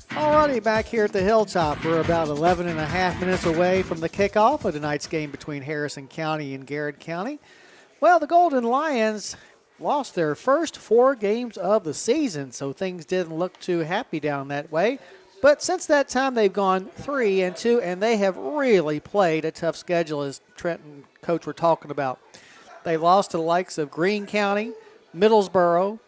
Alrighty, back here at the Hilltop. We're about 11 and a half minutes away from the kickoff of tonight's game between Harrison County and Garrard County. Well, the Golden Lions lost their first 4 games of the season, so things didn't look too happy down that way. But since that time, they've gone 3-2, and they have really played a tough schedule, as Trent and Coach were talking about. They lost to the likes of Greene County, Middlesboro,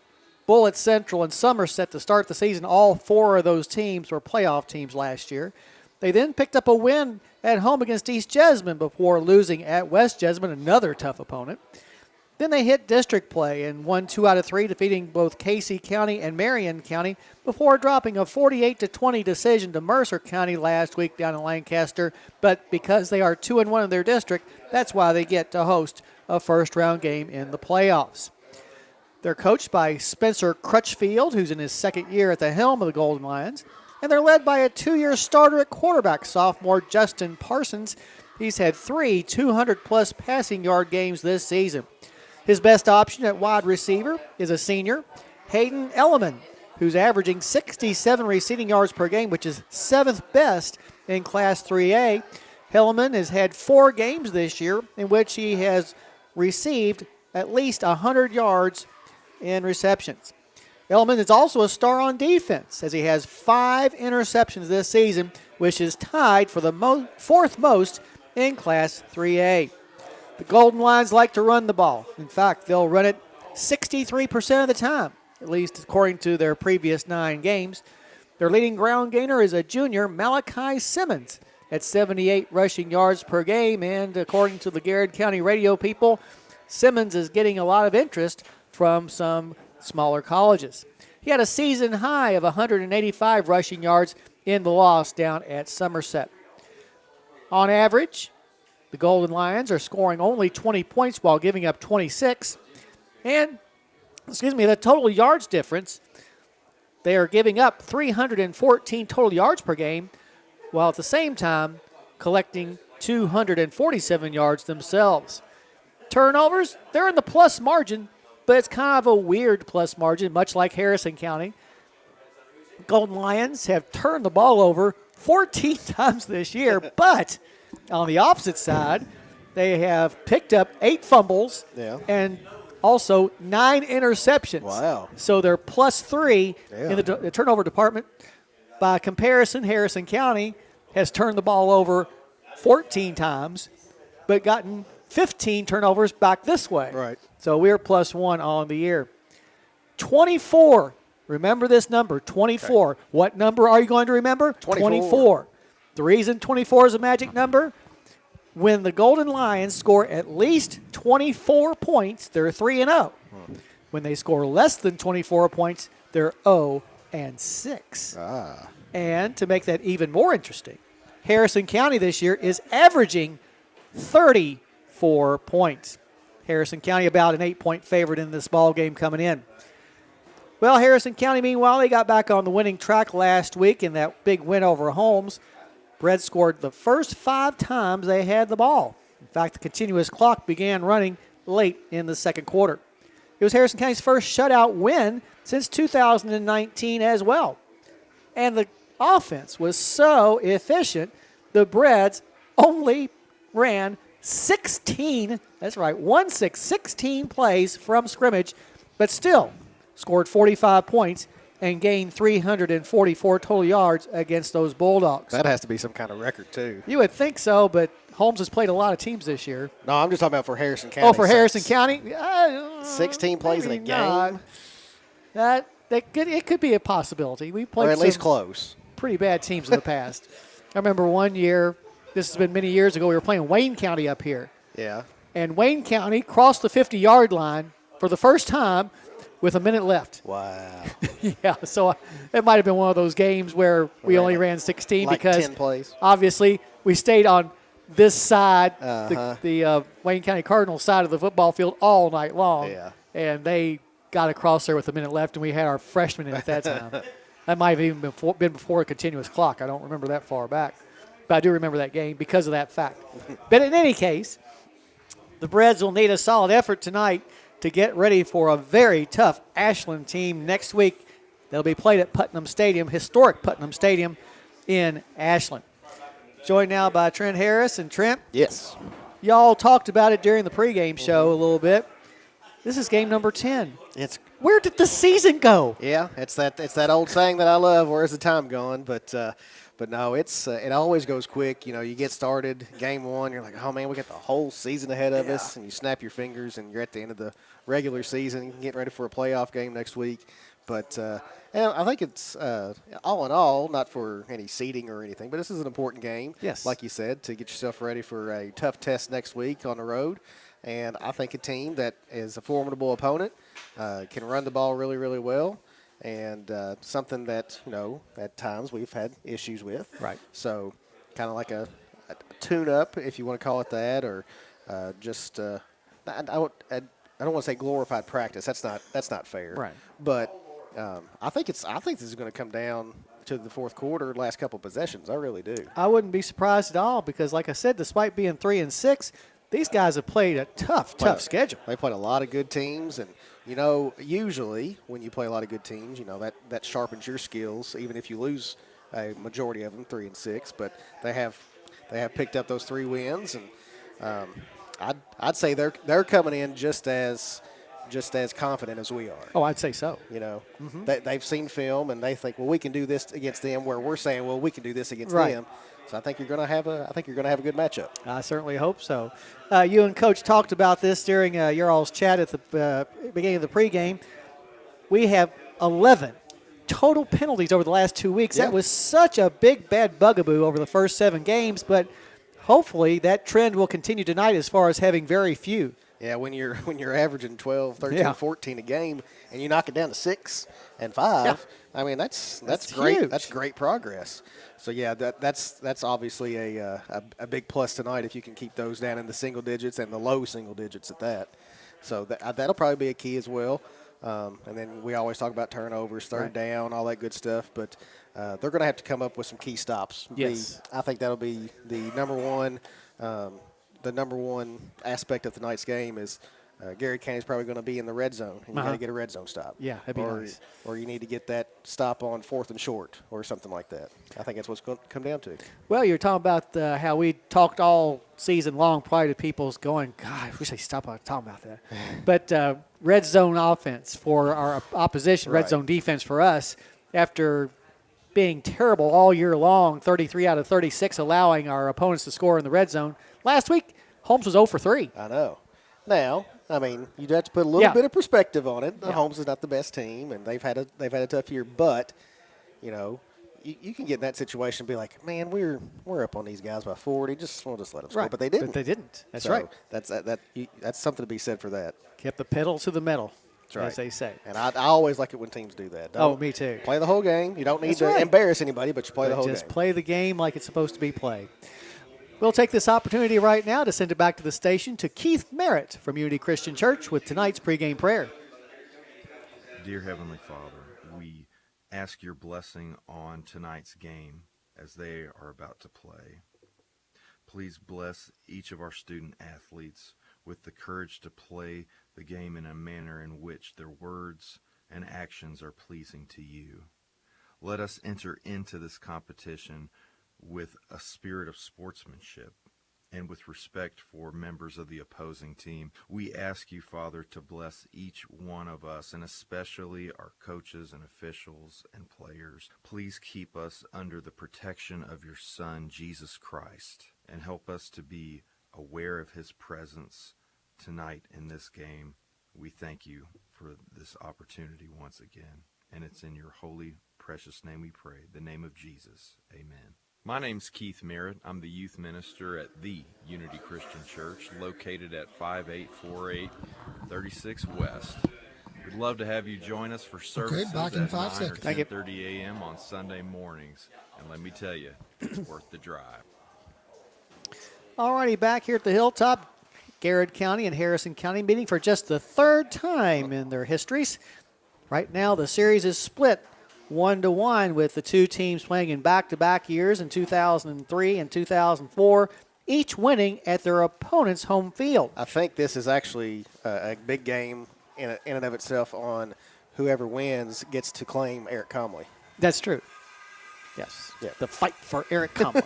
Bullitt Central, and Somerset to start the season. All 4 of those teams were playoff teams last year. They then picked up a win at home against East Jessamine before losing at West Jessamine, another tough opponent. Then they hit district play and won 2 out of 3, defeating both Casey County and Marion County before dropping a 48-20 decision to Mercer County last week down in Lancaster. But because they are 2-1 in their district, that's why they get to host a first-round game in the playoffs. They're coached by Spencer Crutchfield, who's in his second year at the helm of the Golden Lions. And they're led by a 2-year starter at quarterback, sophomore Justin Parsons. He's had 3 200-plus passing yard games this season. His best option at wide receiver is a senior, Hayden Elliman, who's averaging 67 receiving yards per game, which is 7th best in Class 3A. Elliman has had 4 games this year in which he has received at least 100 yards in receptions. Elliman is also a star on defense, as he has 5 interceptions this season, which is tied for the 4th most in Class 3A. The Golden Lions like to run the ball. In fact, they'll run it 63% of the time, at least according to their previous 9 games. Their leading ground gainer is a junior, Malachi Simmons, at 78 rushing yards per game. And according to the Garrard County radio people, Simmons is getting a lot of interest from some smaller colleges. He had a season high of 185 rushing yards in the loss down at Somerset. On average, the Golden Lions are scoring only 20 points while giving up 26. And, the total yards difference, they are giving up 314 total yards per game, while at the same time collecting 247 yards themselves. Turnovers, they're in the plus margin, but it's kind of a weird plus margin, much like Harrison County. Golden Lions have turned the ball over 14 times this year, but on the opposite side, they have picked up 8 fumbles and also 9 interceptions. Wow. So they're plus 3 in the turnover department. By comparison, Harrison County has turned the ball over 14 times, but gotten 15 turnovers back this way. Right. So we're plus 1 on the year. 24. Remember this number, 24. Okay. What number are you going to remember? 24. The reason 24 is a magic number, when the Golden Lions score at least 24 points, they're 3-0. When they score less than 24 points, they're 0-6. And to make that even more interesting, Harrison County this year is averaging 34 points. Harrison County about an 8-point favorite in this ball game coming in. Well, Harrison County, meanwhile, they got back on the winning track last week in that big win over Holmes. Breds scored the first 5 times they had the ball. In fact, the continuous clock began running late in the second quarter. It was Harrison County's first shutout win since 2019 as well. And the offense was so efficient, the Breds only ran 16, that's right, 16 plays from scrimmage, but still scored 45 points and gained 344 total yards against those Bulldogs. That has to be some kind of record, too. You would think so, but Holmes has played a lot of teams this year. No, I'm just talking about for Harrison County. Oh, for Harrison County? 16 plays in a game? It could be a possibility. We played or at least close. Pretty bad teams in the past. I remember one year, this has been many years ago, we were playing Wayne County up here. Yeah. And Wayne County crossed the 50-yard line for the first time with a minute left. Wow. Yeah, so it might have been one of those games where we only ran 16 like because 10 plays. Obviously we stayed on this side, the Wayne County Cardinals side of the football field all night long. Yeah. And they got across there with a minute left, and we had our freshman in at that time. That might have even been before a continuous clock. I don't remember that far back. But I do remember that game because of that fact. But in any case, the Breds will need a solid effort tonight to get ready for a very tough Ashland team next week They'll be played at Putnam Stadium, historic Putnam Stadium in Ashland. Joined now by Trent Harris. And Trent, Yes. y'all talked about it during the pregame show a little bit. This is game number 10. Where did the season go? Yeah, it's that old saying that I love. Where's the time going? But no, it always goes quick. You get started game 1, you're like, oh man, we got the whole season ahead of us, and you snap your fingers, and you're at the end of the regular season, getting ready for a playoff game next week. But and I think it's all in all, not for any seeding or anything, but this is an important game. Yes, like you said, to get yourself ready for a tough test next week on the road. And I think a team that is a formidable opponent can run the ball really, really well, and something that, at times we've had issues with. Right. So kind of like a tune-up, if you want to call it that, or just I don't want to say glorified practice. That's not fair. Right. But I think this is going to come down to the fourth quarter, last couple possessions. I really do. I wouldn't be surprised at all because, like I said, despite being 3-6, these guys have played a tough schedule. They played a lot of good teams, and usually when you play a lot of good teams, that sharpens your skills, even if you lose a majority of them 3-6. But they have picked up those 3 wins, and I'd say they're coming in just as confident as we are. Oh, I'd say so. They've seen film and they think, well, we can do this against them, where we're saying, well, we can do this against them. So I think you're going to have a good matchup. I certainly hope so. You and Coach talked about this during your all's chat at the beginning of the pregame. We have 11 total penalties over the last 2 weeks. Yeah. That was such a big, bad bugaboo over the first 7 games, but hopefully that trend will continue tonight as far as having very few. Yeah, when you're averaging 12, 13, 14 a game, and you knock it down to 6 and 5, I mean that's great. Huge. That's great progress. So yeah, that's obviously a big plus tonight if you can keep those down in the single digits and the low single digits at that. So that'll probably be a key as well. And then we always talk about turnovers, third down, all that good stuff. But they're going to have to come up with some key stops. Yes, I think that'll be the number one. The number one aspect of tonight's game is Garrard County's probably going to be in the red zone, and you got to get a red zone stop. Yeah, that'd be nice. Or you need to get that stop on 4th and short or something like that. I think that's what's going to come down to. Well, you're talking about how we talked all season long prior to people's going, God, I wish they stop talking about that. But red zone offense for our opposition, red zone defense for us, after being terrible all year long, 33 out of 36 allowing our opponents to score in the red zone. Last week, Holmes was 0 for 3. I know. Now, I mean, you'd have to put a little bit of perspective on it. Holmes is not the best team, and they've had a tough year. But, you can get in that situation and be like, man, we're up on these guys by 40. We'll just let them score. But they didn't. But they didn't. That's so right. That's something to be said for that. Kept the pedal to the metal, right. as they say. And I always like it when teams do that. Me too. Play the whole game. You don't need to embarrass anybody, but you play the whole game. Just play the game like it's supposed to be played. We'll take this opportunity right now to send it back to the station to Keith Merritt from Unity Christian Church with tonight's pregame prayer. Dear Heavenly Father, we ask your blessing on tonight's game as they are about to play. Please bless each of our student athletes with the courage to play the game in a manner in which their words and actions are pleasing to you. Let us enter into this competition with a spirit of sportsmanship and with respect for members of the opposing team. We ask you, Father, to bless each one of us, and especially our coaches and officials and players. Please keep us under the protection of your Son, Jesus Christ, and help us to be aware of his presence tonight in this game. We thank you for this opportunity once again, and it's in your holy, precious name we pray, the name of Jesus. Amen. My name's Keith Merritt. I'm the youth minister at the Unity Christian Church, located at 5848 36 West. We'd love to have you join us for services back in at 5 9 seconds. or 10:30 a.m. on Sunday mornings. And let me tell you, it's worth the drive. All righty, back here at the Hilltop, Garrard County and Harrison County meeting for just the 3rd time in their histories. Right now, the series is split 1-1 with the two teams playing in back-to-back years in 2003 and 2004, each winning at their opponent's home field. I think this is actually a big game in and of itself on whoever wins gets to claim Eric Comley. That's true. Yes. Yeah. The fight for Eric Comley.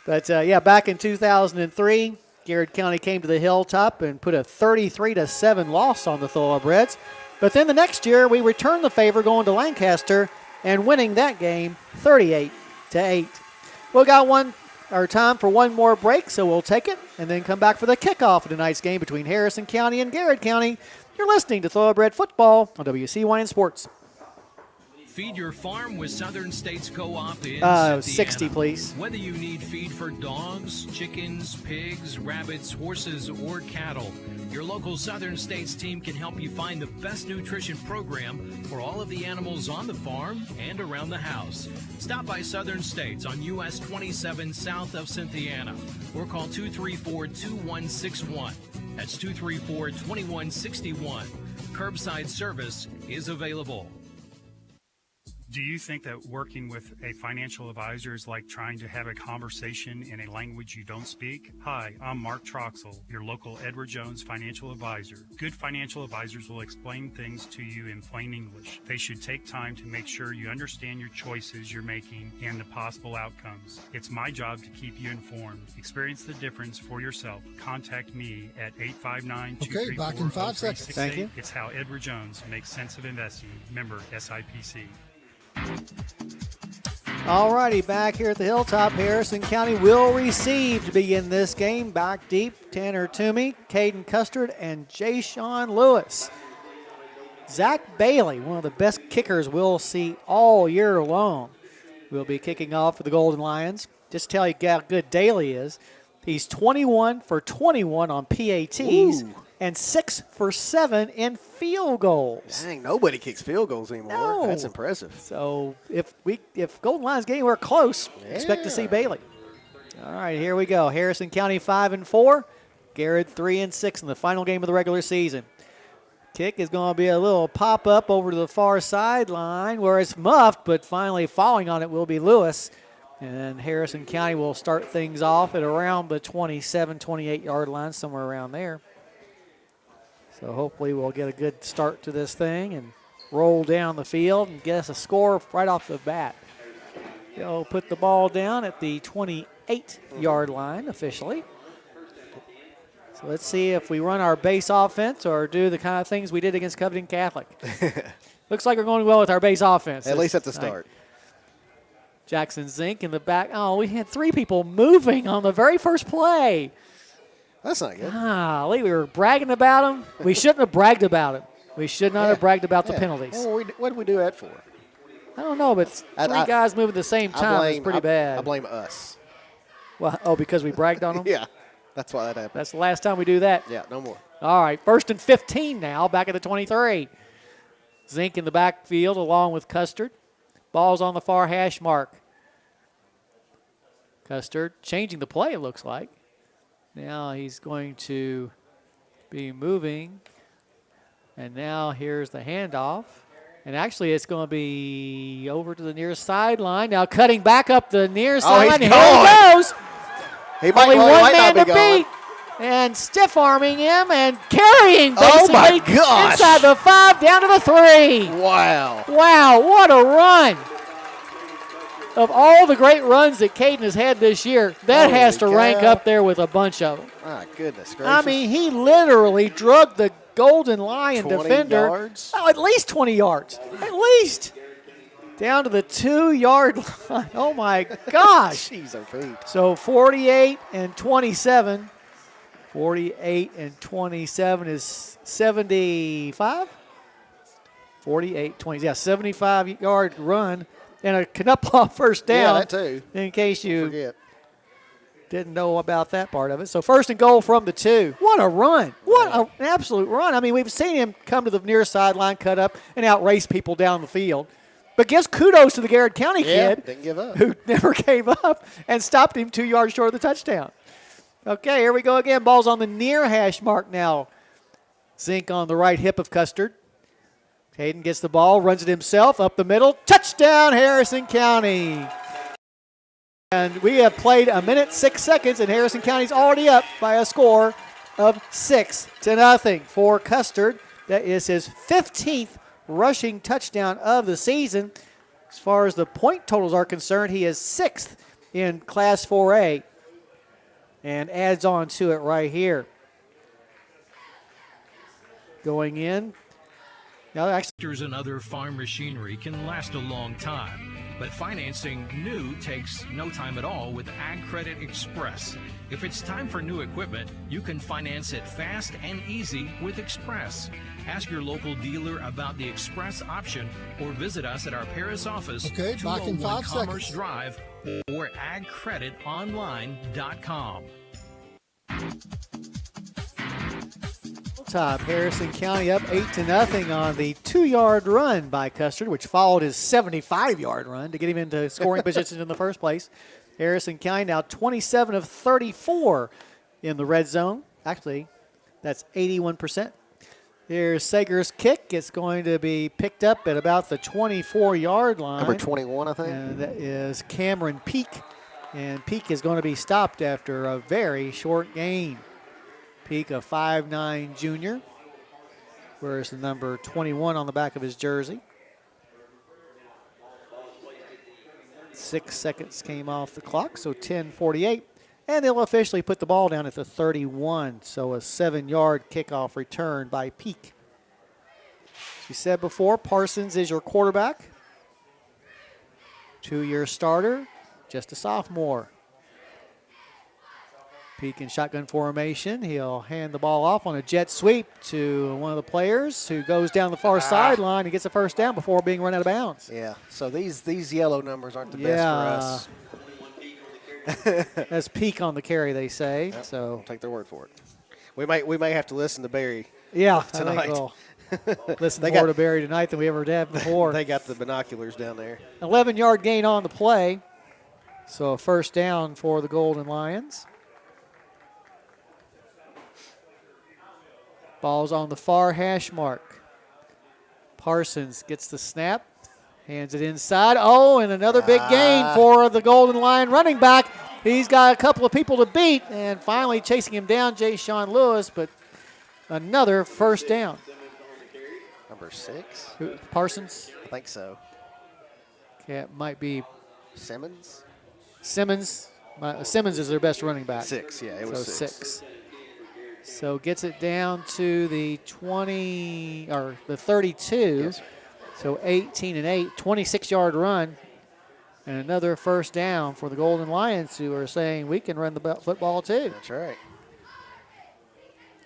But, back in 2003, Garrard County came to the Hilltop and put a 33-7 loss on the Thoroughbreds. But then the next year, we returned the favor going to Lancaster and winning that game 38-8. We got time for one more break, so we'll take it and then come back for the kickoff of tonight's game between Harrison County and Garrard County. You're listening to Thoroughbred Football on WCYN Sports. Feed your farm with Southern States Co-op in 60, Cynthiana. please. Whether you need feed for dogs, chickens, pigs, rabbits, horses, or cattle, your local Southern States team can help you find the best nutrition program for all of the animals on the farm and around the house. Stop by Southern States on US 27 south of Cynthiana or call 234-2161. That's 234-2161. Curbside service is available. Do you think that working with a financial advisor is like trying to have a conversation in a language you don't speak? Hi, I'm Mark Troxel, your local Edward Jones financial advisor. Good financial advisors will explain things to you in plain English. They should take time to make sure you understand your choices you're making and the possible outcomes. It's my job to keep you informed. Experience the difference for yourself. Contact me at 859-234-0368. Okay, back in 5 seconds. Thank you. It's how Edward Jones makes sense of investing. Member SIPC. All righty, back here at the Hilltop, Harrison County will receive to begin this game. Back deep, Tanner Toomey, Caden Custard, and Jay-Sean Lewis. Zach Bailey, one of the best kickers we'll see all year long, will be kicking off for the Golden Lions. Just to tell you how good Daly is. He's 21 for 21 on PATs. Ooh. And 6 for 7 in field goals. Dang, nobody kicks field goals anymore. No. That's impressive. So if Golden Lions get anywhere close, expect to see Yeah. Bailey. All right, here we go. Harrison County 5-4, Garrard 3-6 in the final game of the regular season. Kick is going to be a little pop up over to the far sideline where it's muffed, but finally falling on it will be Lewis. And Harrison County will start things off at around the 27, 28-yard line, somewhere around there. So hopefully we'll get a good start to this thing and roll down the field and get us a score right off the bat. They'll put the ball down at the 28-yard line officially. So let's see if we run our base offense or do the kind of things we did against Covington Catholic. Looks like we're going well with our base offense. At least at the start. Jackson Zink in the back. Oh, we had 3 people moving on the very first play. That's not good. We were bragging about him. We shouldn't have bragged about him. We should not have bragged about the penalties. Well, what did we do that for? I don't know, but 3 guys moving at the same time is pretty bad. I blame us. Well, because we bragged on them? Yeah, that's why that happened. That's the last time we do that. Yeah, no more. All right, 1st and 15 now, back at the 23. Zink in the backfield along with Custard. Ball's on the far hash mark. Custard changing the play, it looks like. Now he's going to be moving. And now here's the handoff. And actually it's going to be over to the near sideline. Now cutting back up the near sideline. He's Here he goes. He might, Only well, one he might man not to be going. beat. And stiff-arming him and carrying Oh, basically my gosh. inside the 5 down to the 3. Wow. Wow, what a run. Of all the great runs that Caden has had this year, that has to Holy rank cow. up there with a bunch of them. My goodness gracious. I mean, he literally drugged the Golden Lion 20 defender. yards? Oh, at least 20 yards. At least. Down to the 2-yard line. Oh, my gosh. Jeez, oh, Pete. So 48 and 27. 48 and 27 is 75? 48, 20. Yeah, 75-yard run. And a Knuploff first down. Yeah, that too. In case you Forget. didn't know about that part of it. So 1st and goal from the 2. What a run. What an absolute run. I mean, we've seen him come to the near sideline, cut up, and outrace people down the field. But gives kudos to the Garrard County kid Didn't give up. who never gave up and stopped him 2 yards short of the touchdown. Okay, here we go again. Ball's on the near hash mark now. Zink on the right hip of Custard. Hayden gets the ball, runs it himself up the middle. Touchdown, Harrison County. And we have played 1 minute 6 seconds, and Harrison County's already up by a score of 6-0 for Custard. That is his 15th rushing touchdown of the season. As far as the point totals are concerned, he is 6th in Class 4A and adds on to it right here. Going in. Now, actually, Tractors and other farm machinery can last a long time, but financing new takes no time at all with Ag Credit Express. If it's time for new equipment, you can finance it fast and easy with Express. Ask your local dealer about the Express option or visit us at our Paris office, Okay, back in 5 Commerce seconds. Drive, or agcreditonline.com. top. Harrison County up 8-0 on the 2-yard run by Custard, which followed his 75-yard run to get him into scoring position in the first place. Harrison County now 27 of 34 in the red zone. Actually, that's 81%. Here's Sager's kick. It's going to be picked up at about the 24-yard line. Number 21, I think. And that is Cameron Peak. And Peak is going to be stopped after a very short gain. Peak, a 5'9 junior. Where's the number 21 on the back of his jersey? 6 seconds came off the clock, so 10:48. And they'll officially put the ball down at the 31. So a 7-yard kickoff return by Peak. As we said before, Parsons is your quarterback. 2-year starter, just a sophomore. Peak in shotgun formation. He'll hand the ball off on a jet sweep to one of the players who goes down the far sideline and gets a first down before being run out of bounds. Yeah, so these yellow numbers aren't the best for us. That's Peak on the carry, they say. Yep, So I'll take their word for it. We may have to listen to Barry. yeah, tonight. I think we'll listen They more got- to Barry tonight than we ever did before. They got the binoculars down there. 11-yard gain on the play. So a first down for the Golden Lions. Ball's on the far hash mark. Parsons gets the snap, hands it inside. Oh, and another big gain for the Golden Lion running back. He's got a couple of people to beat, and finally chasing him down, Jay Sean Lewis, but another first down. Number 6? Parsons? I think so. Okay, it might be Simmons? Simmons. Simmons is their best running back. 6, yeah, it was So 6. 6. So gets it down to the 20 or the 32. Yes, sir. So 18-8, 26-yard run, and another first down for the Golden Lions, who are saying we can run the football too. That's right.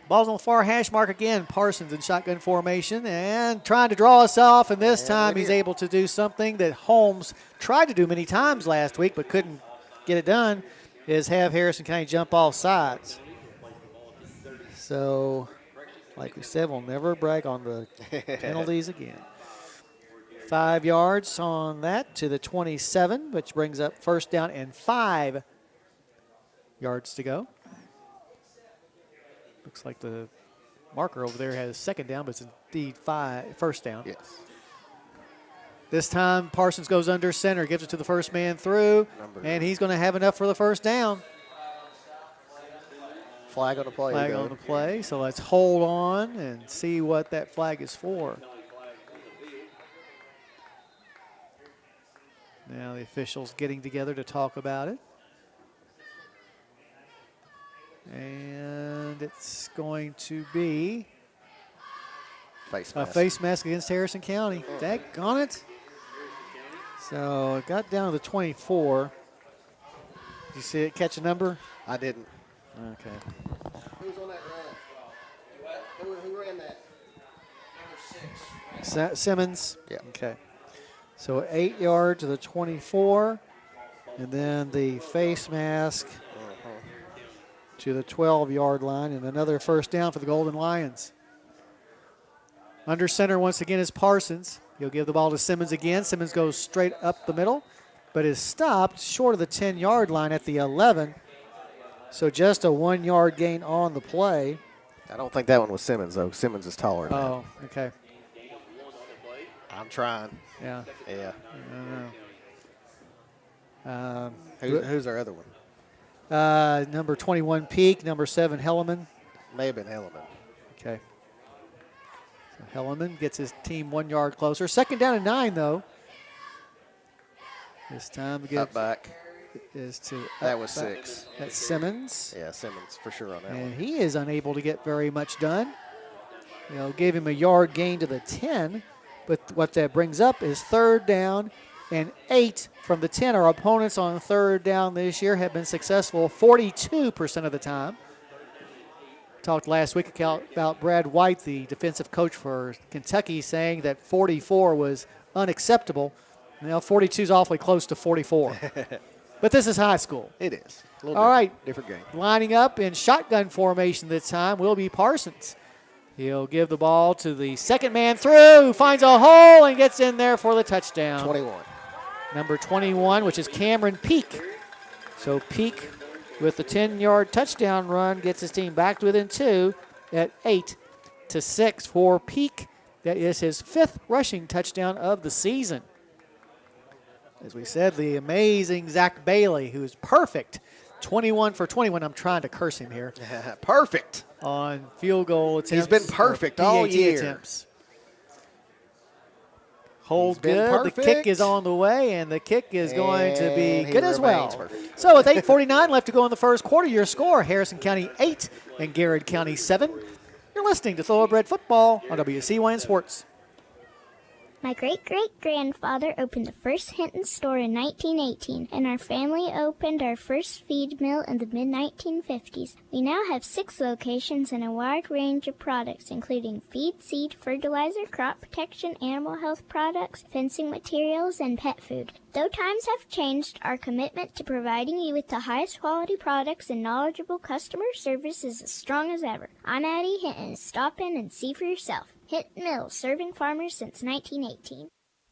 Ball's on the far hash mark again. Parsons in shotgun formation and trying to draw us off, and this time he's able to do something that Holmes tried to do many times last week but couldn't get it done, is have Harrison County jump off sides. So, like we said, we'll never brag on the penalties again. 5 yards on that to the 27, which brings up first down and 5 yards to go. Looks like the marker over there has second down, but it's indeed first down. Yes. This time, Parsons goes under center, gives it to the first man through, and he's going to have enough for the first down. Flag on the play. Flag on the play, so let's hold on and see what that flag is for. Now the officials getting together to talk about it. And it's going to be Face a mask. face mask against Harrison County. Daggone it. So it got down to the 24. Did you see it catch a number? I didn't. Okay. Who's on that run? Who ran that? Simmons? Yeah. Okay. So 8 yards to the 24. And then the face mask to the 12-yard line. And another first down for the Golden Lions. Under center once again is Parsons. He'll give the ball to Simmons again. Simmons goes straight up the middle, but is stopped short of the 10-yard line at the 11. So just a 1-yard gain on the play. I don't think that one was Simmons, though. Simmons is taller than Oh, okay. that. I'm trying. Yeah. Yeah. I don't know. Who's our other one? Number 21, Peak. Number 7, Helleman. May have been Helleman. Okay. Hellerman gets his team 1 yard closer. Second down and 9, though. This time again Up back. is to That up was back. 6. That's Simmons. Yeah, Simmons for sure on that And one. he is unable to get very much done. Gave him a yard gain to the 10, but what that brings up is 3rd down and 8 from the 10. Our opponents on 3rd down this year have been successful 42% of the time. Talked last week about Brad White, the defensive coach for Kentucky, saying that 44 was unacceptable. 42 is awfully close to 44. But this is high school. It is. All right. Different game. Lining up in shotgun formation this time will be Parsons. He'll give the ball to the second man through, finds a hole, and gets in there for the touchdown. 21. Number 21, which is Cameron Peak. So Peak, with the 10-yard touchdown run, gets his team back to within 2 at 8-6 for Peak. That is his 5th rushing touchdown of the season. As we said, the amazing Zach Bailey, who's perfect. 21 for 21. I'm trying to curse him here. Perfect. On field goal attempts. He's been perfect or all PAT year. Attempts. Hold He's been good. The kick perfect. is on the way, and the kick is going to be And he good as well. remains perfect. So with 8:49 left to go in the first quarter, your score, Harrison County 8 and Garrard County 7. You're listening to Thoroughbred Football on WCYN Sports. My great-great-grandfather opened the first Hinton store in 1918, and our family opened our first feed mill in the mid-1950s. We now have 6 locations and a wide range of products, including feed, seed, fertilizer, crop protection, animal health products, fencing materials, and pet food. Though times have changed, our commitment to providing you with the highest quality products and knowledgeable customer service is as strong as ever. I'm Addie Hinton. Stop in and see for yourself. Hinton Mills, serving farmers since 1918.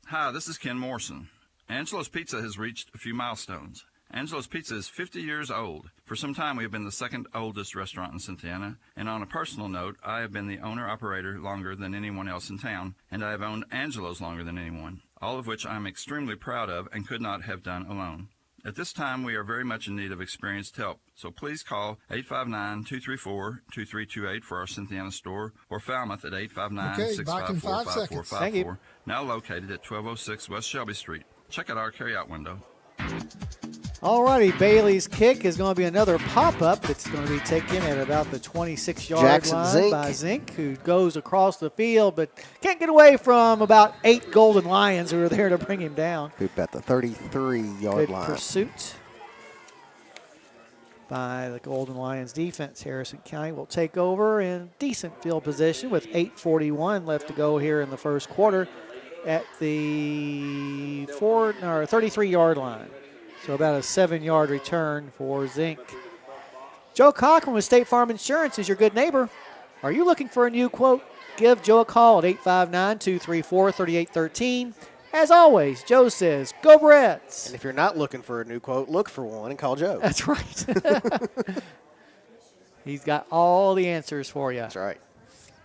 Hi, this is Ken Morrison. Angelo's Pizza has reached a few milestones. Angelo's Pizza is 50 years old. For some time, we have been the second oldest restaurant in Cynthiana, and on a personal note, I have been the owner-operator longer than anyone else in town, and I have owned Angelo's longer than anyone, all of which I am extremely proud of and could not have done alone. At this time, we are very much in need of experienced help, so please call 859-234-2328 for our Cynthiana store, or Falmouth at 859-654-5454, now located at 1206 West Shelby Street. Check out our carryout window. All righty, Bailey's kick is going to be another pop-up that's going to be taken at about the 26-yard Jackson line Zink. by Zink, who goes across the field but can't get away from about 8 Golden Lions who are there to bring him down. Whoop at the 33-yard Good line. pursuit by the Golden Lions defense. Harrison County will take over in decent field position with 8:41 left to go here in the first quarter at the 33-yard line. So about a 7-yard return for Zink. Joe Cochran with State Farm Insurance is your good neighbor. Are you looking for a new quote? Give Joe a call at 859-234-3813. As always, Joe says, go Breds. And if you're not looking for a new quote, look for one and call Joe. That's right. He's got all the answers for you. That's right.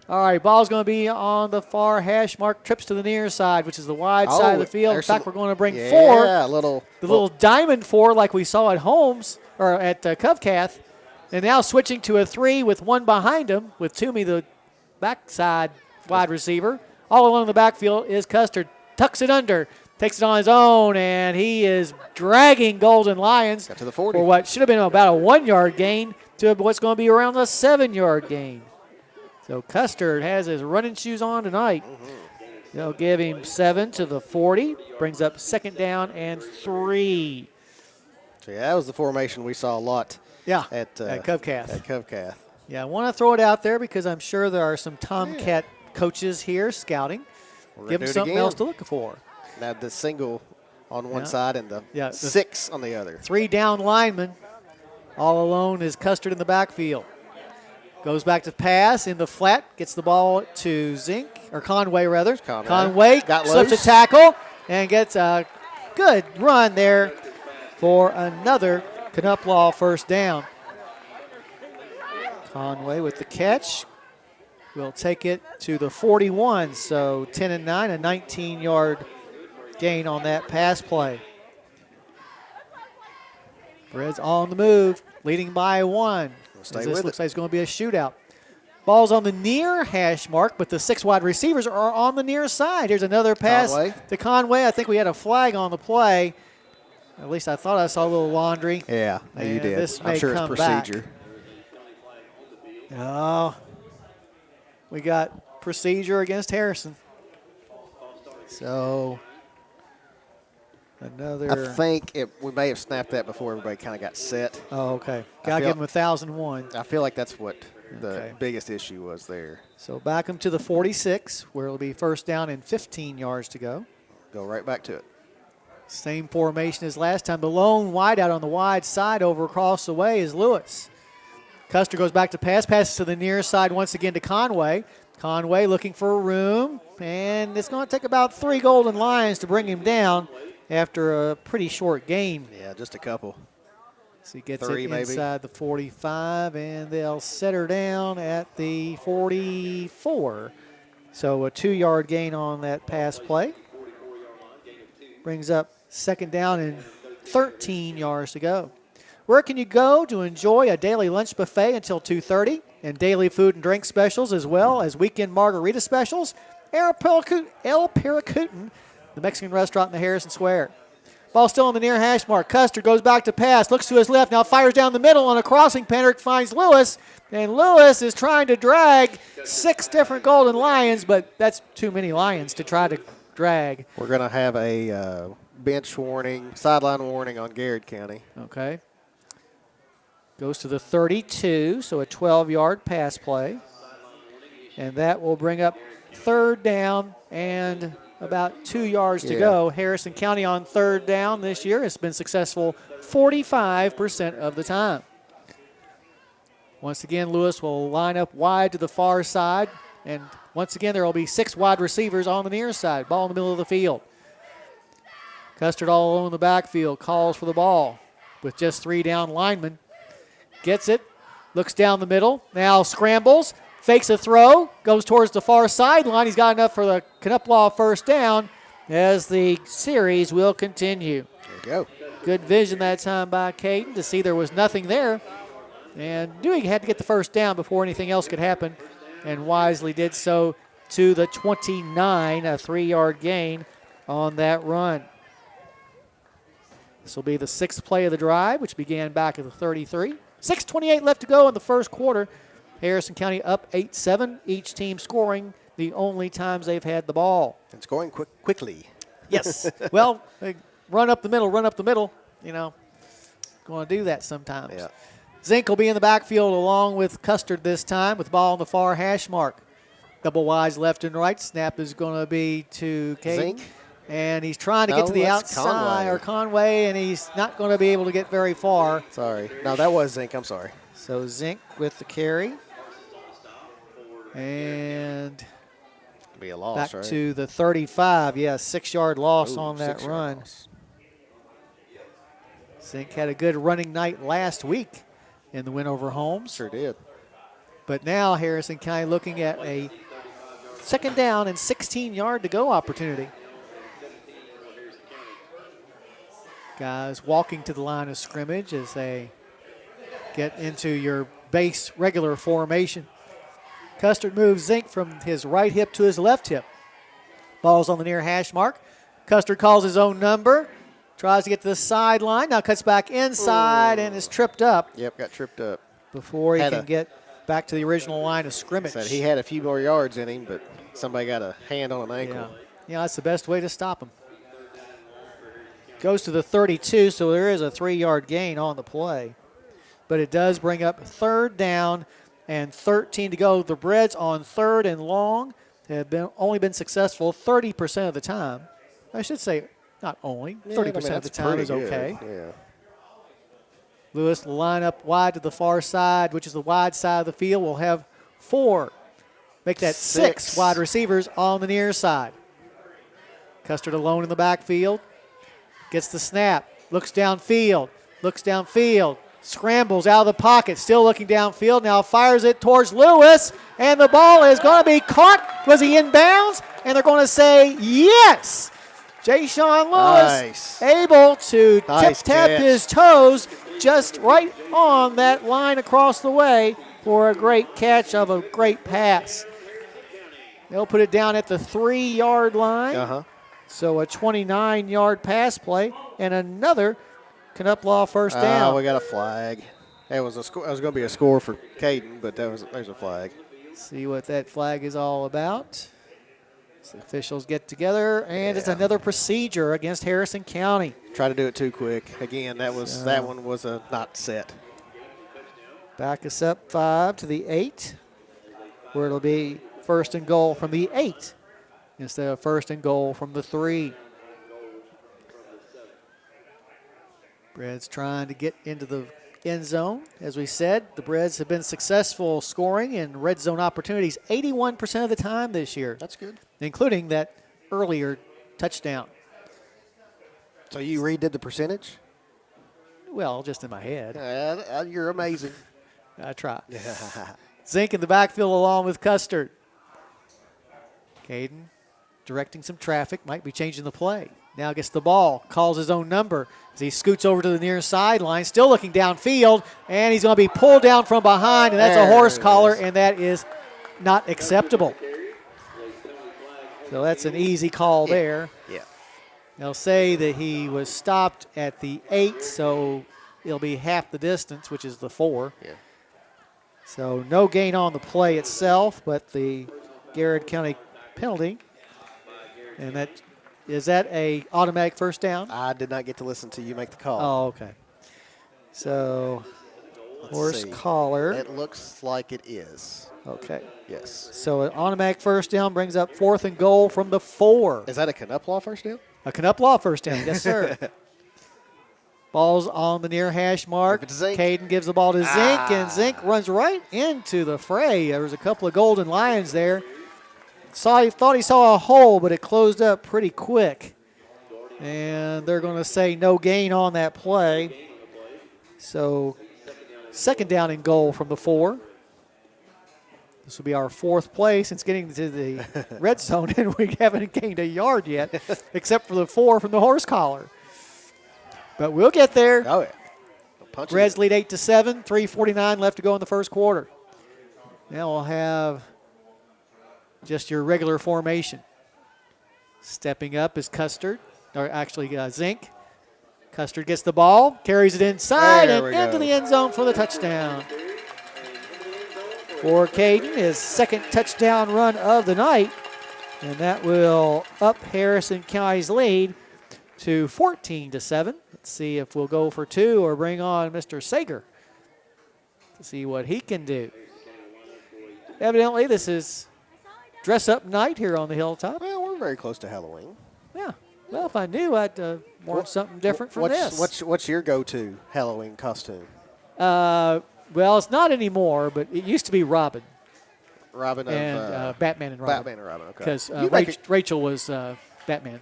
All right, ball's going to be on the far hash mark, trips to the near side, which is the wide side of the field. In fact, we're going to bring 4. Yeah, The little diamond 4 like we saw at Holmes, or at Covcath. And now switching to a 3 with 1 behind him, with Toomey, the backside wide receiver. All along the backfield is Custer. Tucks it under, takes it on his own, and he is dragging Golden Lions Got to the 40. for what should have been about a 1-yard gain to what's going to be around a 7-yard gain. So Custer has his running shoes on tonight. They'll give him 7 to the 40. Brings up 2nd down and 3. So, yeah, that was the formation we saw a lot at Covcath. At Covcath. Yeah, I want to throw it out there because I'm sure there are some Tomcat coaches here scouting. Give them something else to look for. Now the single on one side and the 6 on the other. 3 down linemen. All alone is Custard in the backfield. Goes back to pass in the flat, gets the ball to Conway rather. Conway got slips a loose. tackle and gets a good run there for another Knuplaw first down. Conway with the catch. Will take it to the 41, so 10 and 9, a 19-yard gain on that pass play. Breds on the move, leading by 1. Stay This with looks it. like it's going to be a shootout. Ball's on the near hash mark, but the 6 wide receivers are on the near side. Here's another pass to Conway. I think we had a flag on the play. At least I thought I saw a little laundry. Yeah, you did. This I'm may sure come it's procedure. Back. Oh, we got procedure against Harrison. So another. I think we may have snapped that before everybody kind of got set. Oh, okay. Got to give him 1,001. I feel like that's what the biggest issue was there. So back him to the 46, where it'll be first down and 15 yards to go. Go right back to it. Same formation as last time. The lone wideout on the wide side over across the way is Lewis. Custer goes back to pass. Passes to the near side once again to Conway. Conway looking for room. And it's going to take about 3 Golden Lions to bring him down after a pretty short game. Yeah, just a couple. So he gets 3 it maybe. inside the 45, and they'll set her down at the 44. So a 2-yard gain on that pass play. Brings up second down and 13 yards to go. Where can you go to enjoy a daily lunch buffet until 2:30 and daily food and drink specials as well as weekend margarita specials? El Paracutan, the Mexican restaurant in the Harrison Square. Ball still on the near hash mark. Custer goes back to pass, looks to his left, now fires down the middle on a crossing. Penrick finds Lewis, and Lewis is trying to drag 6 different Golden Lions, but that's too many Lions to try to drag. We're going to have a bench warning, sideline warning on Garrard County. Okay. Goes to the 32, so a 12-yard pass play. And that will bring up third down and about 2 yards to go. Harrison County on third down this year has been successful 45% of the time. Once again, Lewis will line up wide to the far side. And once again, there will be 6 wide receivers on the near side. Ball in the middle of the field. Custard all alone in the backfield. Calls for the ball with just 3 down linemen. Gets it. Looks down the middle. Now scrambles. Fakes a throw. Goes towards the far sideline. He's got enough for the Knuplaw first down as the series will continue. There you go. Good vision that time by Caden to see there was nothing there. And Dewey had to get the first down before anything else could happen, and wisely did so to the 29, a 3-yard gain on that run. This will be the 6th play of the drive, which began back at the 33. 6:28 left to go in the first quarter. Harrison County up 8-7, each team scoring the only times they've had the ball. And scoring quickly. Yes. Well, run up the middle, you know, going to do that sometimes. Yeah. Zink will be in the backfield along with Custard this time with the ball on the far hash mark. Double wides left and right. Snap is going to be to Caden. Zink. And he's trying to get to the outside, Conway, and he's not going to be able to get very far. Sorry. No, that was Zink. I'm sorry. So Zink with the carry. And be a loss, back right? to the 35. Yeah, 6-yard loss on that run. Loss. Zink had a good running night last week in the win over Holmes. Sure did. But now Harrison County looking at a second down and 16-yard to go opportunity. Guys walking to the line of scrimmage as they get into your base regular formation. Custard moves Zink from his right hip to his left hip. Ball's on the near hash mark. Custard calls his own number. Tries to get to the sideline. Now cuts back inside and is tripped up. Yep, got tripped up. Before he can get back to the original line of scrimmage. Said he had a few more yards in him, but somebody got a hand on an ankle. Yeah, that's the best way to stop him. Goes to the 32, so there is a 3-yard gain on the play. But it does bring up third down and 13 to go. The Breds on third and long have only been successful 30% of the time. I should say not only, 30% of the time is okay. Yeah. Lewis will line up wide to the far side, which is the wide side of the field. We'll have 4. Make that 6 wide receivers on the near side. Custard alone in the backfield. Gets the snap. Looks downfield. Scrambles out of the pocket. Still looking downfield. Now fires it towards Lewis. And the ball is going to be caught. Was he in bounds? And they're going to say yes. Jay-Sean Lewis able to tip-tap his toes just right on that line across the way. for a great catch of a great pass. They'll put it down at the 3-yard line. So a 29-yard pass play and another Knuploff first down. We got a flag. It was going to be a score for Caden, but there's a flag. See what that flag is all about. The officials get together, and it's another procedure against Harrison County. Try to do it too quick. Again, that one was not set. Back us up 5 to the 8, where it'll be first and goal from the 8 instead of first and goal from the 3. Breds trying to get into the end zone. As we said, the Breds have been successful scoring in red zone opportunities 81% of the time this year. That's good. Including that earlier touchdown. So you redid the percentage? Well, just in my head. You're amazing. I try. Zink in the backfield along with Custard. Caden directing some traffic, might be changing the play. Now gets the ball, calls his own number as he scoots over to the near sideline, still looking downfield, and he's going to be pulled down from behind, and that's a horse collar, and that is not acceptable. So that's an easy call there. Yeah. They'll say that he was stopped at the 8, so it'll be half the distance, which is the 4. Yeah. So no gain on the play itself, but the Garrard County penalty. And is that a automatic first down? I did not get to listen to you make the call. Oh, okay. So horse see. collar. It looks like it is. Okay. Yes. So an automatic first down brings up 4th and goal from the 4. Is that a Knuploff first down? A Knuploff first down, yes, sir. Ball's on the near hash mark. Caden gives the ball to Zink, and Zink runs right into the fray. There was a couple of Golden Lions there. He thought he saw a hole, but it closed up pretty quick. And they're going to say no gain on that play. So 2nd down and goal from the 4. This will be our 4th play since getting to the red zone, and we haven't gained a yard yet, except for the 4 from the horse collar. But we'll get there. Oh, yeah. Reds lead 8-7, 3:49 left to go in the first quarter. Now we'll have just your regular formation. Stepping up is Custard, or actually Zink. Custard gets the ball, carries it inside, and into the end zone for the touchdown. For Caden, his 2nd touchdown run of the night, and that will up Harrison County's lead to 14-7. Let's see if we'll go for 2 or bring on Mr. Sager to see what he can do. Evidently, this is dress-up night here on the hilltop. Well, we're very close to Halloween. Yeah. Well, if I knew, I'd want something different from this. What's your go-to Halloween costume? Well, it's not anymore, but it used to be Robin. Batman and Batman, okay. Because Rachel was Batman.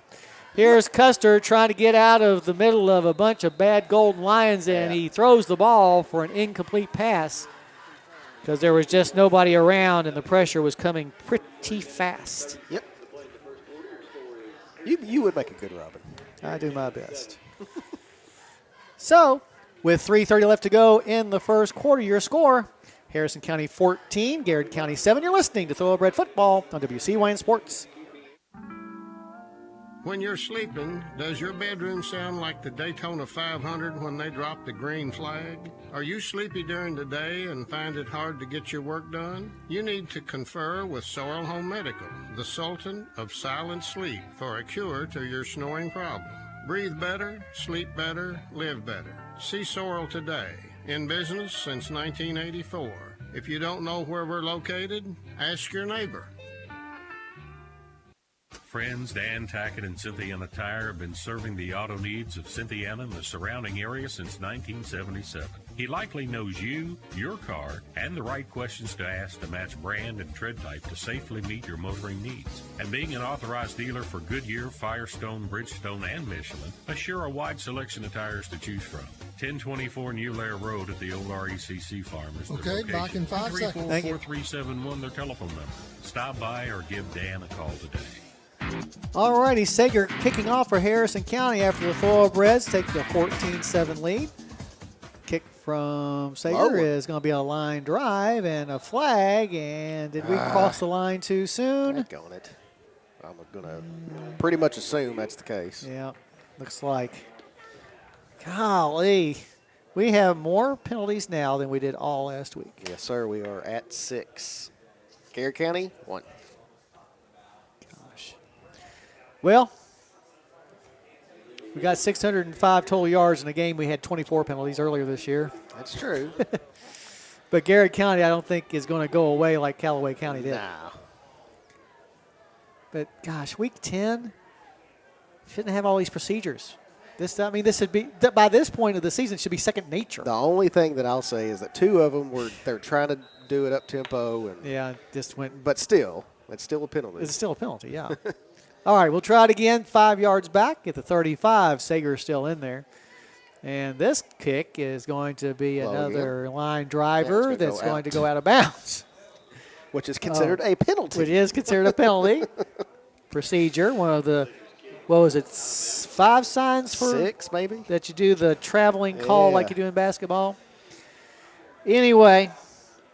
Here's Custer trying to get out of the middle of a bunch of bad Golden Lions, and he throws the ball for an incomplete pass because there was just nobody around, and the pressure was coming pretty fast. Yep. You would make a good Robin. I do my best. So, with 3:30 left to go in the first quarter, your score, Harrison County 14, Garrard County 7. You're listening to Thoroughbred Football on WCYN Sports. When you're sleeping, does your bedroom sound like the Daytona 500 when they drop the green flag? Are you sleepy during the day and find it hard to get your work done? You need to confer with Sorrel Home Medical, the sultan of silent sleep, for a cure to your snoring problem. Breathe better, sleep better, live better. See Sorrel today. In business since 1984. If you don't know where we're located, ask your neighbor. Friends Dan Tackett and Cynthiana Tire have been serving the auto needs of Cynthiana and the surrounding area since 1977. He likely knows you, your car, and the right questions to ask to match brand and tread type to safely meet your motoring needs. And being an authorized dealer for Goodyear, Firestone, Bridgestone, and Michelin, assure a wide selection of tires to choose from. 1024 New Lair Road at the old RECC farm is their location. Back in 5 seconds. 334-4371, their telephone number. Stop by or give Dan a call today. All righty, Sager kicking off for Harrison County after the Thoroughbreds take the 14-7 lead. kick from Sager Lower. is going to be a line drive and a flag. And did we cross the line too soon? Daggone it. I'm going to pretty much assume that's the case. Yeah, looks like. Golly. We have more penalties now than we did all last week. Yes, sir. We are at 6. Garrett County, 1. Gosh. Well, we got 605 total yards in the game. We had 24 penalties earlier this year. That's true. But Garrett County, I don't think, is going to go away like Callaway County did. Nah. But, gosh, week 10 shouldn't have all these procedures. This should be, by this point of the season, it should be second nature. The only thing that I'll say is that 2 of them they're trying to do it up tempo. And, yeah, just went. But still, it's still a penalty. It's still a penalty, yeah. All right, we'll try it again. 5 yards back at the 35. Sager's still in there. And this kick is going to be another line driver that's going to go out of bounds. Which is considered a penalty. Which is considered a penalty. Procedure, one of the, what was it, 5 signs for? 6, maybe? That you do the traveling call like you do in basketball. Anyway,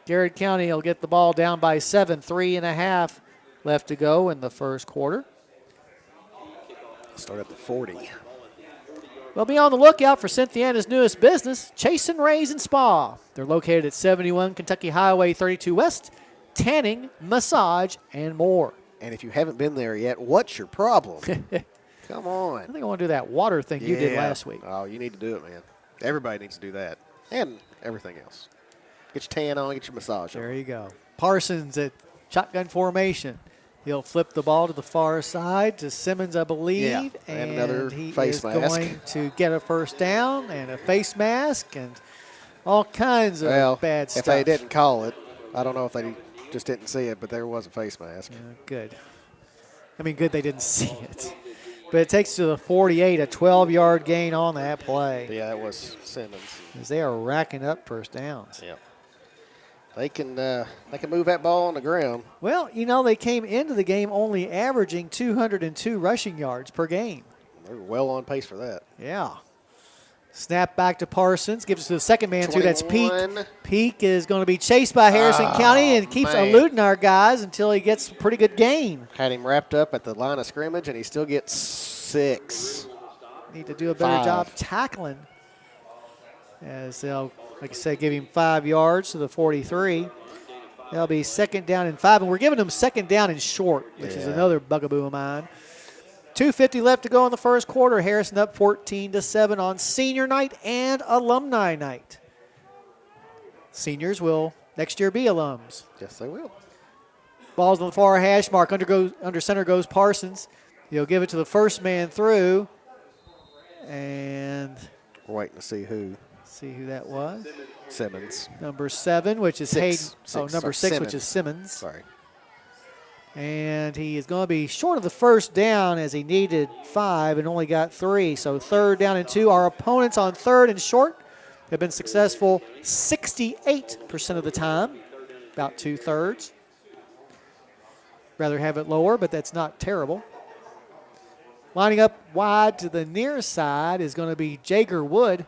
Garrett County will get the ball down by 7, 3.5 left to go in the first quarter. Start at the 40. Well, be on the lookout for Cynthiana's newest business, Chase and Raise and Spa. They're located at 71 Kentucky Highway 32 West, tanning, massage, and more. And if you haven't been there yet, what's your problem? Come on. I think I want to do that water thing you did last week. Oh, you need to do it, man. Everybody needs to do that. And everything else. Get your tan on, get your massage on. There you go. Parsons at shotgun formation. He'll flip the ball to the far side to Simmons, I believe. Yeah, and another he face is mask. going to get a first down and a face mask and all kinds of bad stuff. If they didn't call it, I don't know if they just didn't see it, but there was a face mask. Good. I mean, good they didn't see it. But it takes to the 48, a 12-yard gain on that play. Yeah, that was Simmons. As they are racking up first downs. Yeah. They can move that ball on the ground. Well, you know, they came into the game only averaging 202 rushing yards per game. They're well on pace for that. Yeah. Snap back to Parsons. Gives it to the second man, too. That's Peak. Peak is going to be chased by Harrison County and keeps eluding our guys until he gets a pretty good gain. Had him wrapped up at the line of scrimmage, and he still gets 6. Need to do a better job tackling. As they'll, like I said, give him 5 yards to the 43. That'll be second down and 5. And we're giving them second down and short, which is another bugaboo of mine. 2:50 left to go in the first quarter. Harrison up 14-7 on senior night and alumni night. Seniors will next year be alums. Yes, they will. Ball's on the far hash mark. Under center goes Parsons. He'll give it to the first man through. And we're waiting to see who. See who that was. Simmons. Number 7, which is Hayden. Number 6, Simmons. which is Simmons. Sorry. And he is going to be short of the first down as he needed 5 and only got 3. So 3rd down and 2. Our opponents on 3rd and short have been successful 68% of the time, about 2/3. Rather have it lower, but that's not terrible. Lining up wide to the near side is going to be Jager Wood,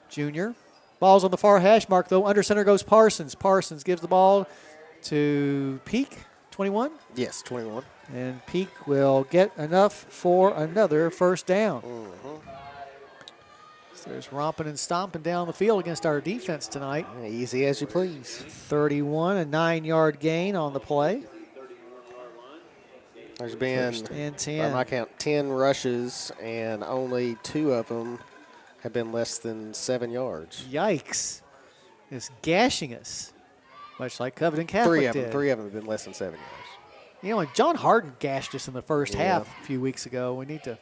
Jr. Ball's on the far hash mark, though. Under center goes Parsons. Parsons gives the ball to Peak, 21. Yes, 21. And Peak will get enough for another first down. So there's romping and stomping down the field against our defense tonight. Easy as you please. 31, a 9-yard gain on the play. There's been, first and 10. by my count, 10 rushes, and only 2 of them have been less than 7 yards. Yikes. It's gashing us, much like Covington Catholic did. 3 of them have been less than 7 yards. You know, and John Harden gashed us in the first half a few weeks ago. We need to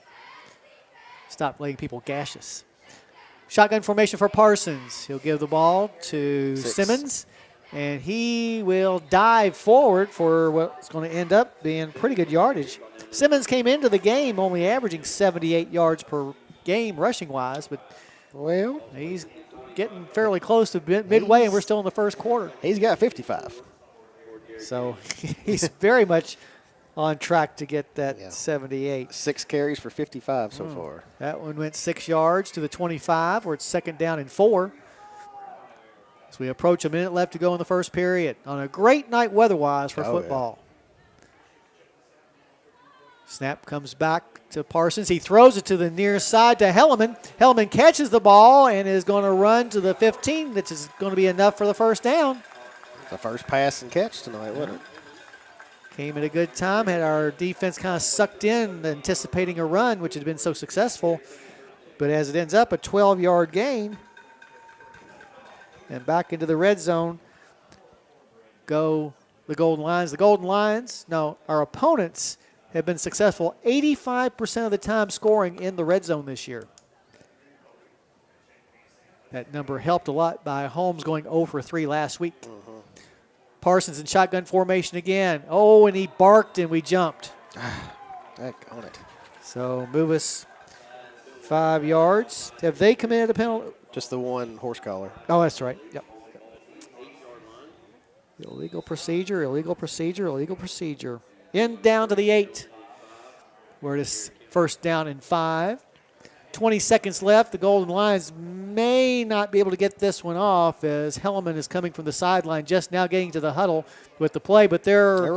stop letting people gash us. Shotgun formation for Parsons. He'll give the ball to 6. Simmons, and he will dive forward for what's going to end up being pretty good yardage. Simmons came into the game only averaging 78 yards per game rushing-wise, but well, he's getting fairly close to midway, and we're still in the first quarter. He's got 55. So he's very much on track to get that 78. 6 carries for 55 so far. That one went 6 yards to the 25, where it's second down and 4. As we approach a minute left to go in the first period on a great night weather-wise for football. Yeah. Snap comes back to Parsons. He throws it to the near side to Helleman. Helleman catches the ball and is going to run to the 15, which is going to be enough for the first down. The first pass and catch tonight, wasn't it? Came at a good time. Had our defense kind of sucked in, anticipating a run, which had been so successful. But as it ends up, a 12-yard gain. And back into the red zone go the Golden Lions. The Golden Lions, no, our opponents have been successful 85% of the time scoring in the red zone this year. That number helped a lot by Holmes going 0 for 3 last week. Mm-hmm. Parsons in shotgun formation again. Oh, and he barked and we jumped. Heck on it. So move us 5 yards. Have they committed a penalty? Just the one horse collar. Oh, that's right. Yep. Illegal procedure, illegal procedure, illegal procedure. In down to the 8. Where it is first down and 5. 20 seconds left. The Golden Lions may not be able to get this one off as Helleman is coming from the sideline, just now getting to the huddle with the play, but they're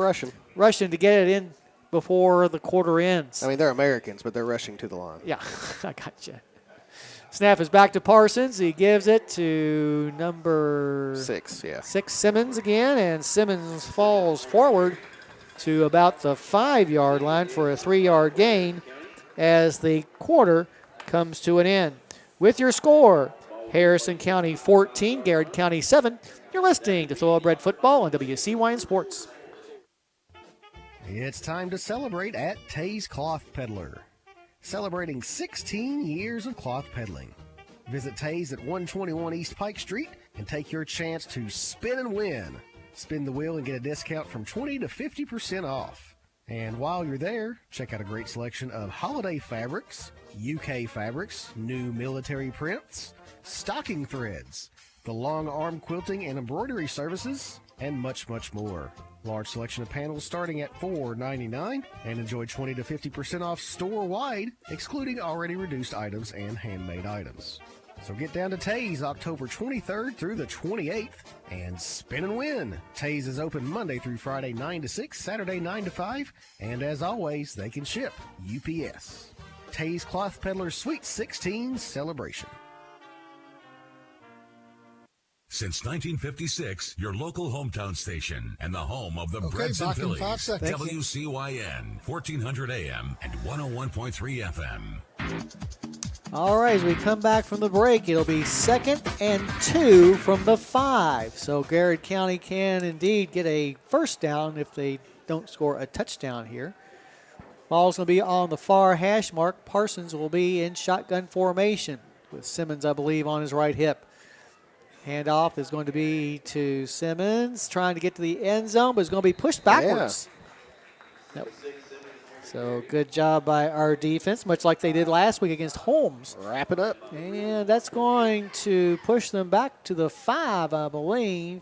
rushing to get it in before the quarter ends. I mean, they're Americans, but they're rushing to the line. Yeah, I got you. Snap is back to Parsons. He gives it to number 6, yeah. 6, Simmons again, and Simmons falls forward to about the 5-yard line for a 3-yard gain as the quarter comes to an end. With your score, Harrison County 14, Garrard County 7. You're listening to Thoroughbred Football on WCYN Sports. It's time to celebrate at Tay's Cloth Peddler. Celebrating 16 years of cloth peddling. Visit Tay's at 121 East Pike Street and take your chance to spin and win. Spin the wheel and get a discount from 20 to 50% off. And while you're there, check out a great selection of holiday fabrics, UK fabrics, new military prints, stocking threads, the long arm quilting and embroidery services, and much, much more. Large selection of panels starting at $4.99 and enjoy 20 to 50% off store-wide, excluding already reduced items and handmade items. So get down to Tay's October 23rd through the 28th and spin and win. Tay's is open Monday through Friday 9 to 6, Saturday 9 to 5, and as always, they can ship UPS. Tay's Cloth Peddler Sweet 16 celebration. Since 1956, your local hometown station and the home of the Breds and Phillies. WCYN, 1400 AM and 101.3 FM. All right, as we come back from the break, it'll be 2nd and 2 from the 5. So Garrard County can indeed get a first down if they don't score a touchdown here. Ball's going to be on the far hash mark. Parsons will be in shotgun formation with Simmons, I believe, on his right hip. Handoff is going to be to Simmons, trying to get to the end zone, but it's going to be pushed backwards. Yeah. Nope. So good job by our defense, much like they did last week against Holmes. Wrap it up. And that's going to push them back to the 5, I believe.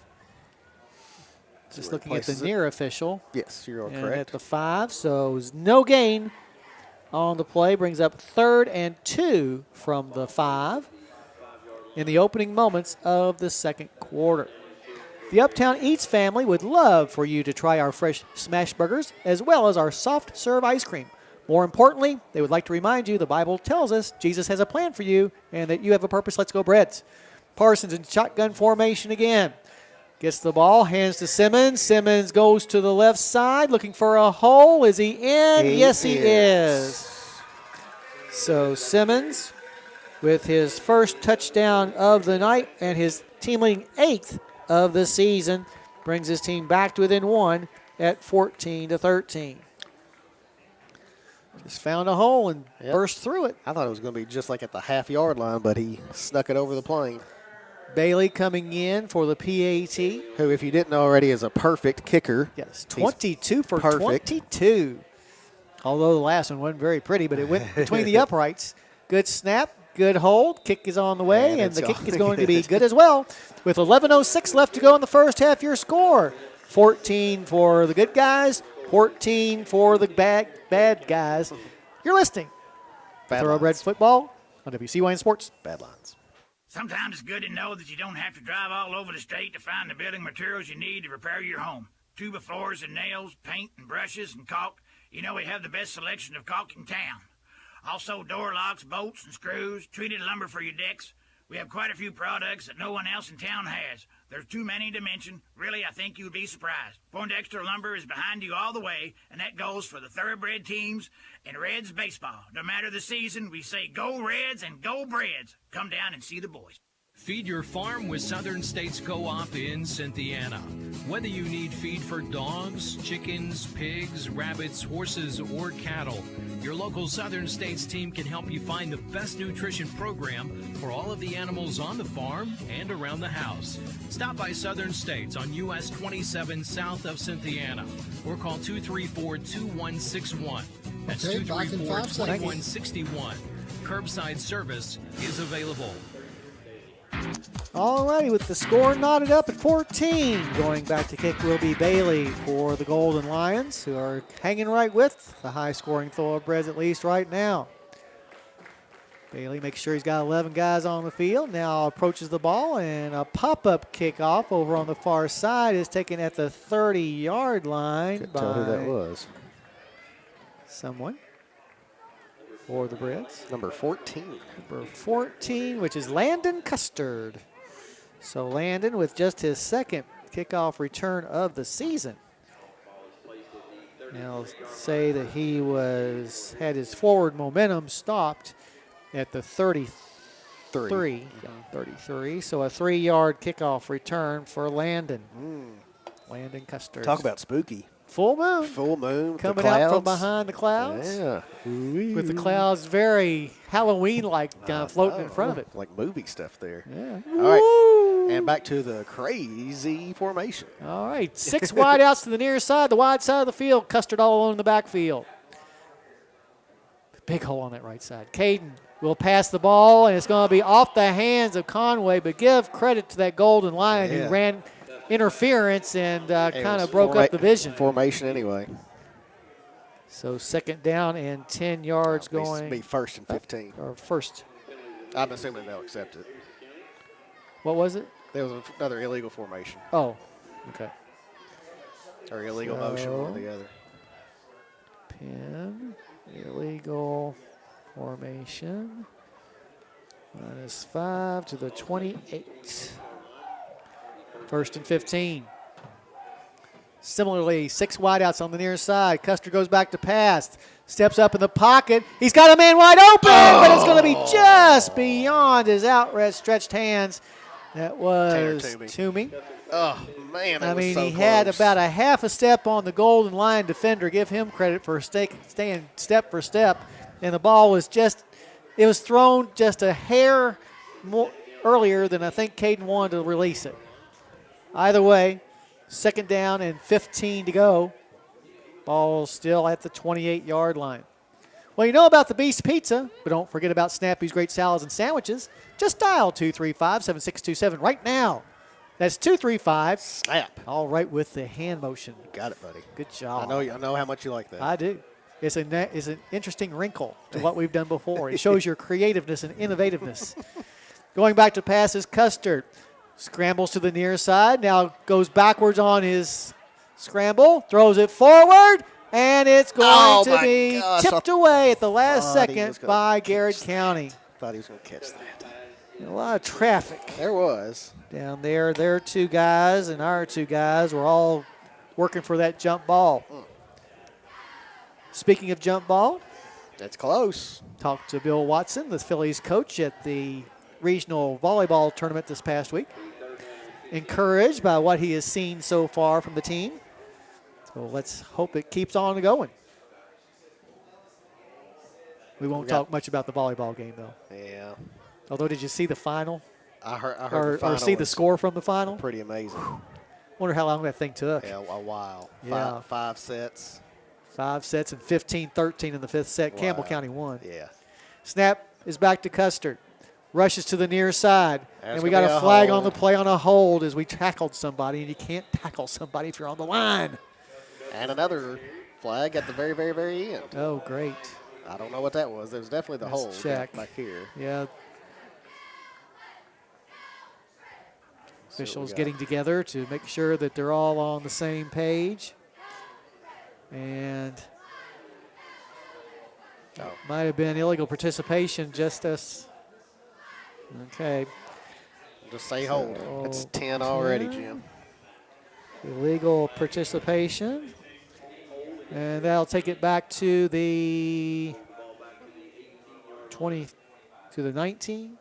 Just looking at the near official. Yes, you're and correct. At the 5, so it's no gain on the play. Brings up 3rd and 2 from the 5 in the opening moments of the second quarter. The Uptown Eats family would love for you to try our fresh smash burgers as well as our soft serve ice cream. More importantly, they would like to remind you the Bible tells us Jesus has a plan for you and that you have a purpose. Let's go Breds. Parsons in shotgun formation again. Gets the ball, hands to Simmons. Simmons goes to the left side looking for a hole. Is he in? Yes, he is. So Simmons with his first touchdown of the night and his team-leading 8th of the season, brings his team back to within 1 at 14-13. Just found a hole and burst through it. I thought it was going to be just like at the half-yard line, but he snuck it over the plane. Bailey coming in for the PAT. Who, if you didn't know already, is a perfect kicker. Yes, 22 for 22. Although the last one wasn't very pretty, but it went between the uprights. Good snap. Good hold. Kick is on the way, and the kick is going to be good as well. With 11:06 left to go in the first half, your score, 14 for the good guys, 14 for the bad guys. You're listening to Thoroughbred Football on WCYN Sports. Badlands. Sometimes it's good to know that you don't have to drive all over the state to find the building materials you need to repair your home. Tuba floors and nails, paint and brushes and caulk. You know we have the best selection of caulk in town. Also door locks, bolts and screws, treated lumber for your decks. We have quite a few products that no one else in town has. There's too many to mention. Really, I think you'd be surprised. Poindexter Lumber is behind you all the way, and that goes for the thoroughbred teams and Reds baseball. No matter the season, we say go Reds and go Breds. Come down and see the boys. Feed your farm with Southern States Co-op in Cynthiana. Whether you need feed for dogs, chickens, pigs, rabbits, horses, or cattle, your local Southern States team can help you find the best nutrition program for all of the animals on the farm and around the house. Stop by Southern States on US 27 south of Cynthiana or call 234-2161. That's 234-2161. Curbside service is available. All righty, with the score knotted up at 14. Going back to kick will be Bailey for the Golden Lions, who are hanging right with the high-scoring thoroughbreds, at least right now. Bailey makes sure he's got 11 guys on the field. Now approaches the ball, and a pop-up kickoff over on the far side is taken at the 30-yard line. Couldn't tell who that was. Someone for the Breds. Number 14. Number 14, which is Landon Custard. So Landon with just his second kickoff return of the season. Now say that he had his forward momentum stopped at the 33. 33. So a 3-yard kickoff return for Landon. Landon Custard. Talk about spooky. Full moon. Full moon. Coming out from behind the clouds. Yeah. With the clouds very Halloween-like floating in front of it. Like movie stuff there. Yeah. All right. And back to the crazy formation. All right. 6 wide outs to the near side, the wide side of the field. Custard all alone in the backfield. Big hole on that right side. Caden will pass the ball, and it's going to be off the hands of Conway, but give credit to that Golden Lion who ran interference and kind of broke up the vision. Formation anyway. So second down and 10 yards going. Be first and 15. Or first. I'm assuming they'll accept it. What was it? There was another illegal formation. Oh, okay. Or illegal motion, one or the other. Pin, illegal formation. -5 to the 28. First and 15. Similarly, 6 wideouts on the near side. Custer goes back to pass. Steps up in the pocket. He's got a man wide open, but it's going to be just beyond his outstretched hands. That was Toomey. Oh, man, I mean, he had about a half a step on the Golden Lion defender. Give him credit for staying step for step. And the ball was it was thrown just a hair more earlier than I think Caden wanted to release it. Either way, second down and 15 to go. Ball still at the 28-yard line. Well, you know about the Beast Pizza, but don't forget about Snappy's great salads and sandwiches. Just dial 235-7627 right now. That's 235. Snap. All right with the hand motion. Got it, buddy. Good job. I know how much you like that. I do. It's an interesting wrinkle to what we've done before. It shows your creativeness and innovativeness. Going back to passes, Custard scrambles to the near side. Now goes backwards on his scramble. Throws it forward. And it's going to be tipped away at the last second by Garrard County. Thought he was going to catch that. A lot of traffic. There was. Down there, their 2 guys and our 2 guys were all working for that jump ball. Speaking of jump ball. That's close. Talked to Bill Watson, the Phillies coach at the regional volleyball tournament this past week. Encouraged by what he has seen so far from the team. So let's hope it keeps on going. We won't talk much about the volleyball game, though. Yeah. Although, did you see the final? I heard the final. Or see the score from the final? Pretty amazing. Wonder how long that thing took. Yeah, a while. Yeah. 5 sets. 5 sets and 15-13 in the 5th set. Wow. Campbell County won. Yeah. Snap is back to Custard. Rushes to the near side. And we got a flag on the play on a hold as we tackled somebody. And you can't tackle somebody if you're on the line. And another flag at the very, very, very end. Oh, great. I don't know what that was. There was definitely the hold check back here. Yeah. Officials getting together to make sure that they're all on the same page. And might have been illegal participation just as. Okay. Just say hold. It's 10 already, Jim. Illegal participation. And that'll take it back to the 20, to the 19?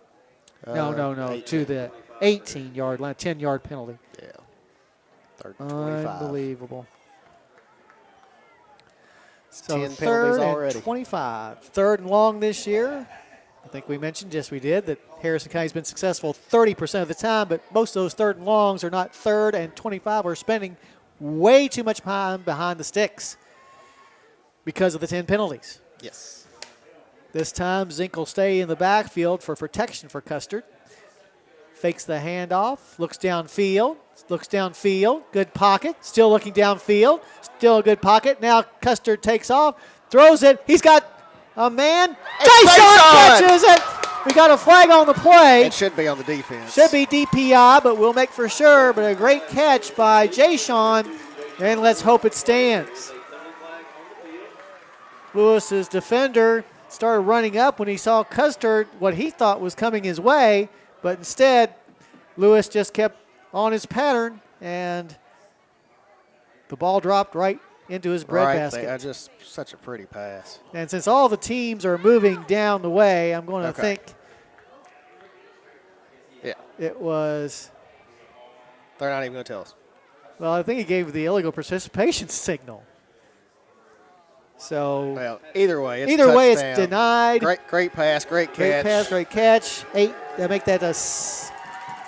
No, 18. To the 18-yard line, 10-yard penalty. Yeah. Third and 25. Unbelievable. So 10 third penalties already. and 25. Third and long this year. I think we mentioned, yes, we did, that Harrison County's been successful 30% of the time, but most of those third and longs are not third and 25. We're spending way too much time behind the sticks because of the 10 penalties. Yes. This time, Zink will stay in the backfield for protection for Custard. Fakes the handoff, looks downfield, good pocket, still looking downfield, still a good pocket. Now Custard takes off, throws it, he's got a man. Jason catches it. We got a flag on the play. It should be on the defense. Should be DPI, but we'll make for sure. But a great catch by Jason, and let's hope it stands. Lewis's defender started running up when he saw Custard, what he thought was coming his way, but instead Lewis just kept on his pattern, and the ball dropped right into his breadbasket. Right, just such a pretty pass. And since all the teams are moving down the way, I'm going to think it was. They're not even going to tell us. Well, I think he gave the illegal participation signal. So well, either way, it's denied. Great pass, great catch. Great pass, great catch. They make that a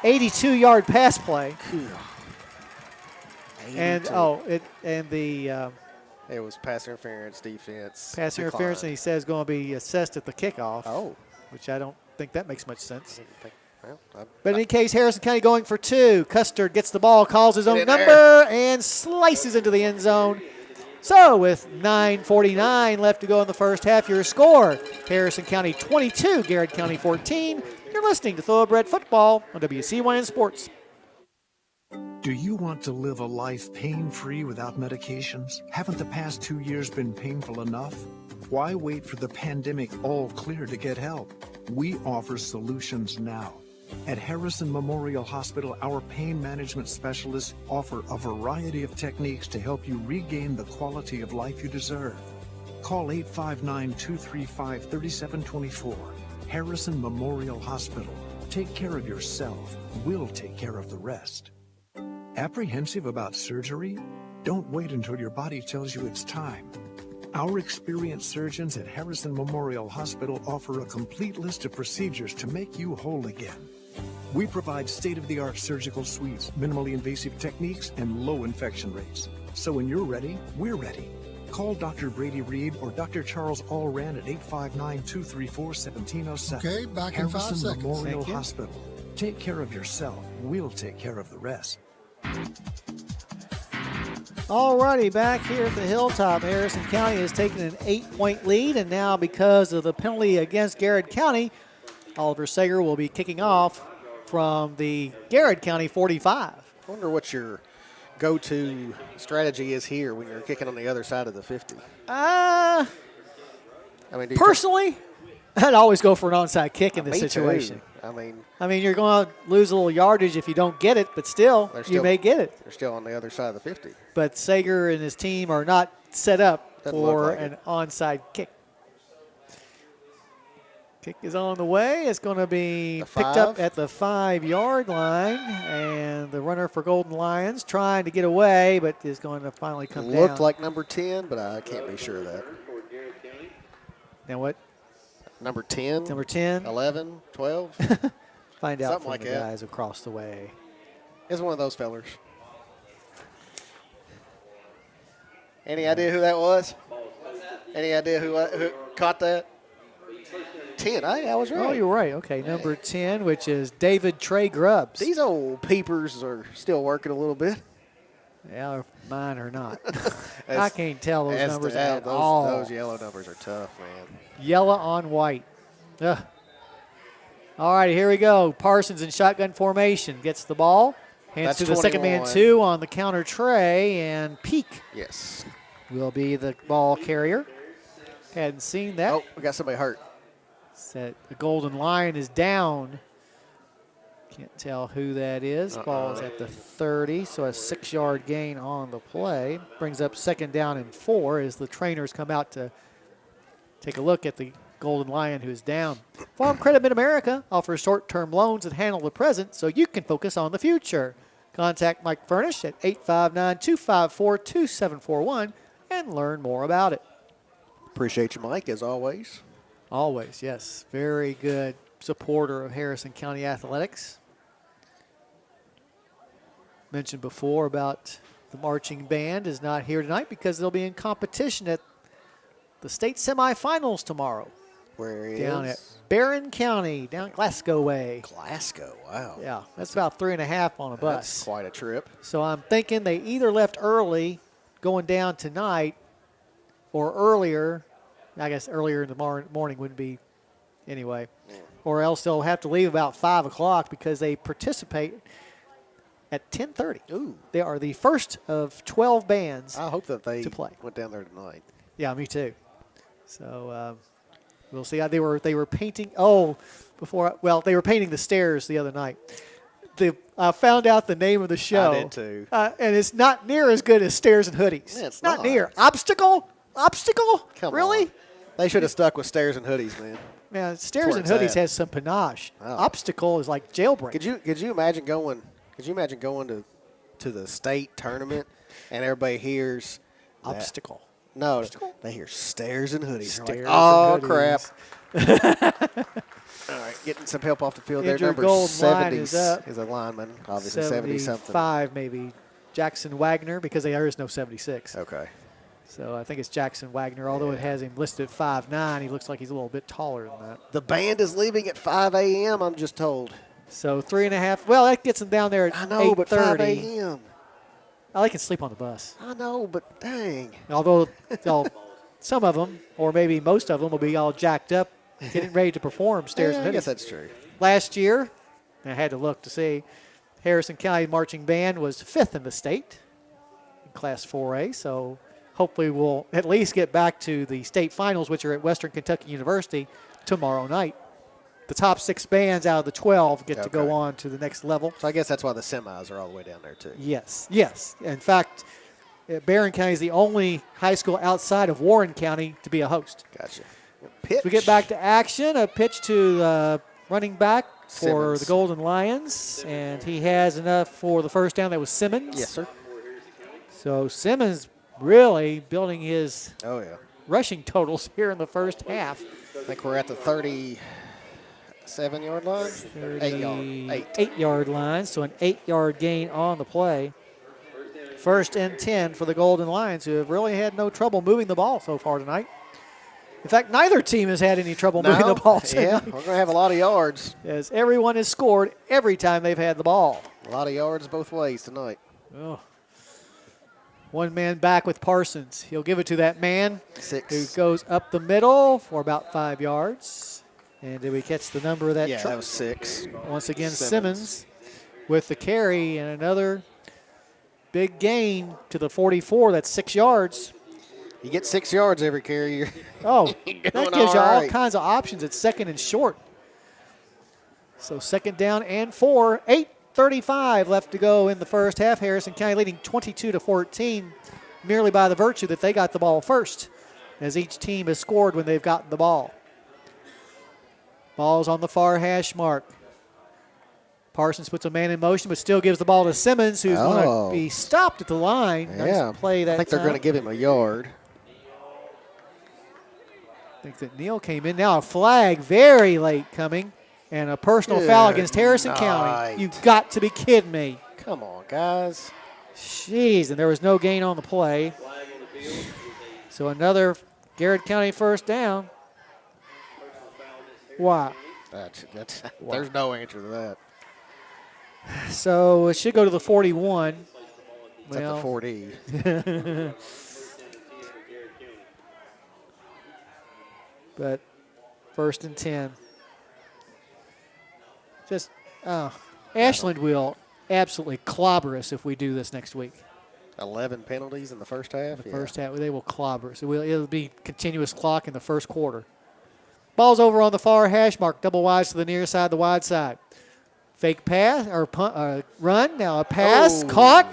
82-yard pass play. And it was pass interference defense. Pass interference, and he says going to be assessed at the kickoff. Oh, which I don't think that makes much sense. Well, but in any case, Harrison County going for two. Custard gets the ball, calls his own number, and slices into the end zone. So with 9:49 left to go in the first half, your score, Harrison County 22, Garrard County 14. You're listening to Thoroughbred Football on WCYN Sports. Do you want to live a life pain-free without medications? Haven't the past 2 years been painful enough? Why wait for the pandemic all clear to get help? We offer solutions now. At Harrison Memorial Hospital, our pain management specialists offer a variety of techniques to help you regain the quality of life you deserve. Call 859-235-3724. Harrison Memorial Hospital. Take care of yourself. We'll take care of the rest. Apprehensive about surgery? Don't wait until your body tells you it's time. Our experienced surgeons at Harrison Memorial Hospital offer a complete list of procedures to make you whole again. We provide state-of-the-art surgical suites, minimally invasive techniques, and low infection rates. So when you're ready, we're ready. Call Dr. Brady Reed or Dr. Charles Allran at 859-234-1707. Okay, back in 5 seconds. Harrison Memorial Hospital. Take care of yourself. We'll take care of the rest. All righty, back here at the Hilltop, Harrison County has taken an 8-point lead, and now because of the penalty against Garrard County, Oliver Sager will be kicking off from the Garrard County 45. I wonder what your go-to strategy is here when you're kicking on the other side of the 50. Personally, I'd always go for an onside kick in this situation. Too. I mean, you're going to lose a little yardage if you don't get it, but still, you may get it. They're still on the other side of the 50. But Sager and his team are not set up for an onside kick. Kick is on the way. It's going to be picked up at the 5-yard line. And the runner for Golden Lions trying to get away, but is going to finally come down. Looked like number 10, but I can't be sure of that. Now what? Number 10. Number 10. 11, 12. Find out Something from like the that. guys across the way. It's one of those fellers. Any idea who that was? Any idea who caught that? 10. I was right. Oh, you're right. Okay, number 10, which is David Trey Grubbs. These old peepers are still working a little bit. Yeah, mine are not. I can't tell those numbers at those, all. Those yellow numbers are tough, man. Yellow on white. Ugh. All right, here we go. Parsons in shotgun formation. Gets the ball. Hands That's to the second man 21. 2 on the counter tray, and Peak Yes. will be the ball carrier. Hadn't seen that. Oh, we got somebody hurt. The Golden Lion is down. Can't tell who that is. Ball's at the 30, so a 6-yard gain on the play. Brings up second down and 4 as the trainers come out to take a look at the Golden Lion who's down. Farm Credit Mid-America offers short-term loans that handle the present so you can focus on the future. Contact Mike Furnish at 859-254-2741 and learn more about it. Appreciate you, Mike, as always. Always, yes. Very good supporter of Harrison County Athletics. Mentioned before about the marching band is not here tonight because they'll be in competition at the state semifinals tomorrow. Where is? Down at Barron County, down Glasgow way. Glasgow, wow. Yeah, that's about 3.5 on a bus. That's quite a trip. So I'm thinking they either left early going down tonight or earlier. I guess earlier in the morning wouldn't be anyway. Or else they'll have to leave about 5 o'clock because they participate at 10:30. Ooh. They are the first of 12 bands I hope that they to play. went down there tonight. Yeah, me too. So we'll see. They were painting. They were painting the stairs the other night. I found out the name of the show. I did too. And it's not near as good as Stairs and Hoodies. Yeah, it's not not. near. Obstacle? Come really? on. They should have stuck with Stairs and Hoodies, man. Man, Stairs and Hoodies has some panache. Oh. Obstacle is like jailbreak. Could you imagine going? Could you imagine going to the state tournament and everybody hears that- Obstacle. No, Obstacle? they hear Stairs and Hoodies. They're Stairs like, oh and crap! Hoodies. All right, getting some help off the field there. Andrew Number Golden 70 Line is up. is a lineman, obviously 70 something. 75 maybe. Jackson Wagner, because there is no 76. Okay. So I think it's Jackson Wagner, although it has him listed at 5'9", he looks like he's a little bit taller than that. The band is leaving at 5 a.m., I'm just told. So 3.5. Well, that gets him down there at 8:30. I know, but 5 a.m. I can sleep on the bus. I know, but dang. Although some of them, or maybe most of them, will be all jacked up, getting ready to perform Stairs and I Hoodies. guess that's true. Last year, I had to look to see, Harrison County Marching Band was 5th in the state in Class 4A, so hopefully we'll at least get back to the state finals, which are at Western Kentucky University tomorrow night. The top 6 bands out of the 12 get to go on to the next level. So I guess that's why the semis are all the way down there, too. Yes, yes. In fact, Barron County is the only high school outside of Warren County to be a host. Gotcha. Pitch. So we get back to action. A pitch to the running back for Simmons. the Golden Lions, and he has enough for the first down. That was Simmons. Yes, sir. So Simmons really building his rushing totals here in the first half. I think we're at the 37-yard line. 8-yard line, so an 8-yard gain on the play. First and 10 for the Golden Lions, who have really had no trouble moving the ball so far tonight. In fact, neither team has had any trouble moving the ball tonight. Yeah, we're going to have a lot of yards. As everyone has scored every time they've had the ball. A lot of yards both ways tonight. Oh. One man back with Parsons. He'll give it to that man 6. who goes up the middle for about 5 yards. And did we catch the number of that? Yeah, that was 6. Once again, Simmons with the carry and another big gain to the 44. That's 6 yards. You get 6 yards every carry. That gives you all right. kinds of options at second and short. So second down and 4. 8:35 left to go in the first half. Harrison County leading 22-14 merely by the virtue that they got the ball first, as each team has scored when they've gotten the ball. Ball's on the far hash mark. Parsons puts a man in motion, but still gives the ball to Simmons, who's going to be stopped at the line. Yeah, Nice play that I think they're going to give him a yard. I think that Neal came in. Now a flag very late coming, and a personal foul against Harrison County. You've got to be kidding me. Come on, guys. Jeez, and there was no gain on the play. So another Garrard County first down. Why? There's no answer to that. So it should go to the 41. It's at the 40. But first and 10. Just Ashland will absolutely clobber us if we do this next week. 11 penalties in the first half. First half, they will clobber us. It'll be continuous clock in the first quarter. Ball's over on the far hash mark. Double wides to the near side, the wide side. Fake pass or punt, run. Now a pass caught.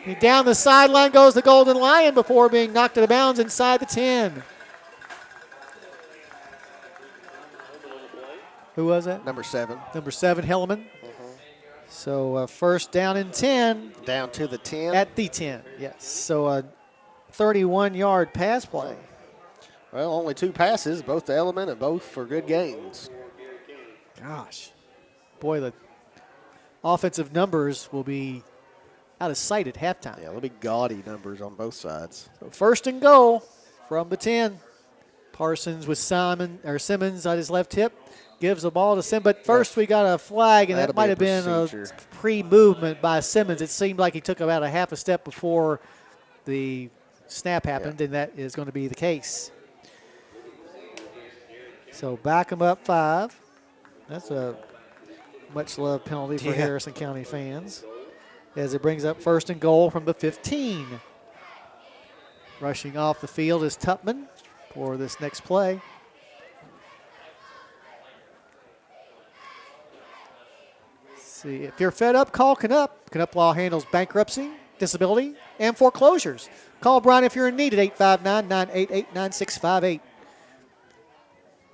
And down the sideline goes the Golden Lion before being knocked out of bounds inside the 10. Who was that? Number 7. Number 7, Hellman. So first down and 10. Down to the 10. At the 10, yes. So a 31-yard pass play. Well, only 2 passes, both to Element and both for good gains. Gosh. Boy, the offensive numbers will be out of sight at halftime. Yeah, it'll be gaudy numbers on both sides. So first and goal from the 10. Parsons with Simmons on his left hip. Gives the ball to Simmons. But first we got a flag, and that might have been a pre-movement by Simmons. It seemed like he took about a half a step before the snap happened, and that is going to be the case. So back him up 5. That's a much-loved penalty for Harrison County fans, as it brings up first and goal from the 15. Rushing off the field is Tupman for this next play. See, if you're fed up, call Canup. Canup Law handles bankruptcy, disability, and foreclosures. Call Brian if you're in need at 859-988-9658.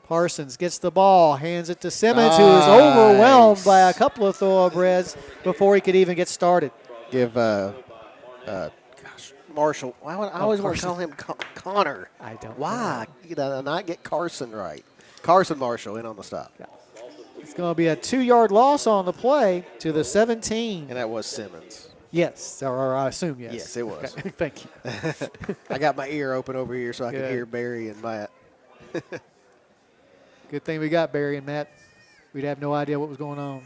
Parsons gets the ball, hands it to Simmons, who is overwhelmed by a couple of thoroughbreds before he could even get started. Give, Marshall. I always want to call him Connor. I don't Why? Not get Carson right. Carson Marshall in on the stop. Yeah. It's going to be a 2-yard loss on the play to the 17. And that was Simmons. Yes, or I assume yes. Yes, it was. Okay. Thank you. I got my ear open over here so I can hear Barry and Matt. Good thing we got Barry and Matt. We'd have no idea what was going on.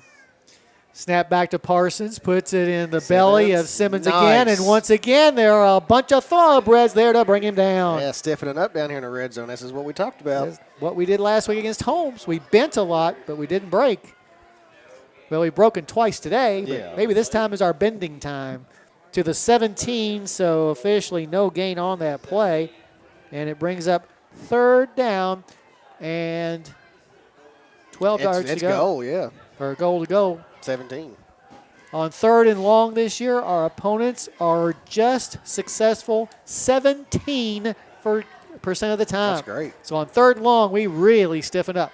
Snap back to Parsons, puts it in the belly of Simmons again, and once again there are a bunch of thoroughbreds there to bring him down. Yeah, stiffening up down here in the red zone. This is what we talked about. That's what we did last week against Holmes. We bent a lot, but we didn't break. Well, we've broken twice today, but maybe this time is our bending time. To the 17, so officially no gain on that play, and it brings up third down and 12 yards to go. It's goal, yeah. Or a goal to go. 17. On third and long this year, our opponents are just successful 17% of the time. That's great. So on third and long, we really stiffen up.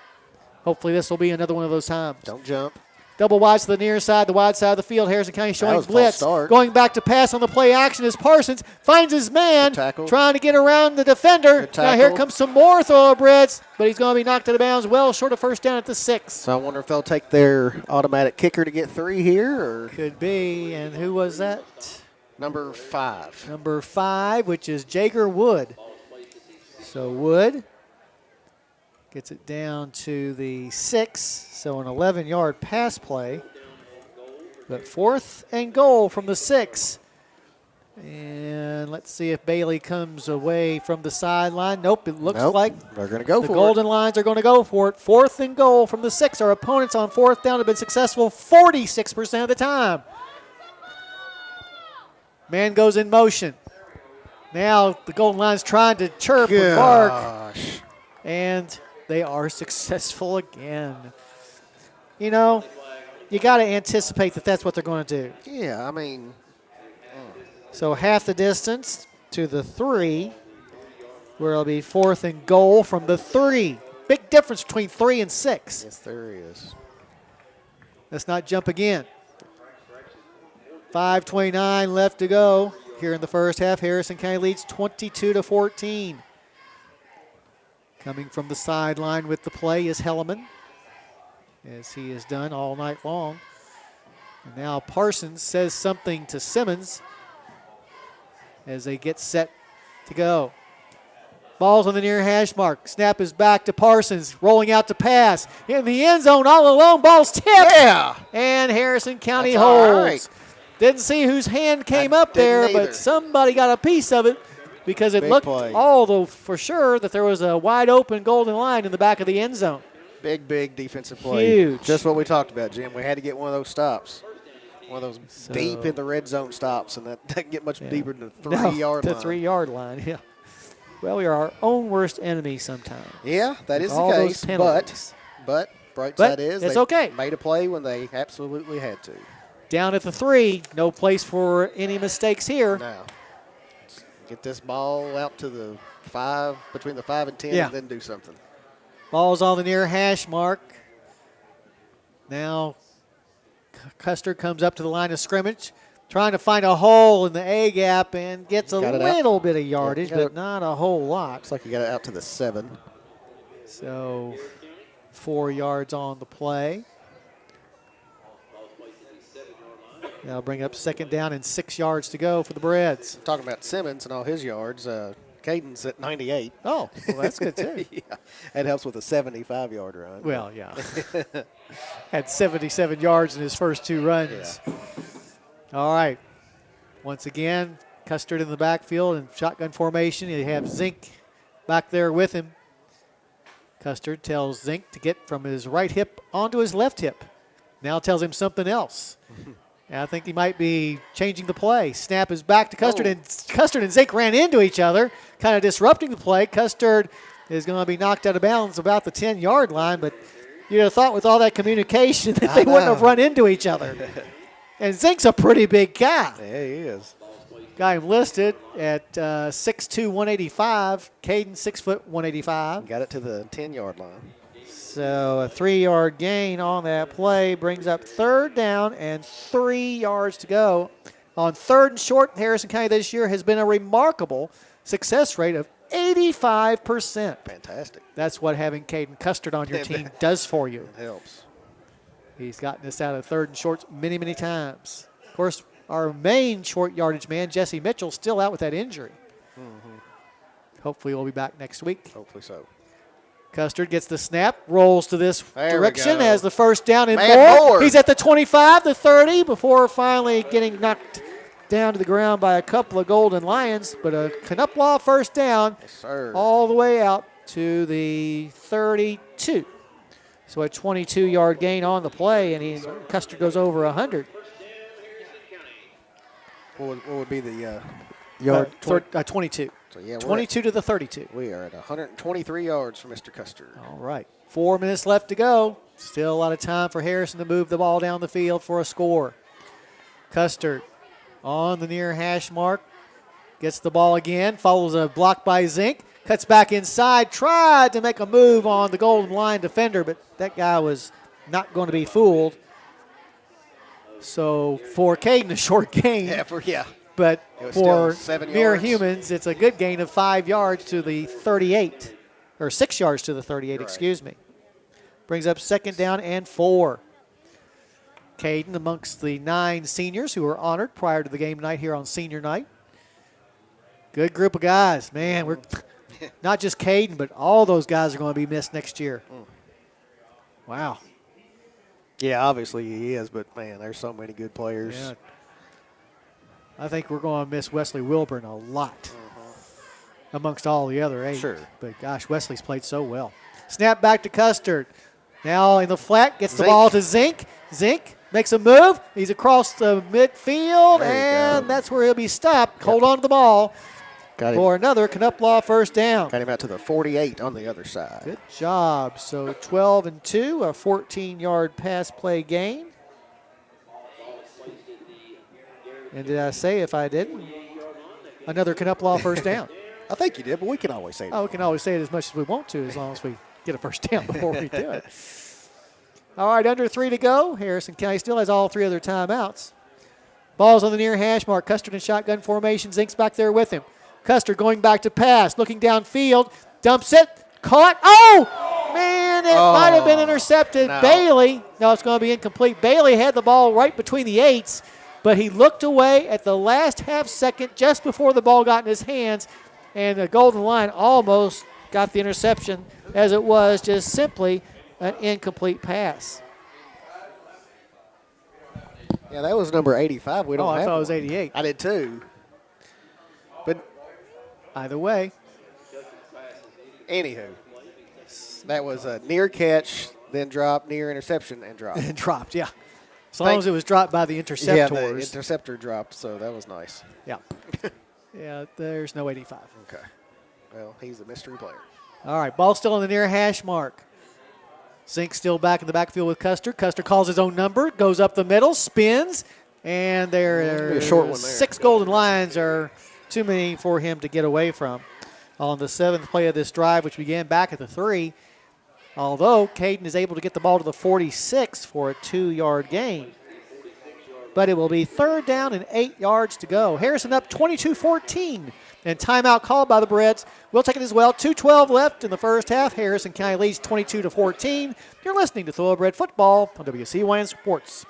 Hopefully this will be another one of those times. Don't jump. Double wides to the near side, the wide side of the field. Harrison County showing blitz. Start. Going back to pass on the play action as Parsons finds his man, trying to get around the defender. Now here comes some more thoroughbreds, but he's going to be knocked out of bounds well short of first down at the 6. So I wonder if they'll take their automatic kicker to get 3 here. Or could be. And who was that? Number 5. Number 5, which is Jager Wood. So Wood gets it down to the 6, so an 11-yard pass play. But fourth and goal from the 6. And let's see if Bailey comes away from the sideline. Nope, it looks like they're going to go for it. The Golden Lions are going to go for it. Fourth and goal from the 6. Our opponents on fourth down have been successful 46% of the time. Man goes in motion. Now the Golden Lions trying to chirp and bark. And they are successful again. You know, you got to anticipate that that's what they're going to do. Yeah, I mean. So half the distance to the 3, where it'll be fourth and goal from the 3. Big difference between 3 and 6. Yes, there is. Let's not jump again. 5:29 left to go here in the first half. Harrison County leads 22-14. Coming from the sideline with the play is Helleman, as he has done all night long. And now Parsons says something to Simmons as they get set to go. Ball's on the near hash mark. Snap is back to Parsons, rolling out to pass. In the end zone, all alone, ball's tipped. Yeah. And Harrison County holds. Didn't see whose hand came up there, but somebody got a piece of it. Because it looked for sure that there was a wide open Golden Line in the back of the end zone. Big defensive play. Huge. Just what we talked about, Jim. We had to get one of those stops. One of those deep in the red zone stops, and that doesn't get much deeper than the 3-yard line. The 3-yard line, yeah. Well, we are our own worst enemy sometimes. Yeah, that is the all case. Those But bright side is it's they okay. made a play when they absolutely had to. Down at the 3, no place for any mistakes here. Now, get this ball out to the 5, between the 5 and 10, and then do something. Ball's on the near hash mark. Now, Custer comes up to the line of scrimmage, trying to find a hole in the A gap and gets a little bit of yardage, but not a whole lot. Looks like he got it out to the 7. So 4 yards on the play. That'll bring up second down and 6 yards to go for the Breds. Talking about Simmons and all his yards, Caden's at 98. Oh, well, that's good too. Yeah, that helps with a 75-yard run. Well, yeah. Had 77 yards in his first 2 runs. Yeah. All right. Once again, Custard in the backfield in shotgun formation. You have Zink back there with him. Custard tells Zink to get from his right hip onto his left hip. Now tells him something else. And I think he might be changing the play. Snap is back to Custard, and Custard and Zink ran into each other, kind of disrupting the play. Custard is going to be knocked out of bounds about the 10-yard line, but you'd have thought with all that communication that they wouldn't have run into each other. And Zink's a pretty big guy. Yeah, he is. Got him listed at 6'2", 185. Caden, 6 foot 185. Got it to the 10-yard line. So a 3-yard gain on that play brings up third down and 3 yards to go. On third and short, Harrison County this year has been a remarkable success rate of 85%. Fantastic. That's what having Caden Custard on your team does for you. It helps. He's gotten us out of third and shorts many, many times. Of course, our main short yardage man, Jesse Mitchell, still out with that injury. Hopefully he'll be back next week. Hopefully so. Custard gets the snap, rolls to this direction, we has the first down and Man, more. He's at the 25, the 30, before finally getting knocked down to the ground by a couple of Golden Lions. But a Knuplau first down all the way out to the 32. So a 22-yard gain on the play, and Custard goes over 100. What would be the yard? 22. So, yeah, 22 to the 32. We are at 123 yards for Mr. Custard. All right. 4 minutes left to go. Still a lot of time for Harrison to move the ball down the field for a score. Custard on the near hash mark. Gets the ball again. Follows a block by Zink. Cuts back inside. Tried to make a move on the Golden Line defender, but that guy was not going to be fooled. So for Caden, a short gain. Yeah. But for mere yards. humans, it's a good gain of 5 yards to the 38, or 6 yards to the 38, excuse me. Brings up second down and 4. Caden amongst the 9 seniors who were honored prior to the game night here on senior night. Good group of guys. Man, we're not just Caden, but all those guys are going to be missed next year. Wow. Yeah, obviously he is, but, man, there's so many good players. Yeah. I think we're going to miss Wesley Wilburn a lot amongst all the other 8. Sure. But, gosh, Wesley's played so well. Snap back to Custard. Now in the flat, gets the ball to Zink. Zink makes a move. He's across the midfield, and that's where he'll be stopped. Hold on to the ball for another Knuplau first down. Got him out to the 48 on the other side. Good job. So 12 and 2, a 14-yard pass play gain. And did I say, if I didn't, another Knuplau first down? I think you did, but we can always say that. Oh, we can always say it as much as we want to, as long as we get a first down before we do it. All right, under 3 to go. Harrison County still has all 3 of their timeouts. Ball's on the near hash mark. Custard in shotgun formation. Zink's back there with him. Custard going back to pass, looking downfield, dumps it, caught. Oh, man, it might have been intercepted. No. Bailey, no, it's going to be incomplete. Bailey had the ball right between the 8s, but he looked away at the last half second just before the ball got in his hands, and the Golden Line almost got the interception, as it was just simply an incomplete pass. Yeah, that was number 85. We don't have I thought it one. was 88. I did too. But either way. Anywho, that was a near catch, then drop, near interception, and drop. And dropped, yeah. As long as it was dropped by the interceptors. Yeah, the interceptor dropped, so that was nice. Yeah. Yeah, there's no 85. Okay. Well, he's a mystery player. All right, ball still on the near hash mark. Zink still back in the backfield with Custer. Custer calls his own number, goes up the middle, spins, and there a short one there. 6 Golden Lions are too many for him to get away from. On the 7th play of this drive, which began back at the 3, although Caden is able to get the ball to the 46 for a 2-yard gain. But it will be 3rd down and 8 yards to go. Harrison up 22-14, and timeout called by the Breds. We'll take it as well. 2:12 left in the first half. Harrison County leads 22-14. You're listening to Thoroughbred Football on WCYN Sports.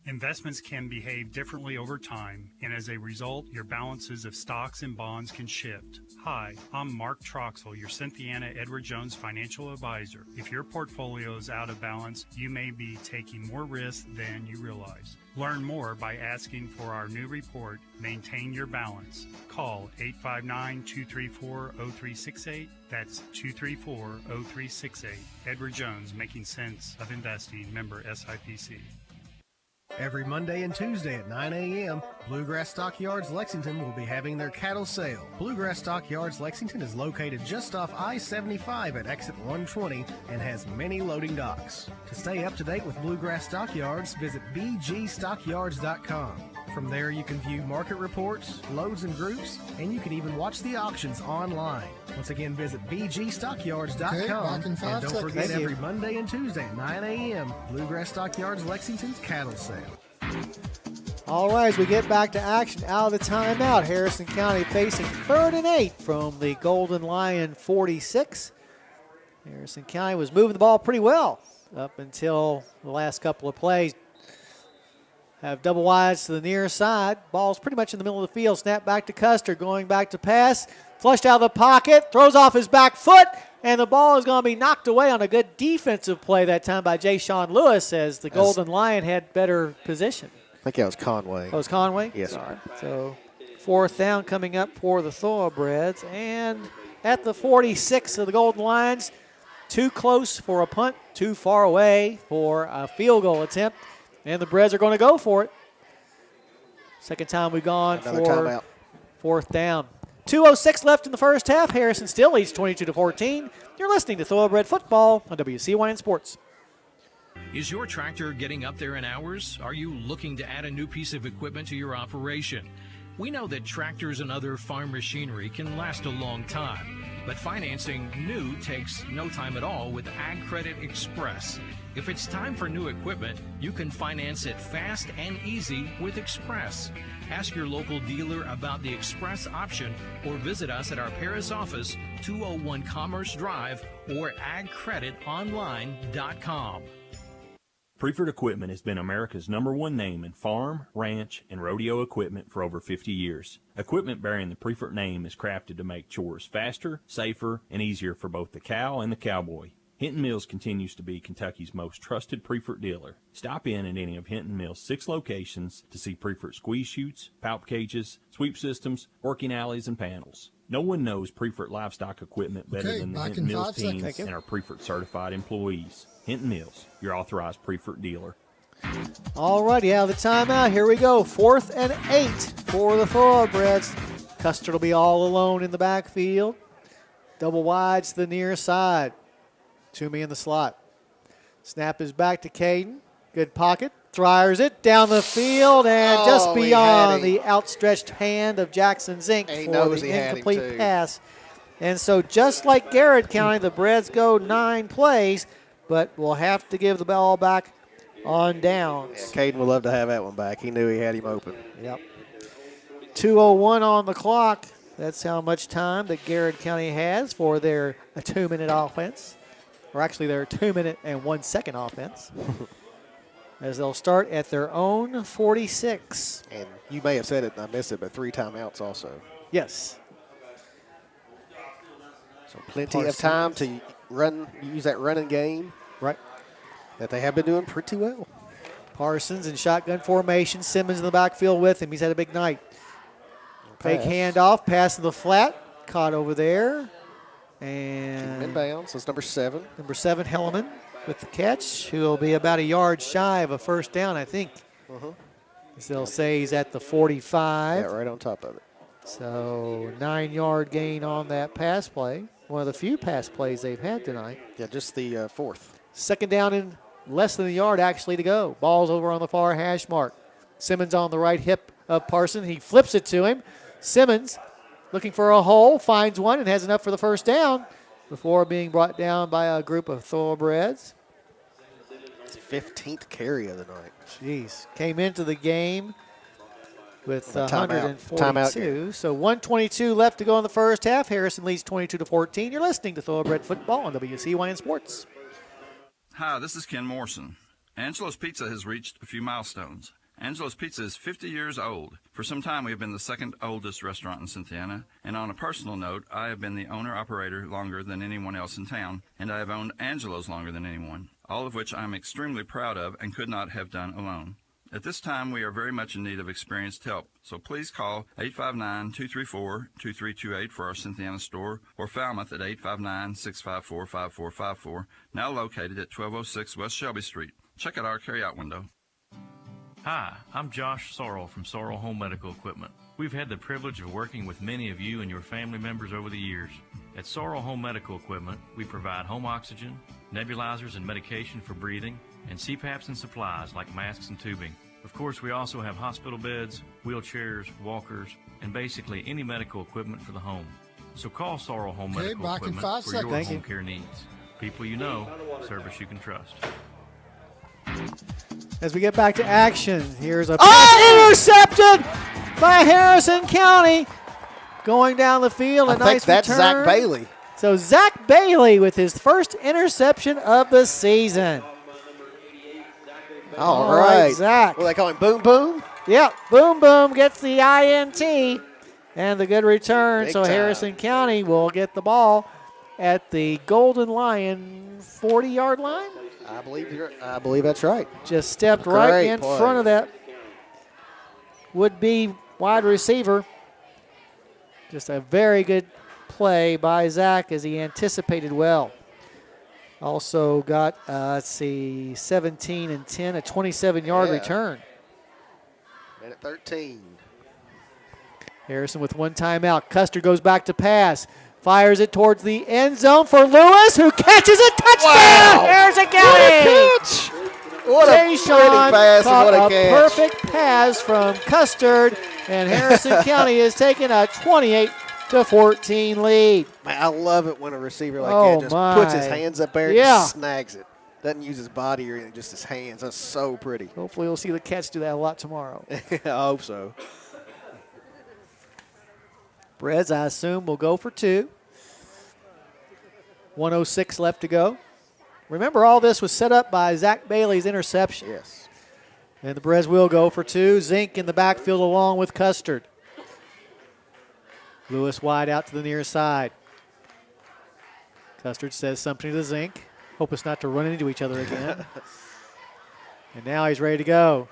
Investments can behave differently over time, and as a result, your balances of stocks and bonds can shift. Hi, I'm Mark Troxel, your Cynthiana Edward Jones financial advisor. If your portfolio is out of balance, you may be taking more risk than you realize. Learn more by asking for our new report, Maintain Your Balance. Call 859-234-0368. That's 234-0368. Edward Jones, making sense of investing, member SIPC. Every Monday and Tuesday at 9 a.m., Bluegrass Stockyards Lexington will be having their cattle sale. Bluegrass Stockyards Lexington is located just off I-75 at exit 120 and has many loading docks. To stay up to date with Bluegrass Stockyards, visit bgstockyards.com. From there, you can view market reports, loads and groups, and you can even watch the auctions online. Once again, visit bgstockyards.com. And don't forget, every Monday and Tuesday at 9 a.m., Bluegrass Stockyards Lexington's cattle sale. All right, as we get back to action out of the timeout, Harrison County facing 3rd and 8 from the Golden Lion 46. Harrison County was moving the ball pretty well up until the last couple of plays. Have double wides to the near side. Ball's pretty much in the middle of the field. Snap back to Custer, going back to pass. Flushed out of the pocket, throws off his back foot, and the ball is going to be knocked away on a good defensive play that time by Jay Sean Lewis as the Golden Lion had better position. I think that was Conway. Oh, it was Conway? Yes, sir. So 4th down coming up for the Thoroughbreds. And at the 46 of the Golden Lions, too close for a punt, too far away for a field goal attempt. And the Breds are going to go for it. Second time we've gone Another for timeout. 4th down. 2:06 left in the first half. Harrison still leads 22-14. You're listening to Thoroughbred Football on WCYN Sports. Is your tractor getting up there in hours? Are you looking to add a new piece of equipment to your operation? We know that tractors and other farm machinery can last a long time, but financing new takes no time at all with Ag Credit Express. If it's time for new equipment, you can finance it fast and easy with Express. Ask your local dealer about the Express option or visit us at our Paris office, 201 Commerce Drive, or agcreditonline.com. Preferred Equipment has been America's #1 name in farm, ranch, and rodeo equipment for over 50 years. Equipment bearing the Preferred name is crafted to make chores faster, safer, and easier for both the cow and the cowboy. Hinton Mills continues to be Kentucky's most trusted Preferred dealer. Stop in at any of Hinton Mills' 6 locations to see Preferred squeeze chutes, palp cages, sweep systems, working alleys, and panels. No one knows Preferred livestock equipment better than the Hinton Mills team and our Preferred certified employees. Hinton Mills, your authorized Preferred dealer. All righty, out of the timeout, here we go. 4th and 8 for the Thoroughbreds. Custer will be all alone in the backfield. Double wides to the near side. Toomey in the slot. Snap is back to Caden. Good pocket. Thrires it down the field and just beyond the outstretched hand of Jackson Zink for the incomplete pass. And so just like Garrard County, the Breds go 9 plays, but will have to give the ball back on downs. Yeah, Caden would love to have that one back. He knew he had him open. Yep. 2:01 on the clock. That's how much time that Garrard County has for their 2-minute offense. Or actually their 2-minute and 1 second offense. As they'll start at their own 46. And you may have said it and I missed it, but 3 timeouts also. Yes. So plenty of time to use that running game. Right. That they have been doing pretty well. Parsons in shotgun formation. Simmons in the backfield with him. He's had a big night. Fake handoff, pass to the flat. Caught over there. And inbounds. That's number 7. Number 7, Helleman. with the catch, who will be about a yard shy of a first down, I think. Uh-huh. They'll say he's at the 45. Yeah, right on top of it. So 9-yard gain on that pass play. One of the few pass plays they've had tonight. Yeah, just the fourth. Second down and less than a yard actually to go. Ball's over on the far hash mark. Simmons on the right hip of Parson. He flips it to him. Simmons looking for a hole, finds one, and has enough for the first down before being brought down by a group of Thoroughbreds. It's 15th carry of the night. Jeez. Came into the game with Timeout. 142. So 122 left to go in the first half. Harrison leads 22-14. You're listening to Thoroughbred Football on WCYN Sports. Hi, this is Ken Morrison. Angelo's Pizza has reached a few milestones. Angelo's Pizza is 50 years old. For some time, we have been the second oldest restaurant in Cynthiana. And on a personal note, I have been the owner-operator longer than anyone else in town, and I have owned Angelo's longer than anyone, all of which I am extremely proud of and could not have done alone. At this time, we are very much in need of experienced help, so please call 859-234-2328 for our Cynthiana store, or Falmouth at 859-654-5454, now located at 1206 West Shelby Street. Check out our carryout window. Hi, I'm Josh Sorrell from Sorrell Home Medical Equipment. We've had the privilege of working with many of you and your family members over the years. At Sorrell Home Medical Equipment, we provide home oxygen, nebulizers and medication for breathing, and CPAPs and supplies like masks and tubing. Of course, we also have hospital beds, wheelchairs, walkers, and basically any medical equipment for the home. So call Sorrell Home Medical Equipment for your home care needs. People you know, service you can trust. As we get back to action, here's a pass intercepted by Harrison County. Going down the field, a nice think that's return. Zach Bailey. So Zach Bailey with his first interception of the season. All right, Zach. What do they call him? Boom, boom? Yep, Boom Boom gets the INT and the good return. Big so time. Harrison County will get the ball at the Golden Lion 40-yard line. I believe that's right. Just stepped right Great in play. front of that would-be wide receiver. Just a very good play by Zach as he anticipated well. Also got, 17 and 10, a 27-yard return. Minute 13. Harrison with one timeout. Custer goes back to pass. Fires it towards the end zone for Lewis, who catches a touchdown. Wow. Harrison County. What a catch. What a pretty pass and what a catch. Perfect pass from Custard, and Harrison County has taken a 28-14 lead. Man, I love it when a receiver like that just puts his hands up there and just snags it. Doesn't use his body or anything, just his hands. That's so pretty. Hopefully we'll see the Cats do that a lot tomorrow. I hope so. Breds, I assume, will go for 2. 1:06 left to go. Remember, all this was set up by Zach Bailey's interception. Yes. And the Breds will go for 2. Zink in the backfield along with Custard. Lewis wide out to the near side. Custard says something to Zink. Hope us not to run into each other again. And now he's ready to go.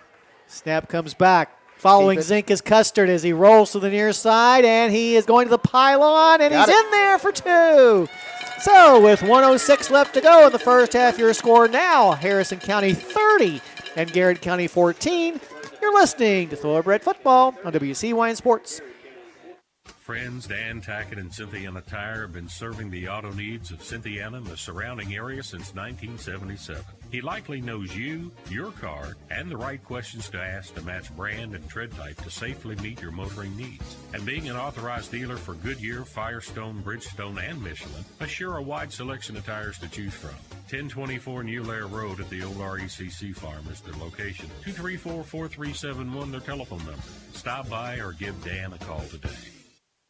Snap comes back. Following Zink is Custard as he rolls to the near side, and he is going to the pylon, and he's in there for 2. So with 1:06 left to go in the first half, your score now, Harrison County 30 and Garrard County 14. You're listening to Thoroughbred Football on WCYN Sports. Friends Dan Tackett and Cynthiana Tire have been serving the auto needs of Cynthiana and the surrounding area since 1977. He likely knows you, your car, and the right questions to ask to match brand and tread type to safely meet your motoring needs. And being an authorized dealer for Goodyear, Firestone, Bridgestone, and Michelin, assure a wide selection of tires to choose from. 1024 New Lair Road at the old RECC farm is their location. 234-4371 their telephone number. Stop by or give Dan a call today.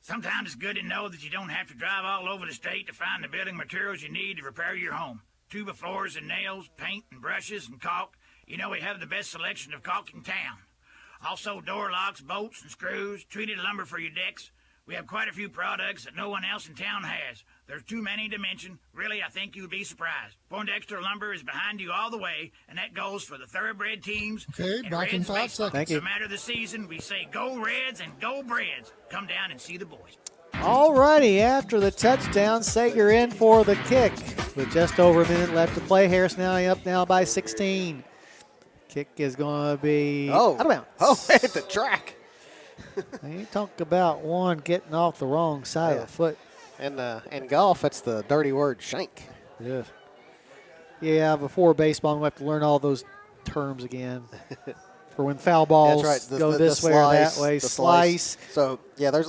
Sometimes it's good to know that you don't have to drive all over the state to find the building materials you need to repair your home. Tuba floors and nails, paint and brushes and caulk. You know we have the best selection of caulk in town. Also door locks, bolts and screws, treated lumber for your decks. We have quite a few products that no one else in town has. There's too many to mention. Really, I think you'd be surprised. Poindexter Lumber is behind you all the way, and that goes for the Thoroughbred teams. Okay, back in 5 seconds. Thank you. No matter the season, we say go Reds and go Breds. Come down and see the boys. All righty, after the touchdown, Sager in for the kick. With just over a minute left to play, Harris up now by 16. Kick is going to be out of bounds. Oh, at the track. You talk about one getting off the wrong side of the foot. And in golf, that's the dirty word, shank. Yeah. Yeah, before baseball, I'm going to have to learn all those terms again. For when foul balls go this way or that way. Slice. So, yeah, there's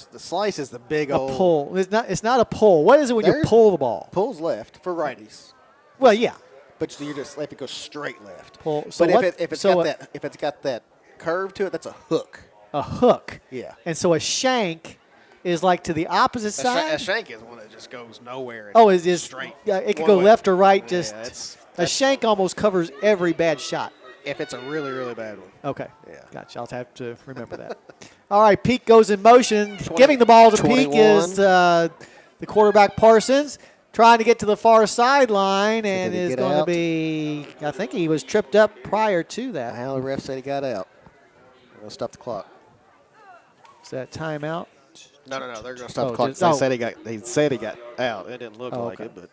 the slice is the big old. Pull. It's not a pull. What is it when you pull the ball? Pulls left for righties. Well, yeah. But you're just if it goes straight left. Pull. So but if it's got that curve to it, that's a hook. A hook. Yeah. And so a shank is like to the opposite side. A shank is one that just goes nowhere. It's just straight. Yeah, it can go left or right. Yeah, just a shank almost covers every bad shot. If it's a really, really bad one. Okay. Yeah. Gotcha. I'll have to remember that. All right. Peak goes in motion. Giving the ball to 21. Peak is the quarterback Parsons. Trying to get to the far sideline and is going to be, I think he was tripped up prior to that. Well, the ref said he got out. They're going to stop the clock. Is that timeout? No. They're going to stop the clock. They said he got out. It didn't look like it, but.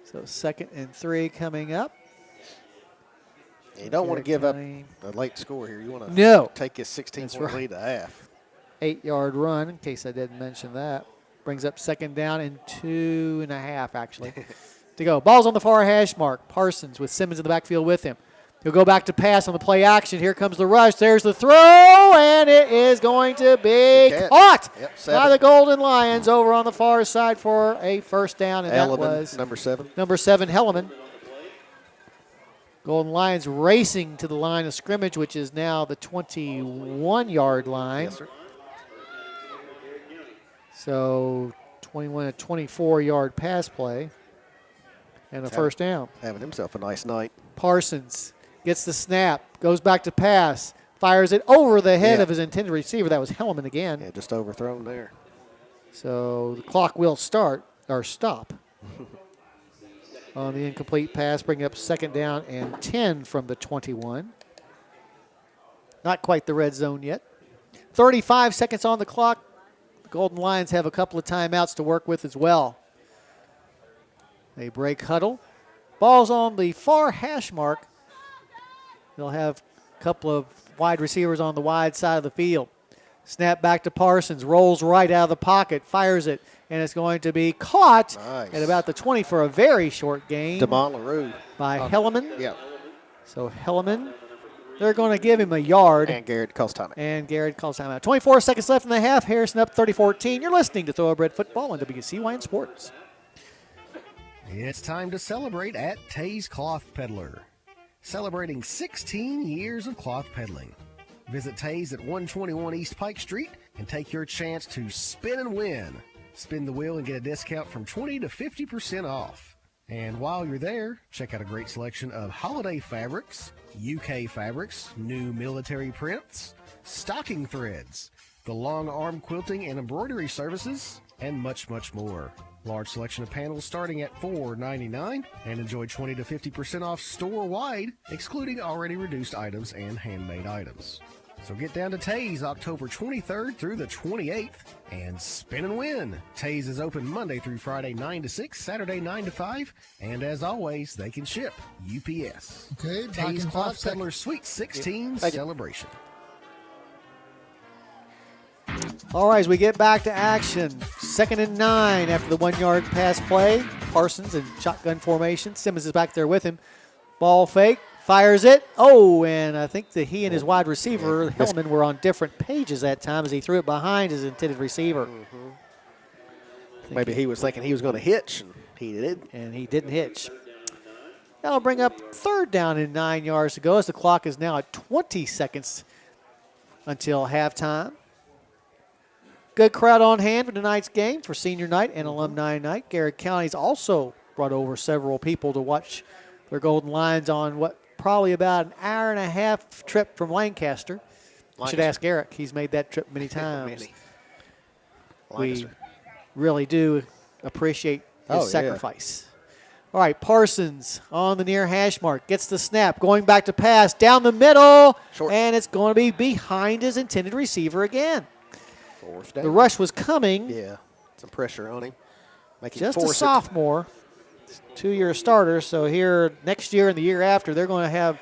So 2nd and 3 coming up. You don't want to give up a late score here. You want to take his 16-point lead to half. 8-yard run, in case I didn't mention that. Brings up 2nd down and 2.5, actually, to go. Ball's on the far hash mark. Parsons with Simmons in the backfield with him. He'll go back to pass on the play action. Here comes the rush. There's the throw, and it is going to be caught by the Golden Lions over on the far side for a first down, and that was number 7. Number 7, Helleman. Golden Lions racing to the line of scrimmage, which is now the 21-yard line. Yes, sir. So 21 to 24-yard pass play and a first down. Having himself a nice night. Parsons gets the snap, goes back to pass, fires it over the head of his intended receiver. That was Helleman again. Yeah, just overthrown there. So the clock will stop on the incomplete pass, bringing up 2nd down and 10 from the 21. Not quite the red zone yet. 35 seconds on the clock. Golden Lions have a couple of timeouts to work with as well. They break huddle. Ball's on the far hash mark. They'll have a couple of wide receivers on the wide side of the field. Snap back to Parsons. Rolls right out of the pocket. Fires it. And it's going to be caught at about the 20 for a very short gain. DeMont LaRue. By Helleman. Yeah. So Helleman. They're going to give him a yard. And Garrard calls timeout. 24 seconds left in the half. Harrison up 30-14. You're listening to Thoroughbred Football on WCYN Sports. It's time to celebrate at Tay's Cloth Peddler. Celebrating 16 years of cloth peddling. Visit Tay's at 121 East Pike Street and take your chance to spin and win. Spin the wheel and get a discount from 20 to 50% off. And while you're there, check out a great selection of holiday fabrics, UK fabrics, new military prints, stocking threads, the long arm quilting and embroidery services, and much, much more. Large selection of panels starting at $4.99 and enjoy 20 to 50% off store-wide, excluding already reduced items and handmade items. So get down to Tay's October 23rd through the 28th and spin and win. Tay's is open Monday through Friday 9 to 6, Saturday 9 to 5, and as always, they can ship UPS. Okay, Tay's Cloth Peddler Sweet 16 celebration. All right, as we get back to action, 2nd and 9 after the 1-yard pass play. Parsons in shotgun formation. Simmons is back there with him. Ball fake. Fires it. Oh, and I think that he and his wide receiver, Helleman, were on different pages that time as he threw it behind his intended receiver. Maybe he was thinking he was going to hitch, and he did. And he didn't hitch. That'll bring up 3rd down and 9 yards to go as the clock is now at 20 seconds until halftime. Good crowd on hand for tonight's game for senior night and alumni night. Garrard County's also brought over several people to watch their Golden Lions on what probably about an hour and a half trip from Lancaster. You should ask Eric. He's made that trip many times. We really do appreciate his sacrifice. All right, Parsons on the near hash mark. Gets the snap. Going back to pass. Down the middle. Short. And it's going to be behind his intended receiver again. Fourth down. The rush was coming. Yeah, some pressure on him. Just a sophomore. 2-year starter. So here next year and the year after, they're going to have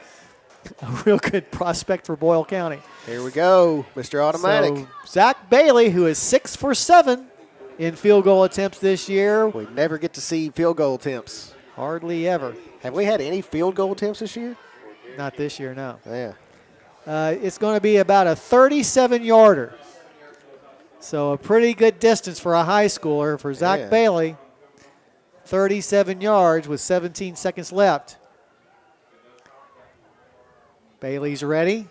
a real good prospect for Boyle County. Here we go, Mr. Automatic. So Zach Bailey, who is 6 for 7 in field goal attempts this year. We never get to see field goal attempts. Hardly ever. Have we had any field goal attempts this year? Not this year, no. Yeah. It's going to be about a 37-yarder. So a pretty good distance for a high schooler for Zach Bailey. 37 yards with 17 seconds left. Bailey's ready.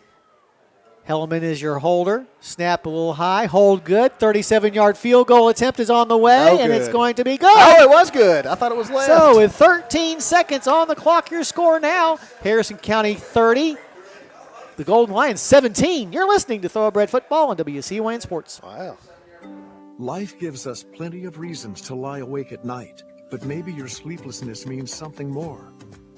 Hellman is your holder. Snap a little high. Hold good. 37-yard field goal attempt is on the way, and it's going to be good. Oh, it was good. I thought it was left. So with 13 seconds on the clock, your score now, Harrison County 30, the Golden Lions 17. You're listening to Thoroughbred Football on WCYN Sports. Wow. Life gives us plenty of reasons to lie awake at night, but maybe your sleeplessness means something more.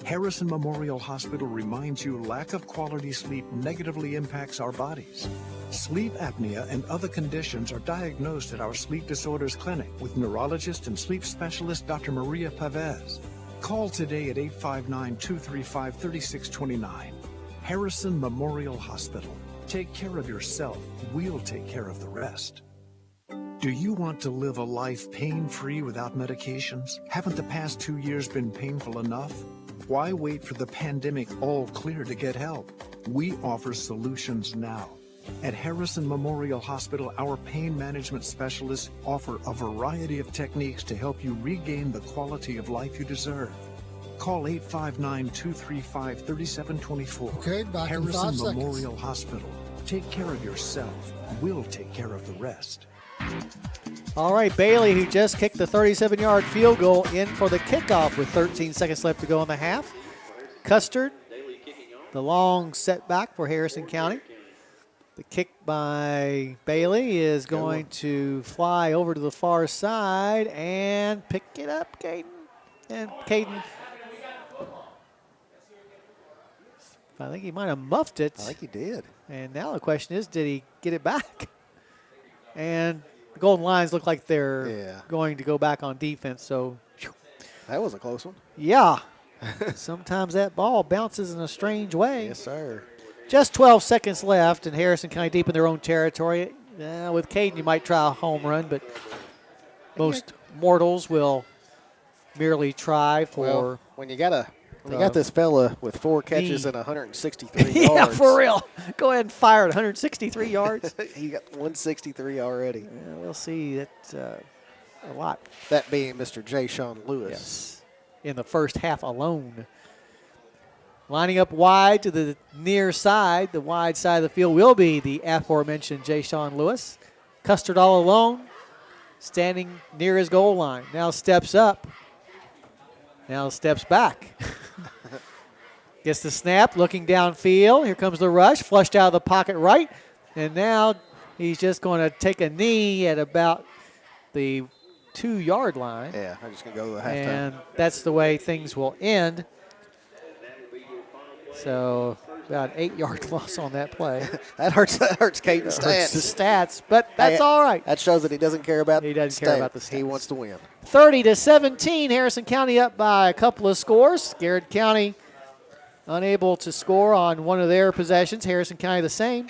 Harrison Memorial Hospital reminds you lack of quality sleep negatively impacts our bodies. Sleep apnea and other conditions are diagnosed at our sleep disorders clinic with neurologist and sleep specialist Dr. Maria Pavez. Call today at 859-235-3629. Harrison Memorial Hospital. Take care of yourself. We'll take care of the rest. Do you want to live a life pain-free without medications? Haven't the past 2 years been painful enough? Why wait for the pandemic all clear to get help? We offer solutions now. At Harrison Memorial Hospital, our pain management specialists offer a variety of techniques to help you regain the quality of life you deserve. Call 859-235-3724. Okay, back in 5 Harrison seconds. Memorial Hospital. Take care of yourself. We'll take care of the rest. All right, Bailey, who just kicked the 37-yard field goal, in for the kickoff with 13 seconds left to go in the half. Custard, the long setback for Harrison County. The kick by Bailey is going to fly over to the far side and pick it up, Caden. And Caden, I think he might have muffed it. I think he did. And now the question is, did he get it back? And the Golden Lions look like they're going to go back on defense. So that was a close one. Yeah. Sometimes that ball bounces in a strange way. Yes, sir. Just 12 seconds left, and Harrison kind of deep in their own territory. With Caden, you might try a home run, but most mortals will merely try for. Well, when you got this fella with 4 catches and 163 yards. Yeah, for real. Go ahead and fire at 163 yards. He got 163 already. Yeah, we'll see that a lot. That being Mr. J. Sean Lewis. Yes, in the first half alone. Lining up wide to the near side, the wide side of the field will be the aforementioned J. Sean Lewis. Custard all alone, standing near his goal line. Now steps up. Now steps back. Gets the snap, looking downfield. Here comes the rush, flushed out of the pocket right. And now he's just going to take a knee at about the 2-yard line. Yeah, I'm just going to go to the halftime. And that's the way things will end. So about an 8-yard loss on that play. That hurts Caden's stats. Hurts the stats, but that's all right. That shows that he doesn't care about He doesn't care about the stats. He wants to win. 30-17, Harrison County up by a couple of scores. Garrard County unable to score on one of their possessions. Harrison County the same.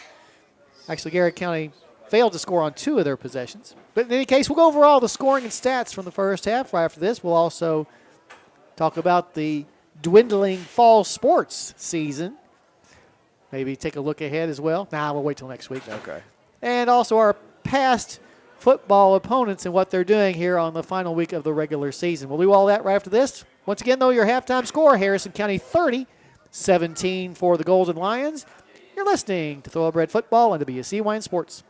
Actually, Garrard County failed to score on 2 of their possessions. But in any case, we'll go over all the scoring and stats from the first half. Right after this, we'll also talk about the dwindling fall sports season. Maybe take a look ahead as well. We'll wait till next week. Okay. And also our past football opponents and what they're doing here on the final week of the regular season. We'll do all that right after this. Once again, though, your halftime score, Harrison County 30-17 for the Golden Lions. You're listening to Thoroughbred Football on WCYN Sports.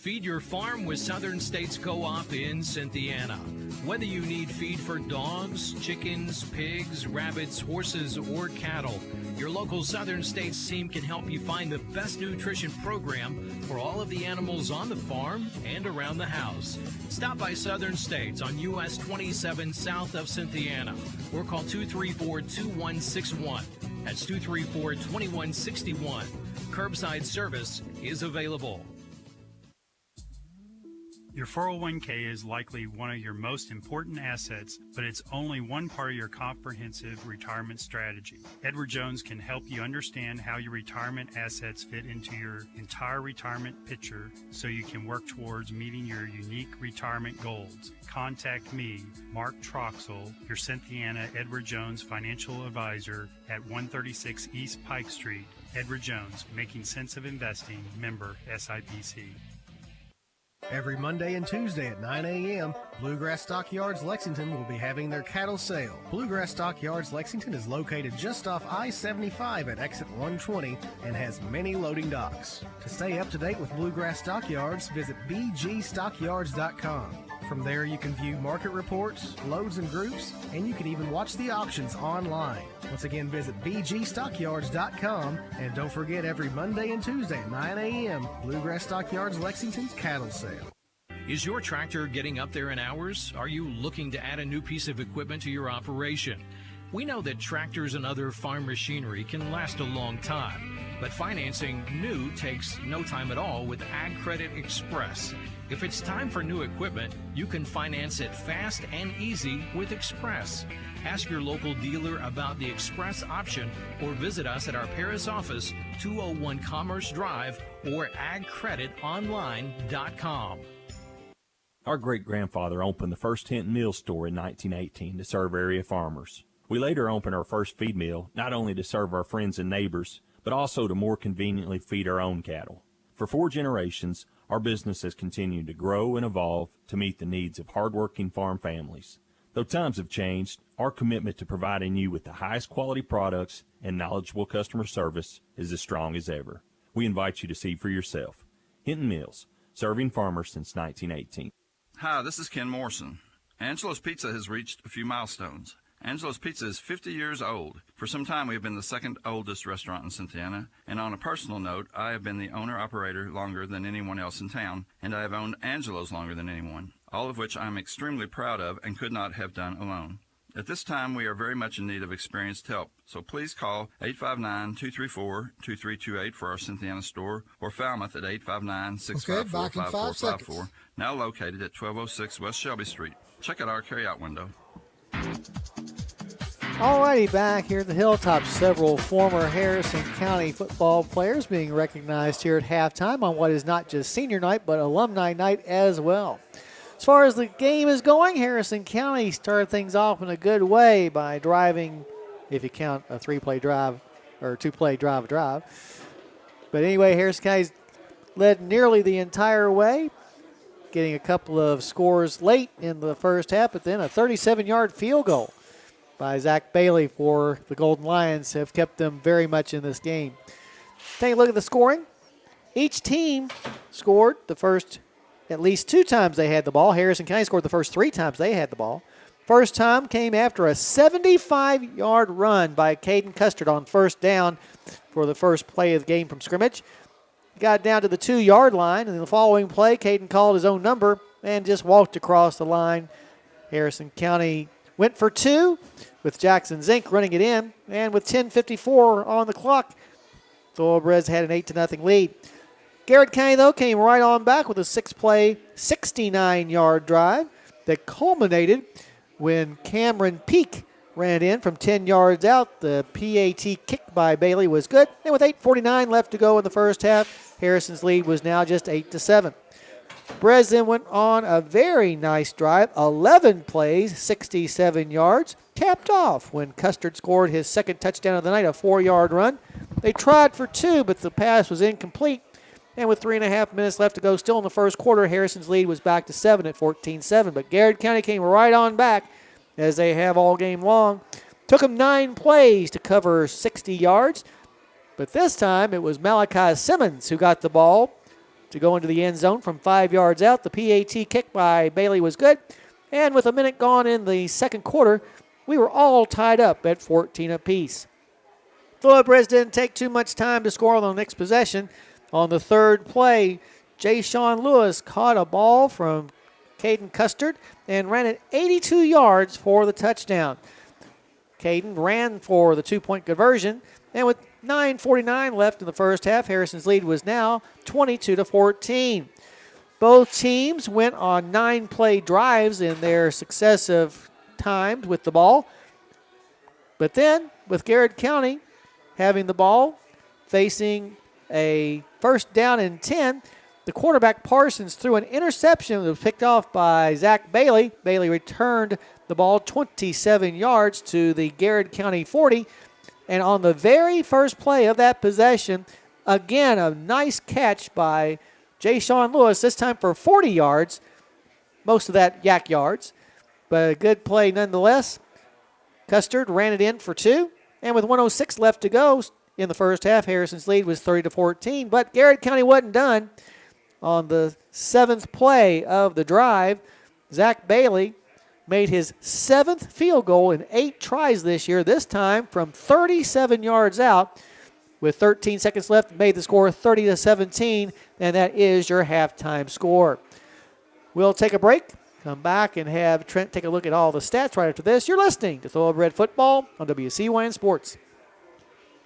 Feed your farm with Southern States Co-op in Cynthiana. Whether you need feed for dogs, chickens, pigs, rabbits, horses, or cattle, your local Southern States team can help you find the best nutrition program for all of the animals on the farm and around the house. Stop by Southern States on US 27 south of Cynthiana or call 234-2161. That's 234-2161. Curbside service is available. Your 401k is likely one of your most important assets, but it's only one part of your comprehensive retirement strategy. Edward Jones can help you understand how your retirement assets fit into your entire retirement picture so you can work towards meeting your unique retirement goals. Contact me, Mark Troxel, your Cynthiana Edward Jones financial advisor at 136 East Pike Street. Edward Jones, Making Sense of Investing, member SIPC. Every Monday and Tuesday at 9 a.m., Bluegrass Stockyards Lexington will be having their cattle sale. Bluegrass Stockyards Lexington is located just off I-75 at exit 120 and has many loading docks. To stay up to date with Bluegrass Stockyards, visit bgstockyards.com. From there, you can view market reports, loads and groups, and you can even watch the auctions online. Once again, visit bgstockyards.com, and don't forget every Monday and Tuesday at 9 a.m., Bluegrass Stockyards Lexington's cattle sale. Is your tractor getting up there in hours? Are you looking to add a new piece of equipment to your operation? We know that tractors and other farm machinery can last a long time, but financing new takes no time at all with Ag Credit Express. If it's time for new equipment, you can finance it fast and easy with Express. Ask your local dealer about the Express option or visit us at our Paris office, 201 Commerce Drive, or agcreditonline.com. Our great-grandfather opened the first Hinton Mill store in 1918 to serve area farmers. We later opened our first feed mill, not only to serve our friends and neighbors, but also to more conveniently feed our own cattle. For 4 generations, our business has continued to grow and evolve to meet the needs of hardworking farm families. Though times have changed, our commitment to providing you with the highest quality products and knowledgeable customer service is as strong as ever. We invite you to see for yourself. Hinton Mills, serving farmers since 1918. Hi, this is Ken Morrison. Angelo's Pizza has reached a few milestones. Angelo's Pizza is 50 years old. For some time, we have been the second oldest restaurant in Cynthiana, and on a personal note, I have been the owner-operator longer than anyone else in town, and I have owned Angelo's longer than anyone, all of which I am extremely proud of and could not have done alone. At this time, we are very much in need of experienced help, so please call 859-234-2328 for our Cynthiana store, or Falmouth at 859-654-5454, now located at 1206 West Shelby Street. Check out our carryout window. Alrighty, back here at the Hilltop, several former Harrison County football players being recognized here at halftime on what is not just senior night, but alumni night as well. As far as the game is going, Harrison County started things off in a good way by driving, if you count a 3-play drive or 2-play drive. But anyway, Harrison County's led nearly the entire way, getting a couple of scores late in the first half, but then a 37-yard field goal by Zach Bailey for the Golden Lions have kept them very much in this game. Take a look at the scoring. Each team scored the first at least 2 times they had the ball. Harrison County scored the first 3 times they had the ball. First time came after a 75-yard run by Caden Custard on first down for the first play of the game from scrimmage. Got down to the 2-yard line, and in the following play, Caden called his own number and just walked across the line. Harrison County went for 2 with Jackson Zink running it in, and with 10:54 on the clock, the Breds had an 8-0 lead. Garrard County, though, came right on back with a 6-play, 69-yard drive that culminated when Cameron Peak ran in from 10 yards out. The PAT kick by Bailey was good, and with 8:49 left to go in the first half, Harrison's lead was now just 8-7. Breds then went on a very nice drive, 11 plays, 67 yards, capped off when Custard scored his second touchdown of the night, a 4-yard run. They tried for 2, but the pass was incomplete. And with 3.5 minutes left to go, still in the first quarter, Harrison's lead was back to 7 at 14-7. But Garrard County came right on back, as they have all game long. Took them 9 plays to cover 60 yards. But this time, it was Malachi Simmons who got the ball to go into the end zone from 5 yards out. The PAT kick by Bailey was good. And with a minute gone in the second quarter, we were all tied up at 14 apiece. Thoroughbreds didn't take too much time to score on the next possession. On the third play, Jay Sean Lewis caught a ball from Caden Custard and ran it 82 yards for the touchdown. Caden ran for the 2-point conversion, and with 9:49 left in the first half, Harrison's lead was now 22-14. Both teams went on 9-play drives in their successive times with the ball. But then, with Garrard County having the ball, facing a first down and 10, the quarterback Parsons threw an interception that was picked off by Zach Bailey. Bailey returned the ball 27 yards to the Garrard County 40. And on the very first play of that possession, again, a nice catch by Jay Sean Lewis, this time for 40 yards, most of that yak yards, but a good play nonetheless. Custard ran it in for 2, and with 1:06 left to go in the first half, Harrison's lead was 30-14, but Garrard County wasn't done. On the 7th play of the drive, Zach Bailey made his 7th field goal in 8 tries this year, this time from 37 yards out. With 13 seconds left, made the score 30-17, and that is your halftime score. We'll take a break, come back, and have Trent take a look at all the stats right after this. You're listening to Thoroughbred Football on WCYN Sports.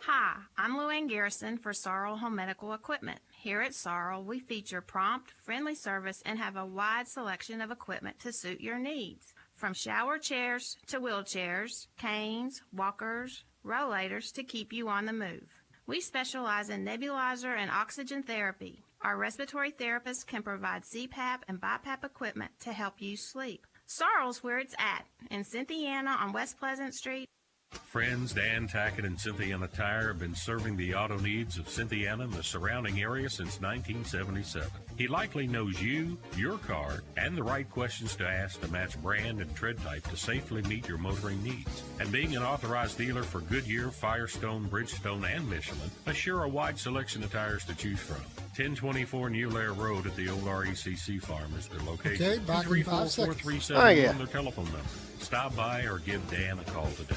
Hi, I'm Luann Garrison for Sorrel Home Medical Equipment. Here at Sorrel, we feature prompt, friendly service and have a wide selection of equipment to suit your needs. From shower chairs to wheelchairs, canes, walkers, rollators to keep you on the move. We specialize in nebulizer and oxygen therapy. Our respiratory therapists can provide CPAP and BiPAP equipment to help you sleep. Sorrel's where it's at, in Cynthiana on West Pleasant Street. Friends Dan Tackett and Cynthiana Tire have been serving the auto needs of Cynthiana and the surrounding area since 1977. He likely knows you, your car, and the right questions to ask to match brand and tread type to safely meet your motoring needs. And being an authorized dealer for Goodyear, Firestone, Bridgestone, and Michelin, assure a wide selection of tires to choose from. 1024 New Lair Road at the old RECC farm is their location. Okay, back in 5 seconds. 347 their telephone number. Stop by or give Dan a call today.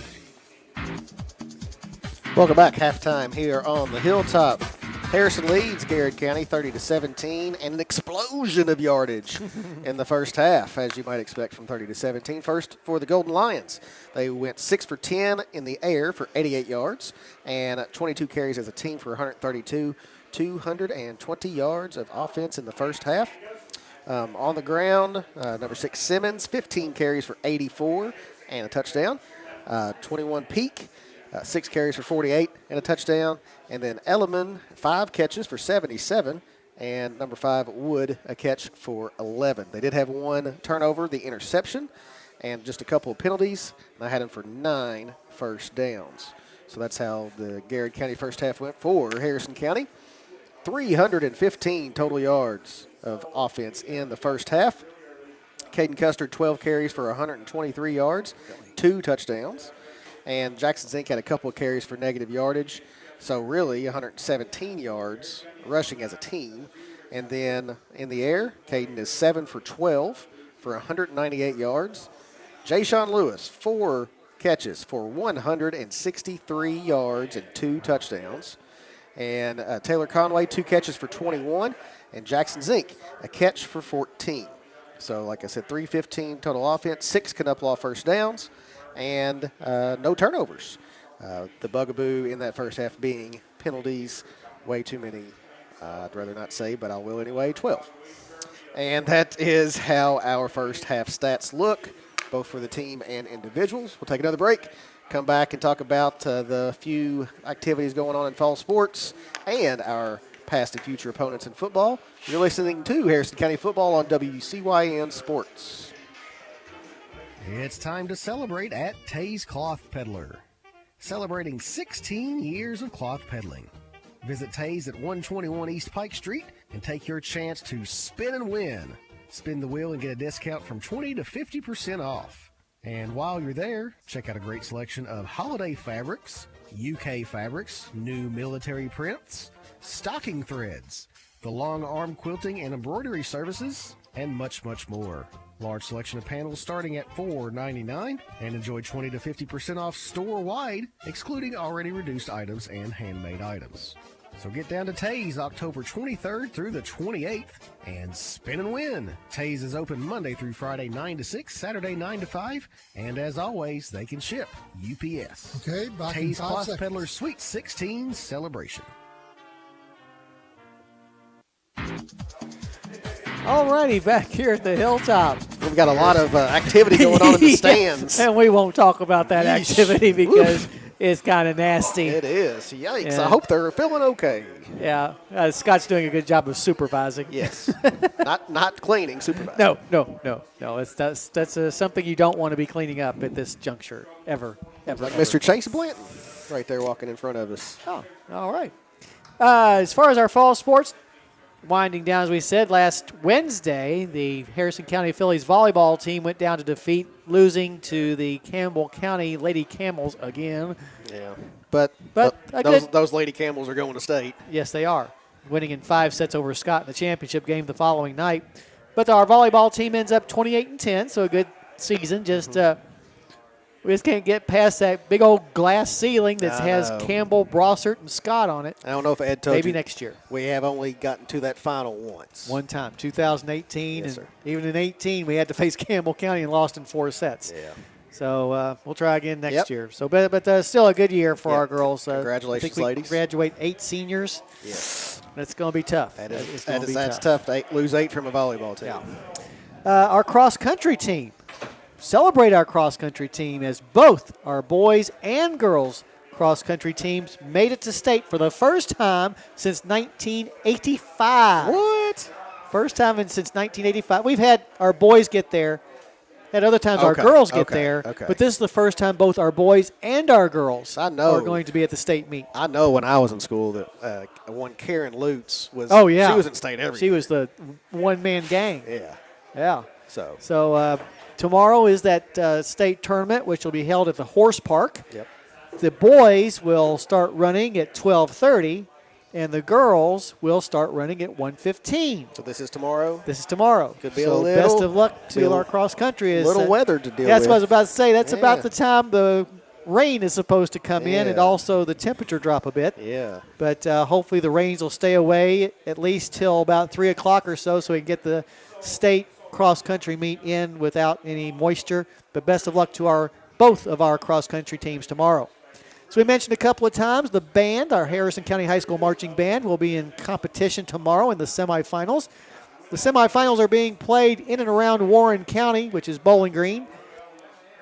Welcome back. Halftime here on the Hilltop. Harrison leads Garrard County 30-17, and an explosion of yardage in the first half, as you might expect from 30-17. First for the Golden Lions. They went 6 for 10 in the air for 88 yards and 22 carries as a team for 132, 220 yards of offense in the first half. On the ground, number 6 Simmons, 15 carries for 84 and a touchdown. 21 Peak, 6 carries for 48 and a touchdown. And then Elliman, 5 catches for 77. And number 5 Wood, a catch for 11. They did have 1 turnover, the interception, and just a couple of penalties. And I had them for 9 first downs. So that's how the Garrard County first half went for Harrison County. 315 total yards of offense in the first half. Caden Custard, 12 carries for 123 yards, 2 touchdowns. And Jackson Zink had a couple of carries for negative yardage. So really 117 yards rushing as a team. And then in the air, Caden is 7 for 12 for 198 yards. Jay Sean Lewis, 4 catches for 163 yards and 2 touchdowns. And Taylor Conway, 2 catches for 21. And Jackson Zink, a catch for 14. So, like I said, 315 total offense, 6 Knupplaw first downs, and no turnovers. The bugaboo in that first half being penalties, way too many. I'd rather not say, but I will anyway, 12. And that is how our first half stats look, both for the team and individuals. We'll take another break, come back and talk about the few activities going on in fall sports and our past and future opponents in football. You're listening to Harrison County Football on WCYN Sports. It's time to celebrate at Tay's Cloth Peddler. Celebrating 16 years of cloth peddling. Visit Tay's at 121 East Pike Street and take your chance to spin and win. Spin the wheel and get a discount from 20 to 50% off. And while you're there, check out a great selection of holiday fabrics, UK fabrics, new military prints, stocking threads, the long arm quilting and embroidery services, and much, much more. Large selection of panels starting at $4.99, and enjoy 20 to 50% off store-wide, excluding already reduced items and handmade items. So get down to Taze October 23rd through the 28th and spin and win. Taze is open Monday through Friday 9 to 6, Saturday 9 to 5, and as always, they can ship UPS. Okay, back in Taze 5 Cloth seconds. Peddler Sweet 16 celebration. Alrighty, back here at the Hilltop. We've got a lot of activity going on in the stands. And we won't talk about that Yeesh. activity because it's kind of nasty. It is. Yikes. Yeah. I hope they're feeling okay. Yeah, Scott's doing a good job of supervising. Yes. not cleaning, supervising. No. That's something you don't want to be cleaning up at this juncture, ever. Like Mr. Chase Blanton right there walking in front of us. Oh, all right. As far as our fall sports, winding down, as we said, last Wednesday, the Harrison County Phillies volleyball team went down to defeat, losing to the Campbell County Lady Camels again. Yeah. But those Lady Camels are going to state. Yes, they are, winning in 5 sets over Scott in the championship game the following night. But our volleyball team ends up 28-10, so a good season. We just can't get past that big old glass ceiling that has Campbell, Brossart, and Scott on it. I don't know if Ed told you. Maybe next year. We have only gotten to that final once. One time, 2018. Yes, and sir. even in 18, we had to face Campbell County and lost in 4 sets. Yeah. So we'll try again next year. So, but still a good year for our girls. Congratulations, I think we ladies. Graduate 8 seniors. Yes. That's going to be tough. That's tough to lose 8 from a volleyball team. Yeah. Our cross-country team. Celebrate our cross-country team as both our boys and girls cross-country teams made it to state for the first time since 1985. What? First time since 1985. We've had our boys get there. At other times our girls get there. Okay. But this is the first time both our boys and our girls are going to be at the state meet. I know when I was in school that one Karen Lutz was. Oh, yeah. She was in state every She year. was the one-man gang. Yeah. Yeah. So tomorrow is that state tournament, which will be held at the Horse Park. Yep. The boys will start running at 12:30, and the girls will start running at 1:15. So this is tomorrow? This is tomorrow. Could be so a little. Best of luck to our cross country. A little weather to deal with. That's what I was about to say. That's about the time the rain is supposed to come in, and also the temperature drop a bit. Yeah. But hopefully the rains will stay away at least till about 3 o'clock or so we can get the state cross-country meet in without any moisture. But best of luck to both of our cross-country teams tomorrow. So we mentioned a couple of times the band, our Harrison County High School Marching Band, will be in competition tomorrow in the semifinals. The semifinals are being played in and around Warren County, which is Bowling Green.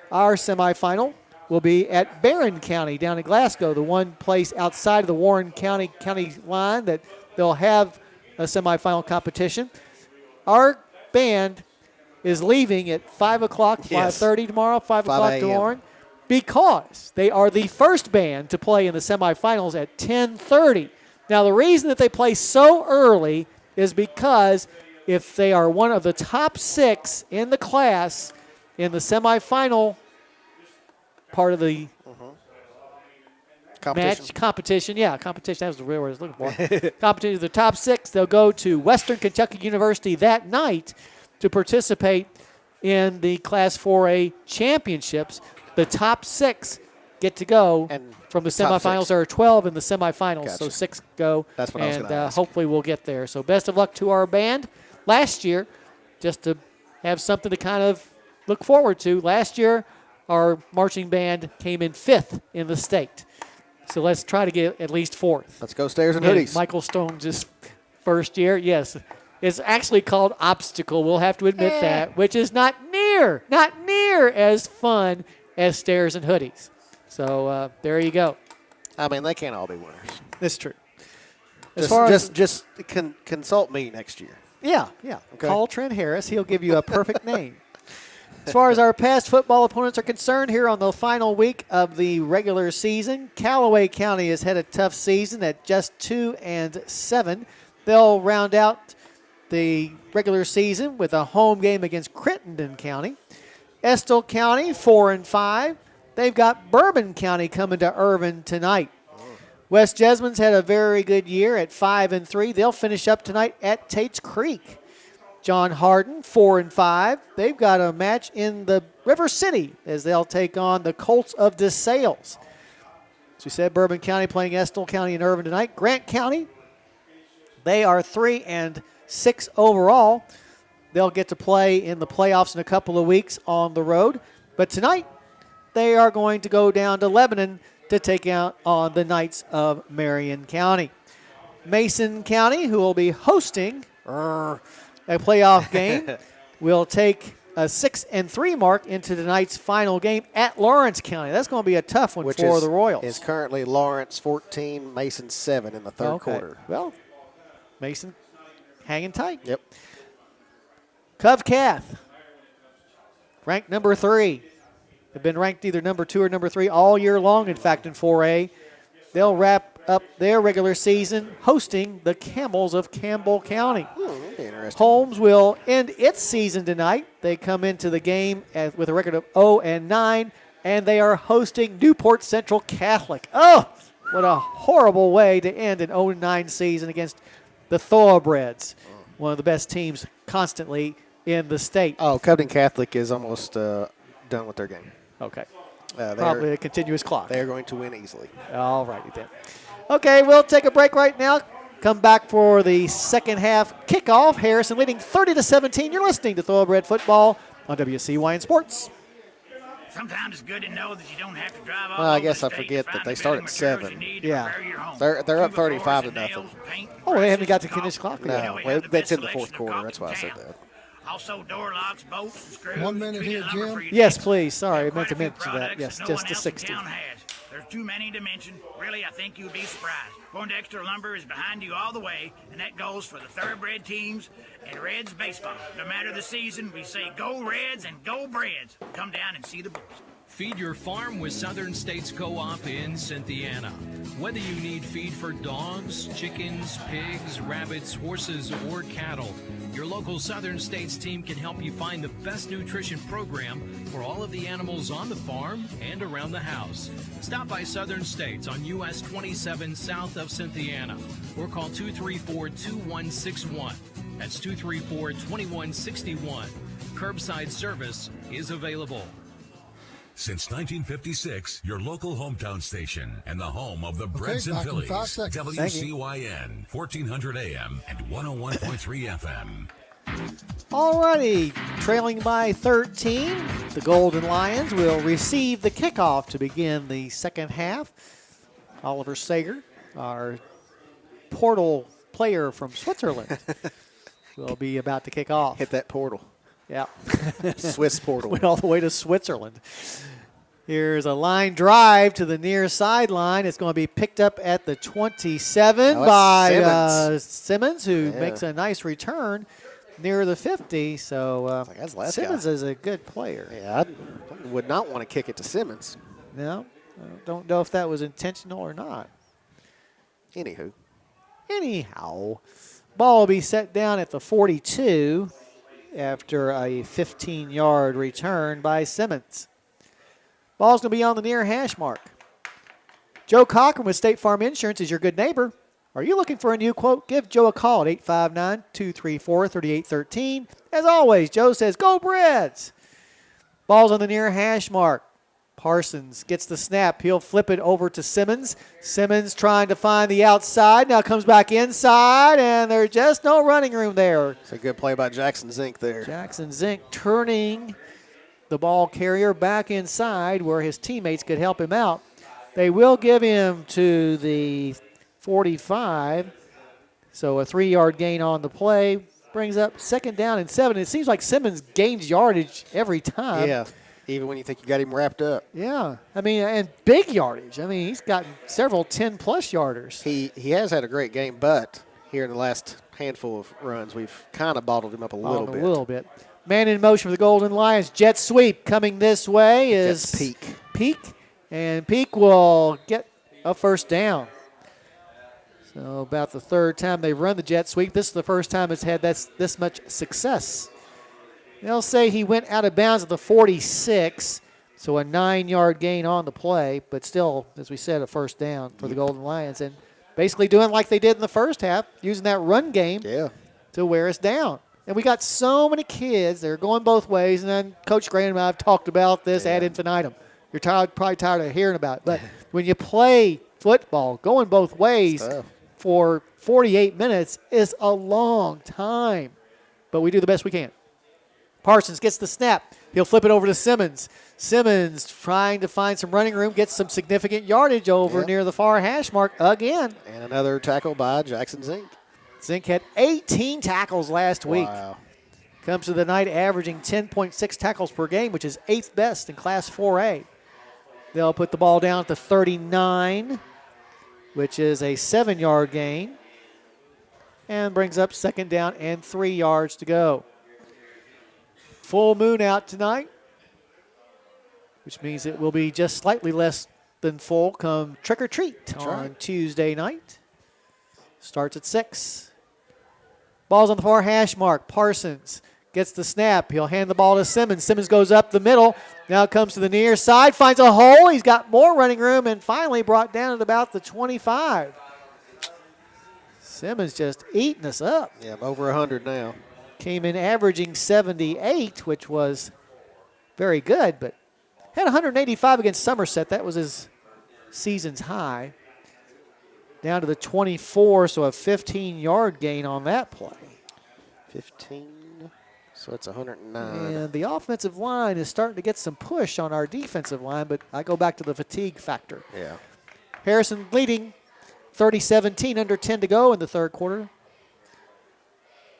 Our semifinal will be at Barron County down in Glasgow, the one place outside of the Warren County line that they'll have a semifinal competition. Our band is leaving at 5 o'clock, 5:30 tomorrow, 5 o'clock to Warren, because they are the first band to play in the semifinals at 10:30. Now, the reason that they play so early is because if they are one of the top 6 in the class in the semifinal part of the competition. Yeah, competition. That was the real word I was looking for. Competition. The top 6, they'll go to Western Kentucky University that night to participate in the Class 4A championships. The top 6 get to go. And from the semifinals, there are 12 in the semifinals, so 6 go. That's what I was going to ask. Hopefully we'll get there. So best of luck to our band. Last year, just to have something to kind of look forward to, last year our marching band came in 5th in the state. So let's try to get at least 4th. Let's go Stairs and Hoodies. Michael Stone's first year, yes. It's actually called Obstacle, we'll have to admit that, which is not near as fun as Stairs and Hoodies. So there you go. I mean, they can't all be winners. That's true. Just consult me next year. Yeah. Okay. Call Trent Harris. He'll give you a perfect name. As far as our past football opponents are concerned, here on the final week of the regular season, Callaway County has had a tough season at just 2-7. They'll round out the regular season with a home game against Crittenden County. Estill County, 4-5. They've got Bourbon County coming to Irvin tonight. West Jesmond's had a very good year at 5-3. They'll finish up tonight at Tate's Creek. John Hardin, 4-5. They've got a match in the River City as they'll take on the Colts of DeSales. As we said, Bourbon County playing Estill County and Irvin tonight. Grant County, they are 3-6 overall. They'll get to play in the playoffs in a couple of weeks on the road. But tonight, they are going to go down to Lebanon to take out on the Knights of Marion County. Mason County, who will be hosting a playoff game, will take a 6-3 mark into tonight's final game at Lawrence County. That's going to be a tough one for the Royals. Is currently Lawrence 14, Mason 7 in the third quarter. Well, Mason hanging tight. Yep. Covcath, ranked number 3. They've been ranked either number 2 or number 3 all year long, in fact, in 4A. They'll wrap up their regular season hosting the Camels of Campbell County. Interesting. Holmes will end its season tonight. They come into the game with a record of 0-9, and they are hosting Newport Central Catholic. Oh, what a horrible way to end an 0-9 season against the Thoroughbreds, one of the best teams constantly in the state. Oh, Covington Catholic is almost done with their game. Okay. Probably a continuous clock. They're going to win easily. All righty then. Okay, we'll take a break right now. Come back for the second half kickoff. Harrison leading 30-17. You're listening to Thoroughbred Football on WCYN Sports. Sometimes it's good to know that you don't have to drive all Well, I over guess the I state forget to that find they the start building at materials 7. you need to Yeah. repair your home. They're up Tuba 35 to floors and nothing. nails, paint, and Oh, they haven't brushes got to and finish caulk. clock yet. No, We have the that's best in the fourth selection of quarter. caulk That's in why I said town. that. Also, door locks, bolts, and screws. 1 minute treated here, lumber Jim. for your Yes, decks. please. Sorry, I There are meant to quite a few mention that. products Yes, no just one the else in 60. town has. There's too many to mention. Really, I think you'd be surprised. Poindexter Lumber is behind you all the way, and that goes for the thoroughbred teams and Reds baseball. No matter the season, we say go Reds and go Breds. Come down and see the boys. Feed your farm with Southern States Co-op in Cynthiana. Whether you need feed for dogs, chickens, pigs, rabbits, horses, or cattle, your local Southern States team can help you find the best nutrition program for all of the animals on the farm and around the house. Stop by Southern States on US 27 south of Cynthiana or call 234-2161. That's 234-2161. Curbside service is available. Since 1956, your local hometown station and the home of the Breds and back in Phillies. 5 seconds. WCYN, 1400 AM and 101.3 FM. All righty, trailing by 13, the Golden Lions will receive the kickoff to begin the second half. Oliver Sager, our portal player from Switzerland, will be about to kick off. Hit that portal. Yeah. Swiss portal. Went all the way to Switzerland. Here's a line drive to the near sideline. It's going to be picked up at the 27 by Simmons, who makes a nice return near the 50. So Simmons is a good player. Yeah, I would not want to kick it to Simmons. No, I don't know if that was intentional or not. Anyhow, ball will be set down at the 42 after a 15-yard return by Simmons. Ball's going to be on the near hash mark. Joe Cochran with State Farm Insurance is your good neighbor. Are you looking for a new quote? Give Joe a call at 859-234-3813. As always, Joe says, go Breds. Ball's on the near hash mark. Parsons gets the snap. He'll flip it over to Simmons. Simmons trying to find the outside. Now comes back inside, and there's just no running room there. It's a good play by Jackson Zink there. Jackson Zink turning the ball carrier back inside where his teammates could help him out. They will give him to the 45, so a 3-yard gain on the play. Brings up 2nd down and 7. It seems like Simmons gains yardage every time. Yeah, even when you think you got him wrapped up. Yeah, I mean, and big yardage. I mean, he's gotten several 10-plus yarders. He has had a great game, but here in the last handful of runs, we've kind of bottled him up a little bit. Man in motion for the Golden Lions. Jet sweep coming this way is Peak. And Peak will get a first down. So about the third time they've run the jet sweep. This is the first time it's had this much success. They'll say he went out of bounds at the 46. So a 9-yard gain on the play, but still, as we said, a first down for the Golden Lions. And basically doing like they did in the first half, using that run game to wear us down. And we got so many kids that are going both ways. And then Coach Grant and I have talked about this ad infinitum. You're probably tired of hearing about it. But when you play football, going both ways for 48 minutes is a long time. But we do the best we can. Parsons gets the snap. He'll flip it over to Simmons. Simmons trying to find some running room, gets some significant yardage over near the far hash mark again. And another tackle by Jackson Zink. Zink had 18 tackles last week. Comes to the night averaging 10.6 tackles per game, which is 8th best in Class 4A. They'll put the ball down at the 39, which is a 7-yard gain, and brings up second down and 3 yards to go. Full moon out tonight, which means it will be just slightly less than full come trick or treat on Tuesday night. Starts at 6. Ball's on the far hash mark. Parsons gets the snap. He'll hand the ball to Simmons. Simmons goes up the middle. Now comes to the near side, finds a hole. He's got more running room and finally brought down at about the 25. Simmons just eating us up. Yeah, over 100 now. Came in averaging 78, which was very good, but had 185 against Somerset. That was his season's high. Down to the 24, so a 15-yard gain on that play. 15, so it's 109. And the offensive line is starting to get some push on our defensive line, but I go back to the fatigue factor. Yeah. Harrison leading 30-17, under 10 to go in the third quarter.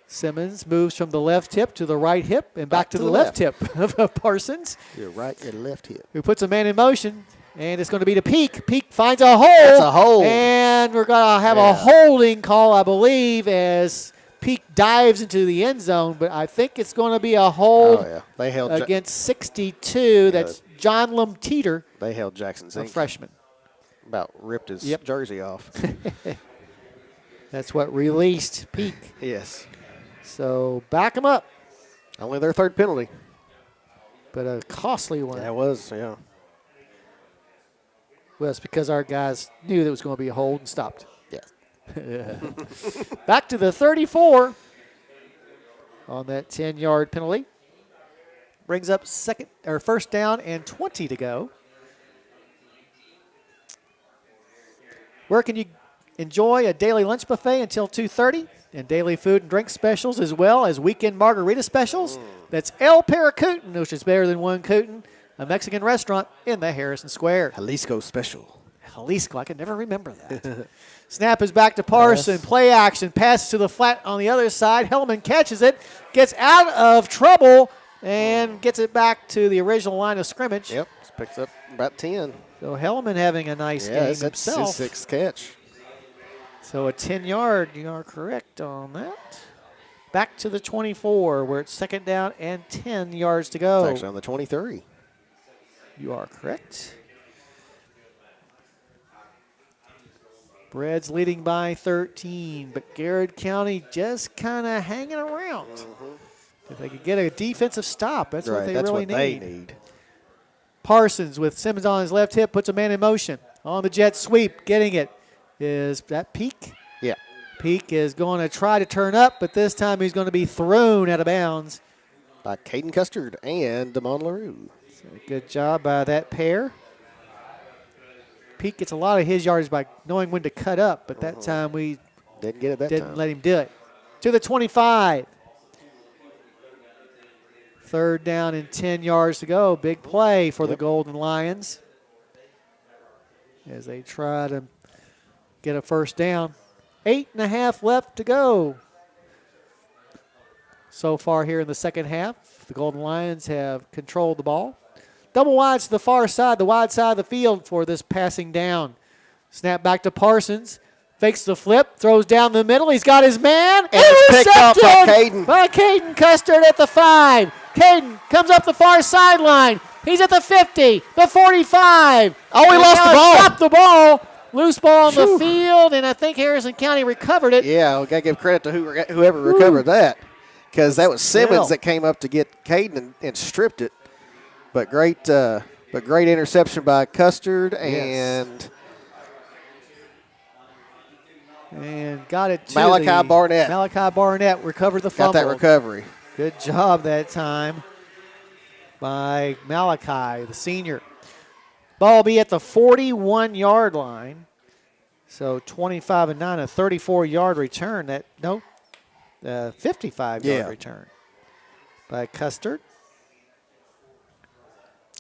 Simmons moves from the left hip to the right hip and back to the left hip of Parsons. Your right, your left hip. Who puts a man in motion, and it's going to be to Peak. Peak finds a hole. That's a hole. And we're going to have a holding call, I believe, as Peak dives into the end zone, but I think it's going to be a hold They held against 62. That's John Teeter. They held Jackson Zink. A freshman. About ripped his jersey off. That's what released Peak. Yes. So back him up. Only their third penalty. But a costly one. That was, yeah. Well, it's because our guys knew there was going to be a hold and stopped. Yeah. Back to the 34 on that 10-yard penalty. Brings up first down and 20 to go. Where can you enjoy a daily lunch buffet until 2:30 and daily food and drink specials as well as weekend margarita specials? That's El Paracutin, which is better than one Cootin, a Mexican restaurant in the Harrison Square. Jalisco special. Jalisco, I could never remember that. Snap is back to Parson. Play action. Passes to the flat on the other side. Hellman catches it. Gets out of trouble and gets it back to the original line of scrimmage. Yep. Picks up about 10. So Hellman having a nice game that's himself. His sixth catch. So a 10-yard, you are correct on that. Back to the 24 where it's second down and 10 yards to go. It's actually on the 23. You are correct. Breds leading by 13, but Garrard County just kind of hanging around. If they could get a defensive stop, that's what they really need. They need. Parsons with Simmons on his left hip puts a man in motion. On the jet sweep, getting it. Is that Peak? Yeah. Peak is going to try to turn up, but this time he's going to be thrown out of bounds. By Caden Custard and Damon LaRue. So good job by that pair. Peak gets a lot of his yards by knowing when to cut up, but that time we didn't get it that didn't time. let him do it. To the 25. Third down and 10 yards to go. Big play for the Golden Lions as they try to get a first down. 8.5 left to go. So far here in the second half, the Golden Lions have controlled the ball. Double wides to the far side, the wide side of the field for this passing down. Snap back to Parsons. Fakes the flip, throws down the middle. He's got his man. And it's picked up by Caden. By Caden Custard at the 5. Caden comes up the far sideline. He's at the 50, the 45. Oh, he lost the ball. Dropped the ball. Loose ball on the field, and I think Harrison County recovered it. Yeah, we got to give credit to whoever recovered that, because that was Simmons that came up to get Caden and stripped it. But great But great interception by Custard, and got it to Malachi Barnett. Malachi Barnett recovered the fumble. Got that recovery. Good job that time by Malachi, the senior. Ball will be at the 41-yard line. So 25-9, a 34-yard return. 55-yard return by Custard.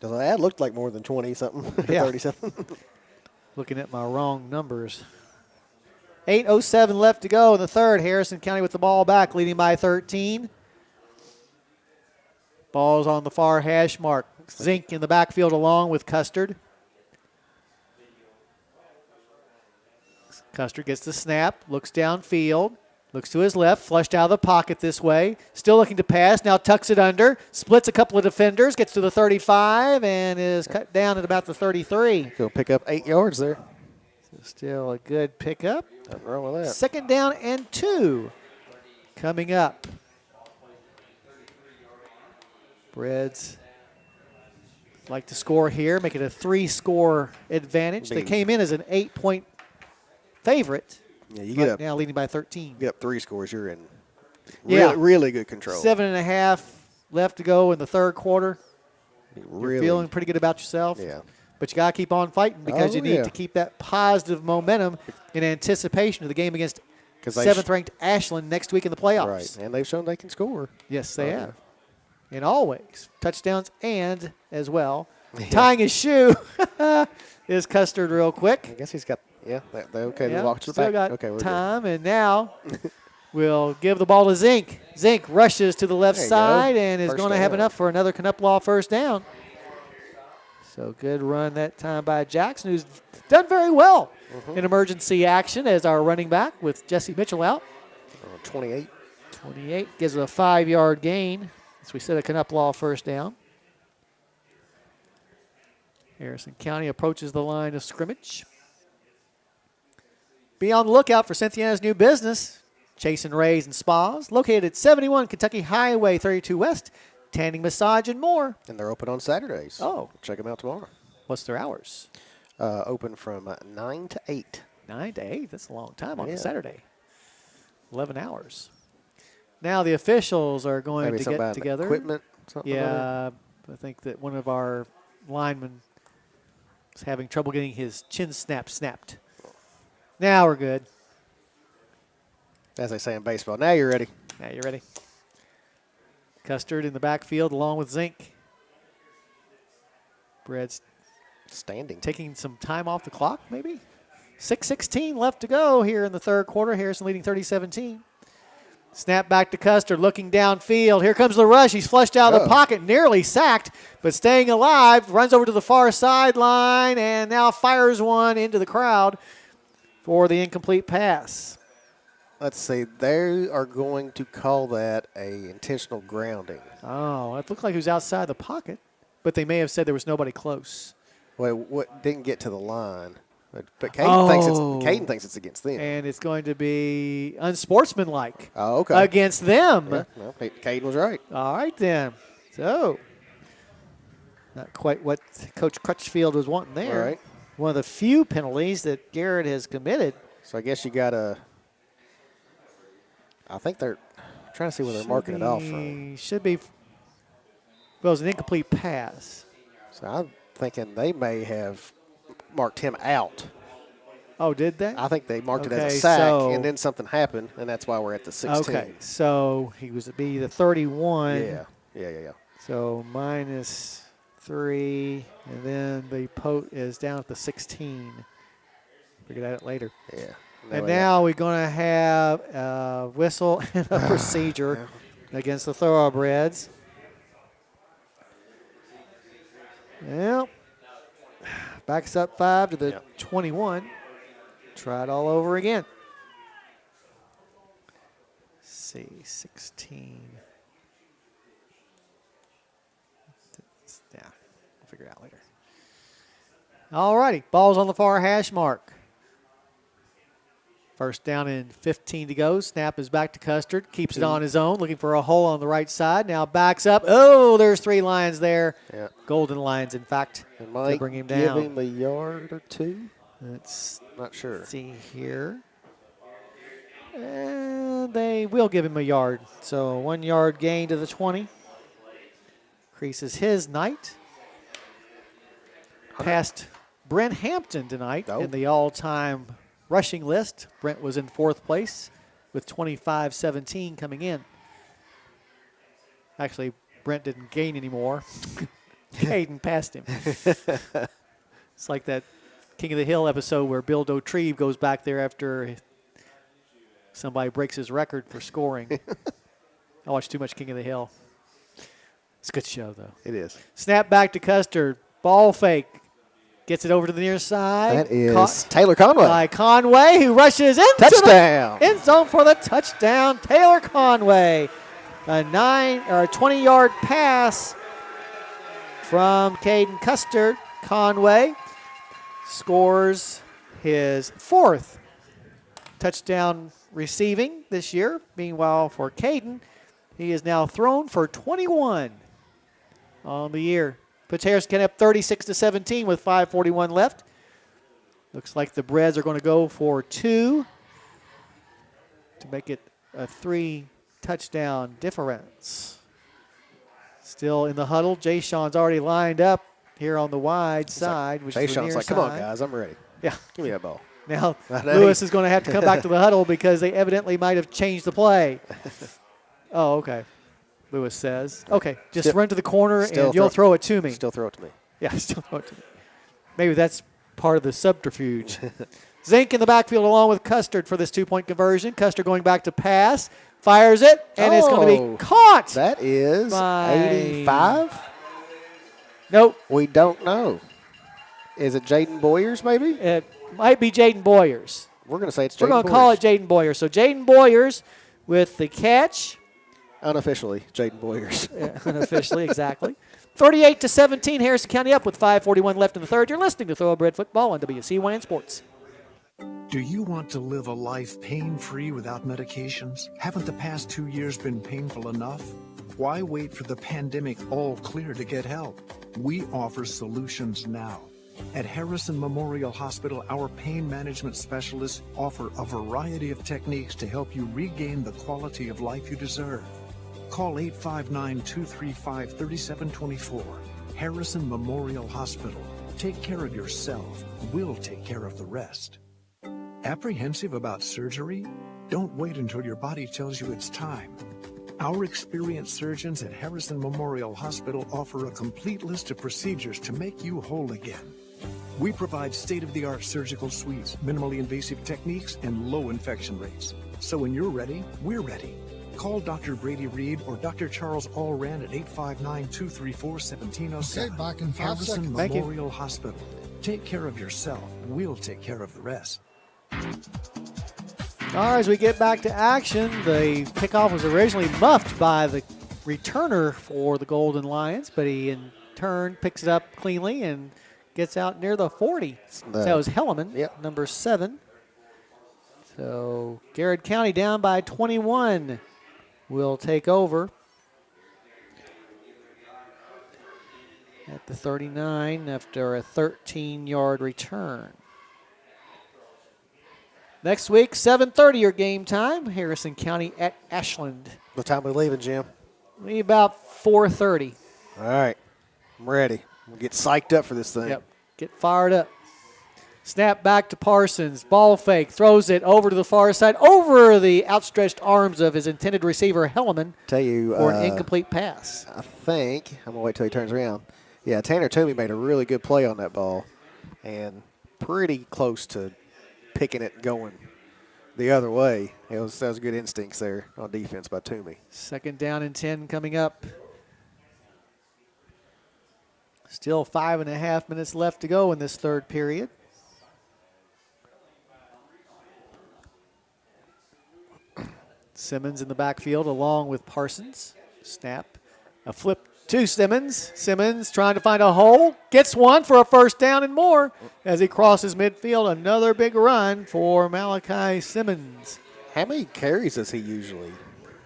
That looked like more than 20-something, Yeah. 30-something. Looking at my wrong numbers. 8:07 left to go in the third. Harrison County with the ball back, leading by 13. Ball's on the far hash mark. Zink in the backfield along with Custard. Custard gets the snap, looks downfield, looks to his left, flushed out of the pocket this way. Still looking to pass, now tucks it under, splits a couple of defenders, gets to the 35, and is cut down at about the 33. Go pick up 8 yards there. So still a good pickup. Nothing wrong with that. 2nd down and 2 coming up. Breds like to score here, make it a 3-score advantage. They came in as an 8-point favorite. Yeah, you get up now leading by 13. You get up 3 scores, you're in really good control. 7.5 left to go in the third quarter. Really, you're feeling pretty good about yourself. Yeah. But you got to keep on fighting because you need to keep that positive momentum in anticipation of the game against 7th-ranked Ashland next week in the playoffs. Right, and they've shown they can score. They have. And always touchdowns and as well. Tying his shoe is Custard real quick. I guess he's got, they okay. Yeah, They walked to the still back. got Okay, we're time, and now we'll give the ball to Zink. Zink rushes to the left side and is going to have enough for another Knuppelaw first down. So good run that time by Jackson, who's done very well in emergency action as our running back with Jesse Mitchell out. 28. 28 gives it a 5-yard gain. As we said, a Knuppelaw first down. Harrison County approaches the line of scrimmage. Be on the lookout for Cynthiana's new business, Chase and Rays and Spas, located at 71 Kentucky Highway 32 West, tanning, massage, and more. And they're open on Saturdays. Oh. Check them out tomorrow. What's their hours? Open from 9 to 8. 9 to 8? That's a long time on a Saturday. 11 hours. Now the officials are going to get together. Equipment? Yeah, I think that one of our linemen is having trouble getting his chin snapped. Now we're good. As they say in baseball, now you're ready. Now you're ready. Custard in the backfield along with Zink. Breds standing. Taking some time off the clock, maybe? 6:16 left to go here in the third quarter. Harrison leading 30-17. Snap back to Custard, looking downfield. Here comes the rush. He's flushed out of the pocket, nearly sacked, but staying alive. Runs over to the far sideline and now fires one into the crowd for the incomplete pass. Let's see. They are going to call that a intentional grounding. Oh, it looked like he was outside the pocket, but they may have said there was nobody close. Well, what didn't get to the line. But Caden thinks it's against them. And it's going to be unsportsmanlike okay. against them. Yeah, well, Caden was right. All right, then. So, not quite what Coach Crutchfield was wanting there. All right. One of the few penalties that Garrett has committed. So I guess you got to – I think they're trying to see where they're marking it off from. Should be – well, it was an incomplete pass. So I'm thinking they may have – marked him out. Oh, did they? I think they marked it as a sack, and then something happened, and that's why we're at the 16. Okay, so he was to be the 31. Yeah. So -3, and then the Pote is down at the 16. Figure that out later. Yeah. And now we're going to have a whistle and a procedure against the Thoroughbreds. Well, backs up 5 to the 21. Try it all over again. Let's see, 16. Yeah, we'll figure it out later. All righty, ball's on the far hash mark. First down and 15 to go. Snap is back to Custard. Keeps it on his own, looking for a hole on the right side. Now backs up. Oh, there's 3 Lions there. Yeah. Golden Lions, in fact, to bring him down. Give him a yard or 2? Let's not sure. See here. And they will give him a yard. So 1 yard gain to the 20. Increases his night. Passed Brent Hampton tonight in the all-time rushing list. Brent was in 4th place with 25-17 coming in. Actually, Brent didn't gain anymore. Caden passed him. It's like that King of the Hill episode where Bill Dotrieve goes back there after somebody breaks his record for scoring. I watch too much King of the Hill. It's a good show, though. It is. Snap back to Custard. Ball fake. Gets it over to the near side. That is Taylor Conway. By Conway, who rushes into touchdown. The end zone for the touchdown. Taylor Conway. A 20-yard pass from Caden Custard. Conway scores his 4th touchdown receiving this year. Meanwhile, for Caden, he is now thrown for 21 on the year. Puts Harrison County up 36-17 with 5:41 left. Looks like the Breds are going to go for 2 to make it a 3-touchdown difference. Still in the huddle. Jay Sean's already lined up here on the wide side. Which Jay is the Sean's near like, side. come on, guys, I'm ready. Yeah. Give me that ball. Now, Lewis is going to have to come back to the huddle because they evidently might have changed the play. Oh, okay. Lewis says. Okay, just run to the corner and you'll throw it to me. Still throw it to me. Yeah, still throw it to me. Maybe that's part of the subterfuge. Zink in the backfield along with Custard for this 2-point conversion. Custard going back to pass. Fires it, and it's going to be caught. That is 85? Nope. We don't know. Is it Jaden Boyers, maybe? It might be Jaden Boyers. We're going to say it's Jaden We're going to call it Jaden Boyers. So Jaden Boyers with the catch. Unofficially, Jaden Boyers. Unofficially, exactly. 38-17, Harrison County up with 5:41 left in the third. You're listening to Thoroughbred Football on WCYN Sports. Do you want to live a life pain-free without medications? Haven't the past 2 years been painful enough? Why wait for the pandemic all clear to get help? We offer solutions now. At Harrison Memorial Hospital, our pain management specialists offer a variety of techniques to help you regain the quality of life you deserve. Call 859-235-3724. Harrison Memorial Hospital. Take care of yourself. We'll take care of the rest. Apprehensive about surgery? Don't wait until your body tells you it's time. Our experienced surgeons at Harrison Memorial Hospital offer a complete list of procedures to make you whole again. We provide state-of-the-art surgical suites, minimally invasive techniques, and low infection rates. So when you're ready, we're ready. Call Dr. Brady Reed or Dr. Charles Allran at 859-234-1707. Okay, back in 5 Harrison seconds. Memorial Hospital. Take care of yourself. We'll take care of the rest. All right, as we get back to action, the kickoff was originally muffed by the returner for the Golden Lions, but he in turn picks it up cleanly and gets out near the 40. That was Helleman, number 7. So Garrard County down by 21 will take over at the 39 after a 13-yard return. Next week, 7:30 your game time. Harrison County at Ashland. What time are we leaving, Jim? Maybe about 4:30. All right. I'm ready. We'll get psyched up for this thing. Yep. Get fired up. Snap back to Parsons. Ball fake. Throws it over to the far side. Over the outstretched arms of his intended receiver, Helleman. Tell you, for an incomplete pass. I think, I'm going to wait till he turns around. Yeah, Tanner Toomey made a really good play on that ball. And pretty close to picking it going the other way. That was good instincts there on defense by Toomey. Second down and 10 coming up. Still 5.5 minutes left to go in this third period. Simmons in the backfield along with Parsons. Snap. A flip to Simmons. Simmons trying to find a hole. Gets one for a first down and more as he crosses midfield. Another big run for Malachi Simmons. How many carries does he usually?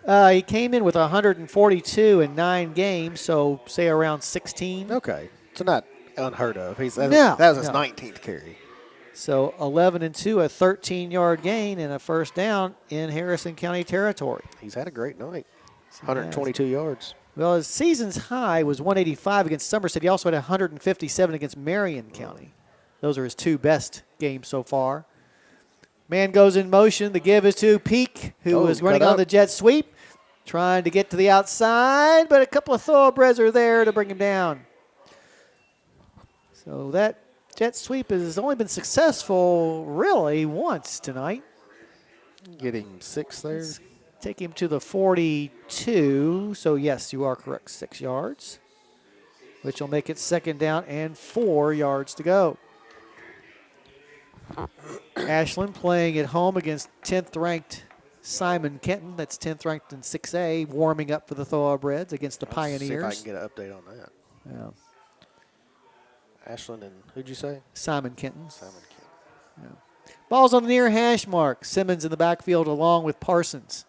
He came in with 142 in 9 games, so say around 16. Okay. So not unheard of. No, that was his no. 19th carry. So 11 and 2, a 13-yard gain and a first down in Harrison County territory. He's had a great night. 122 yards. Well, his season's high was 185 against Somerset. He also had 157 against Marion County. Those are his 2 best games so far. Man goes in motion. The give is to Peak, who is running on the jet sweep, trying to get to the outside, but a couple of thoroughbreds are there to bring him down. So that jet sweep has only been successful really once tonight. Get him 6 there. Take him to the 42. So, yes, you are correct. 6 yards, which will make it second down and 4 yards to go. Ashland playing at home against 10th-ranked Simon Kenton. That's 10th ranked in 6A, warming up for the Thoroughbreds against the Pioneers. See if I can get an update on that. Yeah. Ashland and who'd you say? Simon Kenton. Simon Kenton. Yeah. Ball's on the near hash mark. Simmons in the backfield along with Parsons.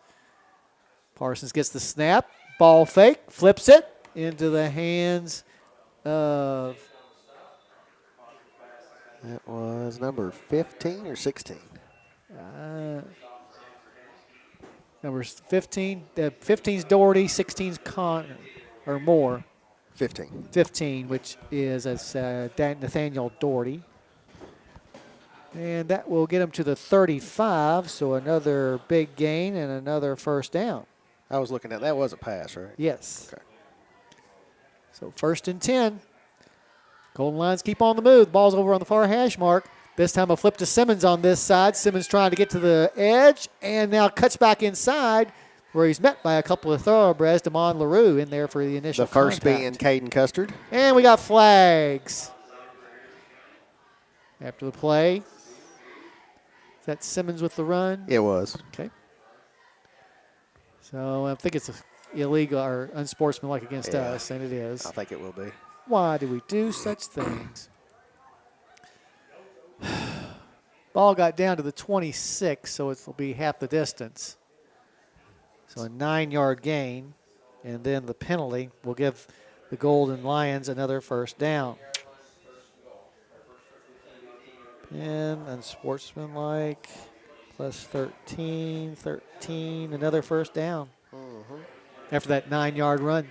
Parsons gets the snap. Ball fake. Flips it into the hands of... That was number 15 or 16? Number 15. 15's Doherty, 16's Connor, or more. 15. 15, which is Nathaniel Doherty. And that will get him to the 35, so another big gain and another first down. I was looking at that. Was a pass, right? Yes. Okay. So 1st and 10. Golden Lions keep on the move. Ball's over on the far hash mark. This time a flip to Simmons on this side. Simmons trying to get to the edge and now cuts back inside where he's met by a couple of thoroughbreds. Damon LaRue in there for the initial The first contact. being Caden Custard. And we got flags. After the play. Is that Simmons with the run? It was. Okay. So I think it's illegal or unsportsmanlike against us, and it is. I think it will be. Why do we do such things? Ball got down to the 26, so it'll be half the distance. So a 9-yard gain, and then the penalty will give the Golden Lions another first down. And unsportsmanlike, plus 13, another first down. After that 9-yard run.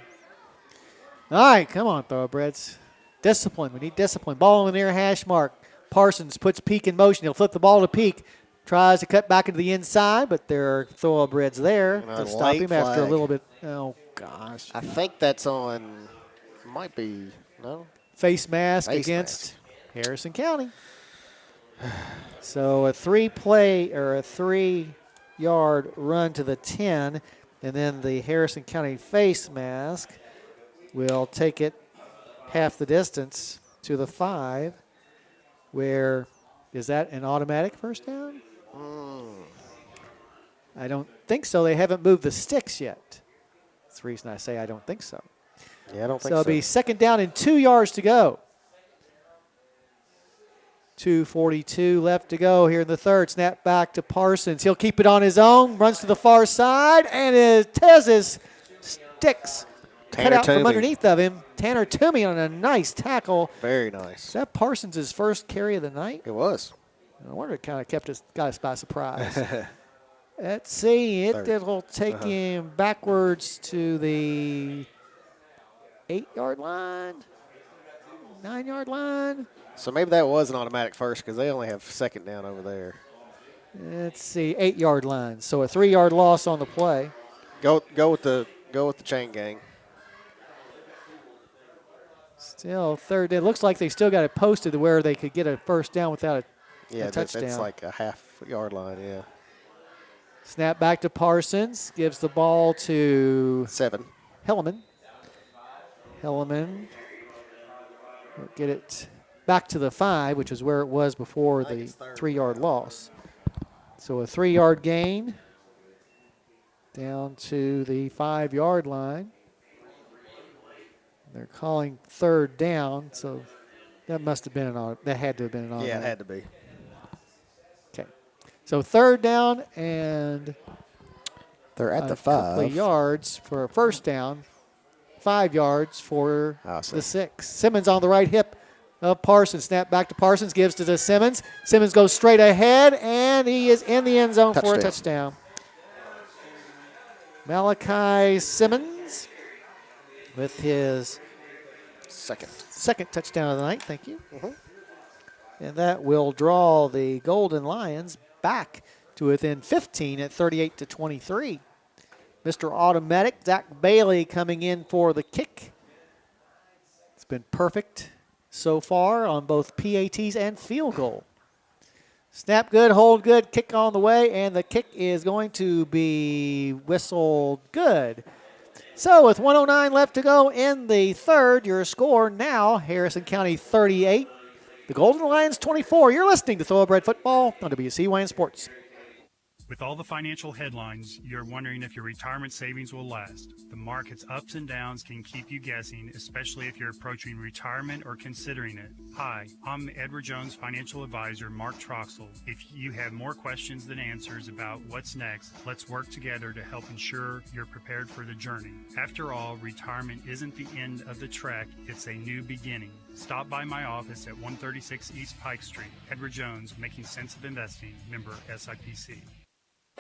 All right, come on, Thoroughbreds. Discipline. We need discipline. Ball on the near hash mark. Parsons puts Peak in motion. He'll flip the ball to Peak. Tries to cut back into the inside, but there are Thoroughbreds there to stop him after a little bit. Oh, gosh. I think that's on, might be, no? Face mask against Harrison County. So a 3-yard run to the 10, and then the Harrison County face mask will take it half the distance to the 5, where is that an automatic first down? I don't think so. They haven't moved the sticks yet. That's the reason I say I don't think so. Yeah, I don't think so. So It'll be second down and 2 yards to go. 2:42 left to go here in the third. Snap back to Parsons. He'll keep it on his own. Runs to the far side, and it has his sticks cut out from underneath of him. Tanner Toomey on a nice tackle. Very nice. Is that Parsons' first carry of the night? It was. I wonder it kind of got us by surprise. Let's see. It'll take him backwards to the 8-yard line, 9-yard line. So maybe that was an automatic first because they only have second down over there. Let's see, 8-yard line. So a 3-yard loss on the play. Go with the chain gang. Still third. It looks like they still got it posted to where they could get a first down without a touchdown. That's like a half-yard line, yeah. Snap back to Parsons. Gives the ball to 7. Helleman. Helleman will get it back to the 5, which is where it was before the 3-yard loss. So a 3-yard gain down to the 5-yard line. They're calling third down, so that must have been that had to have been an automatic. Yeah, it had to be. Okay. So third down, and they're at the couple 5. of yards for a first down. 5 yards for the 6. Simmons on the right hip of Parsons. Snap back to Parsons, gives to Simmons. Simmons goes straight ahead, and he is in the end zone for a touchdown. Malachi Simmons with his second touchdown of the night. Thank you. And that will draw the Golden Lions back to within 15 at 38-23. Mr. Automatic, Zach Bailey coming in for the kick. It's been perfect so far on both PATs and field goal. Snap good, hold good, kick on the way, and the kick is going to be whistled good. So with 1:09 left to go in the third, your score now, Harrison County 38, the Golden Lions 24. You're listening to Thoroughbred Football on WCYN Sports. With all the financial headlines, you're wondering if your retirement savings will last. The market's ups and downs can keep you guessing, especially if you're approaching retirement or considering it. Hi, I'm Edward Jones Financial Advisor Mark Troxel. If you have more questions than answers about what's next, let's work together to help ensure you're prepared for the journey. After all, retirement isn't the end of the trek, it's a new beginning. Stop by my office at 136 East Pike Street. Edward Jones, Making Sense of Investing, member SIPC.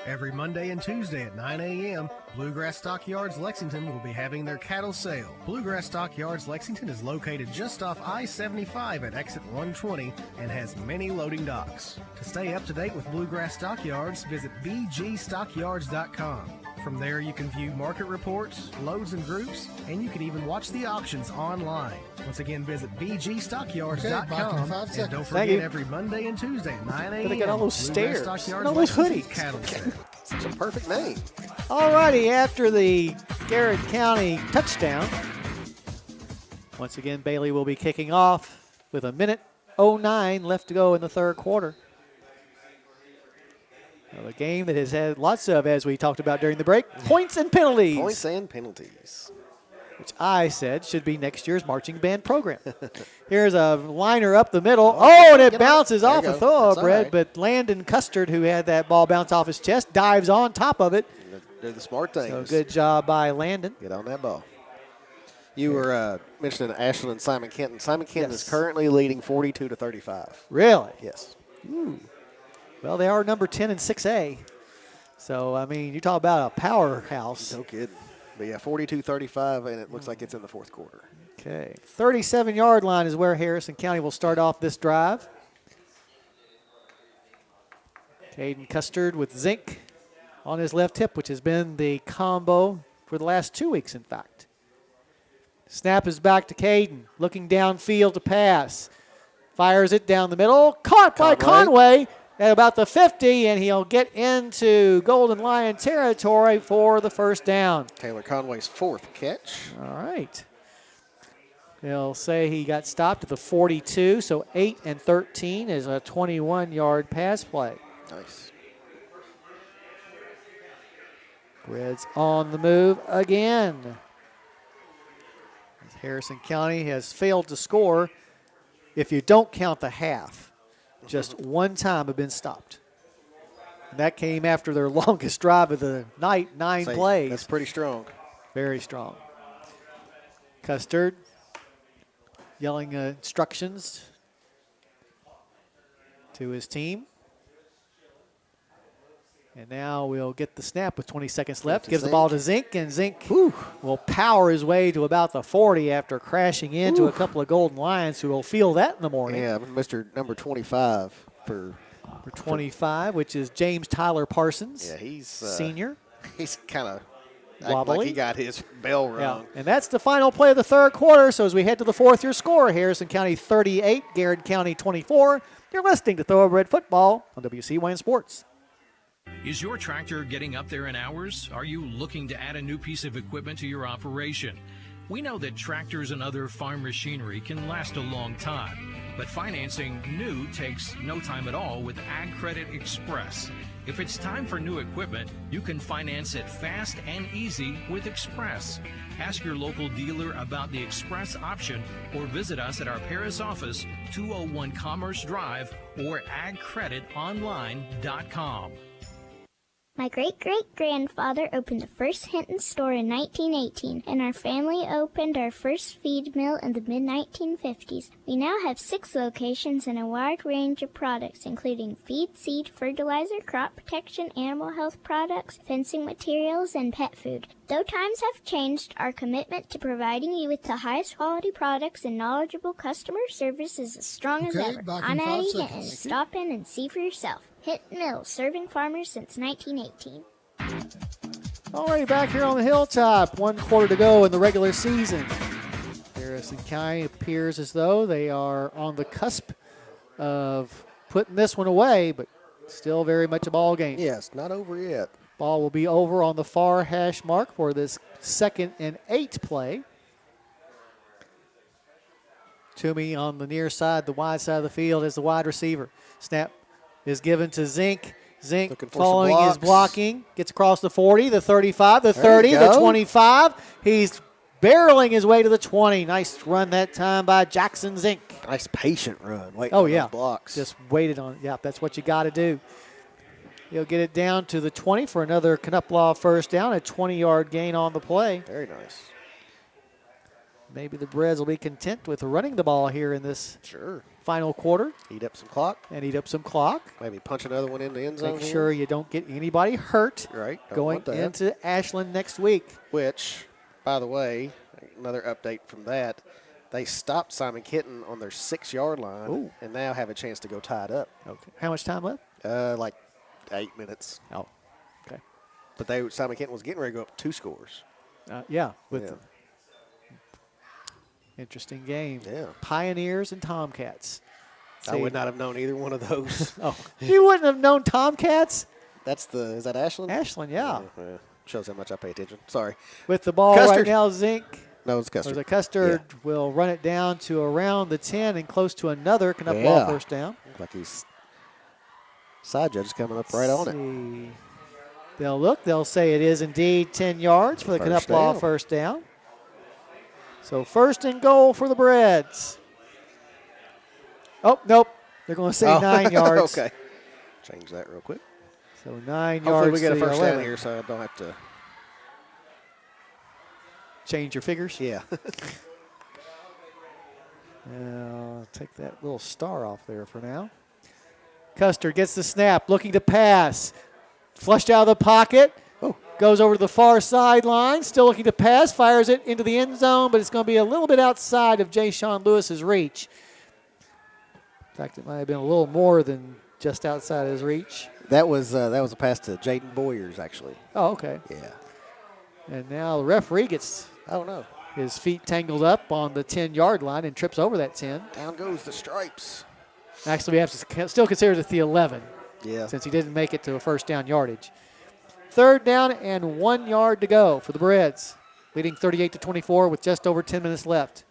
Every Monday and Tuesday at 9 a.m., Bluegrass Stockyards Lexington will be having their cattle sale. Bluegrass Stockyards Lexington is located just off I-75 at exit 120 and has many loading docks. To stay up to date with Bluegrass Stockyards, visit bgstockyards.com. From there, you can view market reports, loads and groups, and you can even watch the auctions online. Once again, visit bgstockyards.com. And don't forget, every Monday and Tuesday at 9 a.m. They got all those stairs and all those Lexington's hoodies. cattle sale. It's a perfect name. All righty, after the Garrett County touchdown, once again, Bailey will be kicking off with 1:09 left to go in the third quarter. Well, a game that has had lots of, as we talked about during the break, points and penalties. Points and penalties. Which I said should be next year's marching band program. Here's a liner up the middle. Oh, and it bounces off a thoroughbred, but Landon Custard, who had that ball bounce off his chest, dives on top of it. Do the smart things. So good job by Landon. Get on that ball. You were mentioning Ashland and Simon Kenton. Simon Kenton is currently leading 42-35. Really? Yes. Ooh. Well, they are number 10 in 6A. So, I mean, you talk about a powerhouse. No kidding. But, yeah, 42-35, and it looks like it's in the fourth quarter. Okay. 37-yard line is where Harrison County will start off this drive. Caden Custard with Zink on his left hip, which has been the combo for the last 2 weeks, in fact. Snap is back to Caden, looking downfield to pass. Fires it down the middle. Caught by Conway at about the 50, and he'll get into Golden Lion territory for the first down. Taylor Conway's fourth catch. All right. They'll say he got stopped at the 42, so 8 and 13 is a 21-yard pass play. Nice. Breds on the move again. Harrison County has failed to score if you don't count the half. Just one time have been stopped. And that came after their longest drive of the night, 9 plays. That's pretty strong. Very strong. Custard yelling instructions to his team. And now we'll get the snap with 20 seconds left. Gives the ball to Zink, and Zink will power his way to about the 40 after crashing into a couple of Golden Lions who will feel that in the morning. Yeah, Mr. number 25 for 25, which is James Tyler Parsons. Yeah, he's senior. He's kind of wobbly. like he got his bell rung. Yeah. And that's the final play of the third quarter. So as we head to the fourth, your score, Harrison County 38, Garrett County 24. You're listening to Thoroughbred Football on WCYN Sports. Is your tractor getting up there in hours? Are you looking to add a new piece of equipment to your operation? We know that tractors and other farm machinery can last a long time, but financing new takes no time at all with Ag Credit Express. If it's time for new equipment, you can finance it fast and easy with Express. Ask your local dealer about the Express option or visit us at our Paris office, 201 Commerce Drive, or agcreditonline.com. My great-great-grandfather opened the first Hinton store in 1918, and our family opened our first feed mill in the mid-1950s. We now have 6 locations and a wide range of products, including feed, seed, fertilizer, crop protection, animal health products, fencing materials, and pet food. Though times have changed, our commitment to providing you with the highest quality products and knowledgeable customer service is as strong as ever. I'm Addie Hinton. Stop in and see for yourself. Hinton Mills, serving farmers since 1918. All right, back here on the hilltop. 1 quarter to go in the regular season. Harrison County appears as though they are on the cusp of putting this one away, but still very much a ball game. Yes, not over yet. Ball will be over on the far hash mark for this 2nd and 8 play. Toomey on the near side, the wide side of the field, is the wide receiver. Snap is given to Zink. Zink following his blocking. Gets across the 40, the 35, the 30, the 25. He's barreling his way to the 20. Nice run that time by Jackson Zink. Nice patient run. Waiting on those blocks. Just waited on it. Yeah, that's what you got to do. He'll get it down to the 20 for another Knupplaw first down, a 20-yard gain on the play. Very nice. Maybe the Breds will be content with running the ball here in this final quarter. Eat up some clock. And eat up some clock. Maybe punch another one in the end zone. Make sure you don't get anybody hurt going into Ashland next week. Which, by the way, another update from that, they stopped Simon Kitten on their 6-yard line and now have a chance to go tie it up. Okay. How much time left? Like 8 minutes. Oh, okay. But Simon Kitten was getting ready to go up 2 scores. Interesting game. Yeah. Pioneers and Tomcats. I would not have known either one of those. You wouldn't have known Tomcats? Is that Ashland? Ashland, yeah. Shows how much I pay attention. Sorry. With the ball right now, Zink. No, it's Custard. Custard will run it down to around the 10 and close to another Knupplaw first down. Looks like he's side judge coming up right on it. They'll look. They'll say it is indeed 10 yards for the Knupplaw first down. So 1st and goal for the Breds. Oh, nope. They're going to say 9 yards. Okay. Change that real quick. So 9 yards. Hopefully we get a first 11. down here so I don't have to change your figures? Yeah. I'll take that little star off there for now. Custer gets the snap, looking to pass. Flushed out of the pocket. Goes over to the far sideline, still looking to pass, fires it into the end zone, but it's going to be a little bit outside of Jay Sean Lewis's reach. In fact, it might have been a little more than just outside his reach. That was a pass to Jaden Boyers, actually. Oh, okay. Yeah. And now the referee gets his feet tangled up on the 10-yard line and trips over that 10. Down goes the stripes. Actually, we have to still consider it the 11. Yeah. Since he didn't make it to a first down yardage. 3rd down and 1 yard to go for the Breds, leading 38-24 with just over 10 minutes left.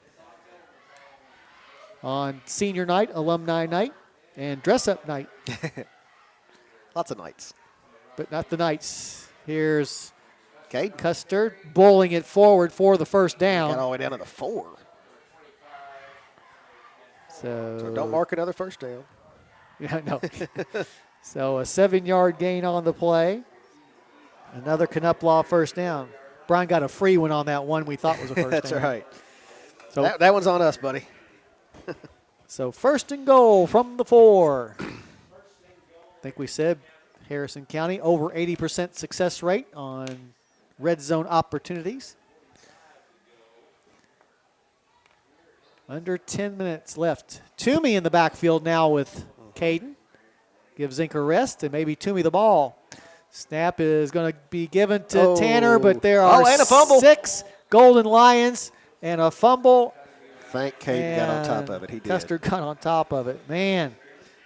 On senior night, alumni night, and dress-up night. Lots of nights. But not the nights. Here's Custer bowling it forward for the first down. Got all the way down to the 4. So don't mark another first down. Yeah, no. So a 7-yard gain on the play. Another Knupplaw first down. Brian got a free one on that one we thought was a first That's down. right. So that one's on us, buddy. So 1st and goal from the 4. I think we said Harrison County over 80% success rate on red zone opportunities. Under 10 minutes left. Toomey in the backfield now with Caden. Gives Zink a rest and maybe Toomey the ball. Snap is going to be given to Tanner, but there are and a fumble. 6 Golden Lions and a fumble. Thank Caden got on top of it. He did. Custer got on top of it. Man,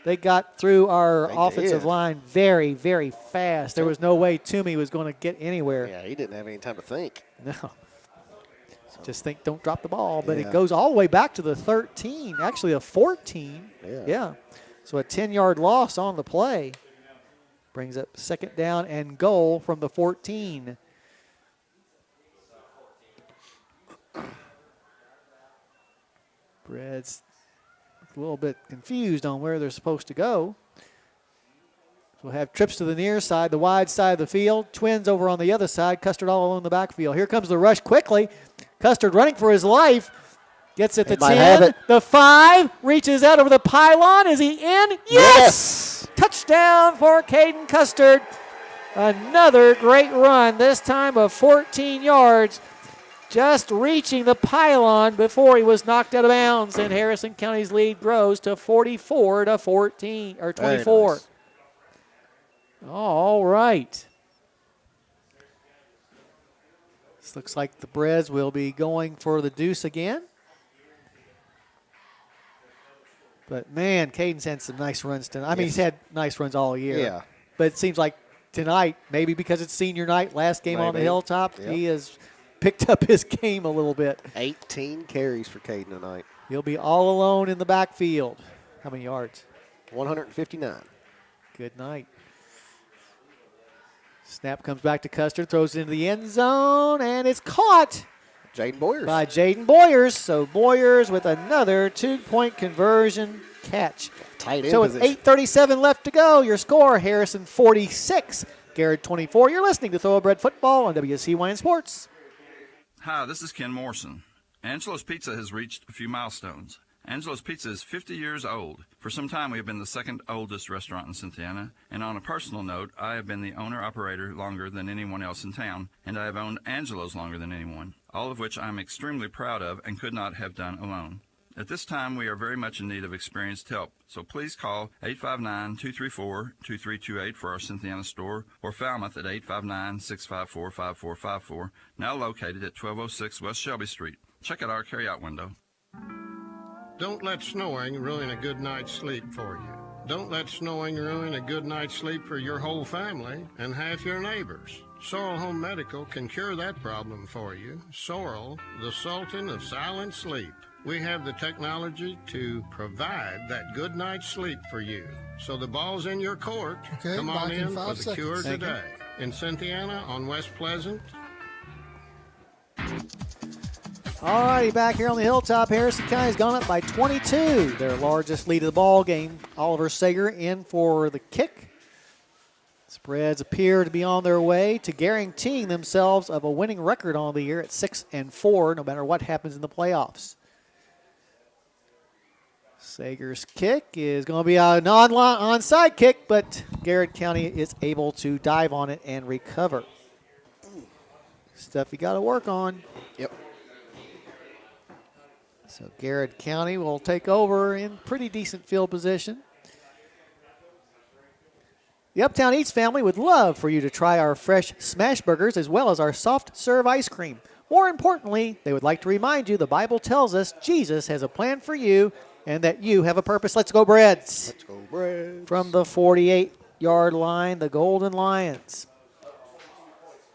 they got through our offensive line very, very fast. There was no way Toomey was going to get anywhere. Yeah, he didn't have any time to think. No. Just think don't drop the ball. But it goes all the way back to the 13, actually a 14. Yeah. So a 10-yard loss on the play. Brings up second down and goal from the 14. Breds a little bit confused on where they're supposed to go. We'll have trips to the near side, the wide side of the field. Twins over on the other side. Custard all along the backfield. Here comes the rush quickly. Custard running for his life. Gets at the 10, the 5, reaches out over the pylon. Is he in? Yes! Touchdown for Caden Custard. Another great run, this time of 14 yards. Just reaching the pylon before he was knocked out of bounds, and Harrison County's lead grows to 44-14, or 24. Nice. All right. This looks like the Breds will be going for the deuce again. But, man, Caden's had some nice runs tonight. I mean, he's had nice runs all year. Yeah. But it seems like tonight, maybe because it's senior night, last game on the Hilltop, he has picked up his game a little bit. 18 carries for Caden tonight. He'll be all alone in the backfield. How many yards? 159. Good night. Snap comes back to Custard, throws it into the end zone, and it's caught. Jaden Boyers. By Jaden Boyers. So Boyers with another 2-point conversion catch. Tight end so with 8:37 left to go, your score, Harrison 46, Garrard 24. You're listening to Thoroughbred Football on WCYN Sports. Hi, this is Ken Morrison. Angelo's Pizza has reached a few milestones. Angelo's Pizza is 50 years old. For some time, we have been the second oldest restaurant in Cynthiana. And on a personal note, I have been the owner-operator longer than anyone else in town, and I have owned Angelo's longer than anyone, all of which I'm extremely proud of and could not have done alone. At this time, we are very much in need of experienced help, so please call 859-234-2328 for our Cynthiana store, or Falmouth at 859-654-5454, now located at 1206 West Shelby Street. Check out our carryout window. Don't let snowing ruin a good night's sleep for you. Don't let snowing ruin a good night's sleep for your whole family and half your neighbors. Sorrel Home Medical can cure that problem for you. Sorrel, the Sultan of silent sleep. We have the technology to provide that good night's sleep for you. So the ball's in your court. Okay, come on in for the seconds. cure today. In Cynthiana on West Pleasant. All righty, back here on the Hilltop, Harrison County's gone up by 22. Their largest lead of the ball game. Oliver Sager in for the kick. Spreads appear to be on their way to guaranteeing themselves of a winning record on the year at 6-4, no matter what happens in the playoffs. Sager's kick is going to be an onside kick, but Garrard County is able to dive on it and recover. Stuff you got to work on. Yep. So Garrard County will take over in pretty decent field position. The Uptown Eats family would love for you to try our fresh smash burgers as well as our soft serve ice cream. More importantly, they would like to remind you the Bible tells us Jesus has a plan for you and that you have a purpose. Let's go, Breds. Let's go, Breds. From the 48-yard line, the Golden Lions.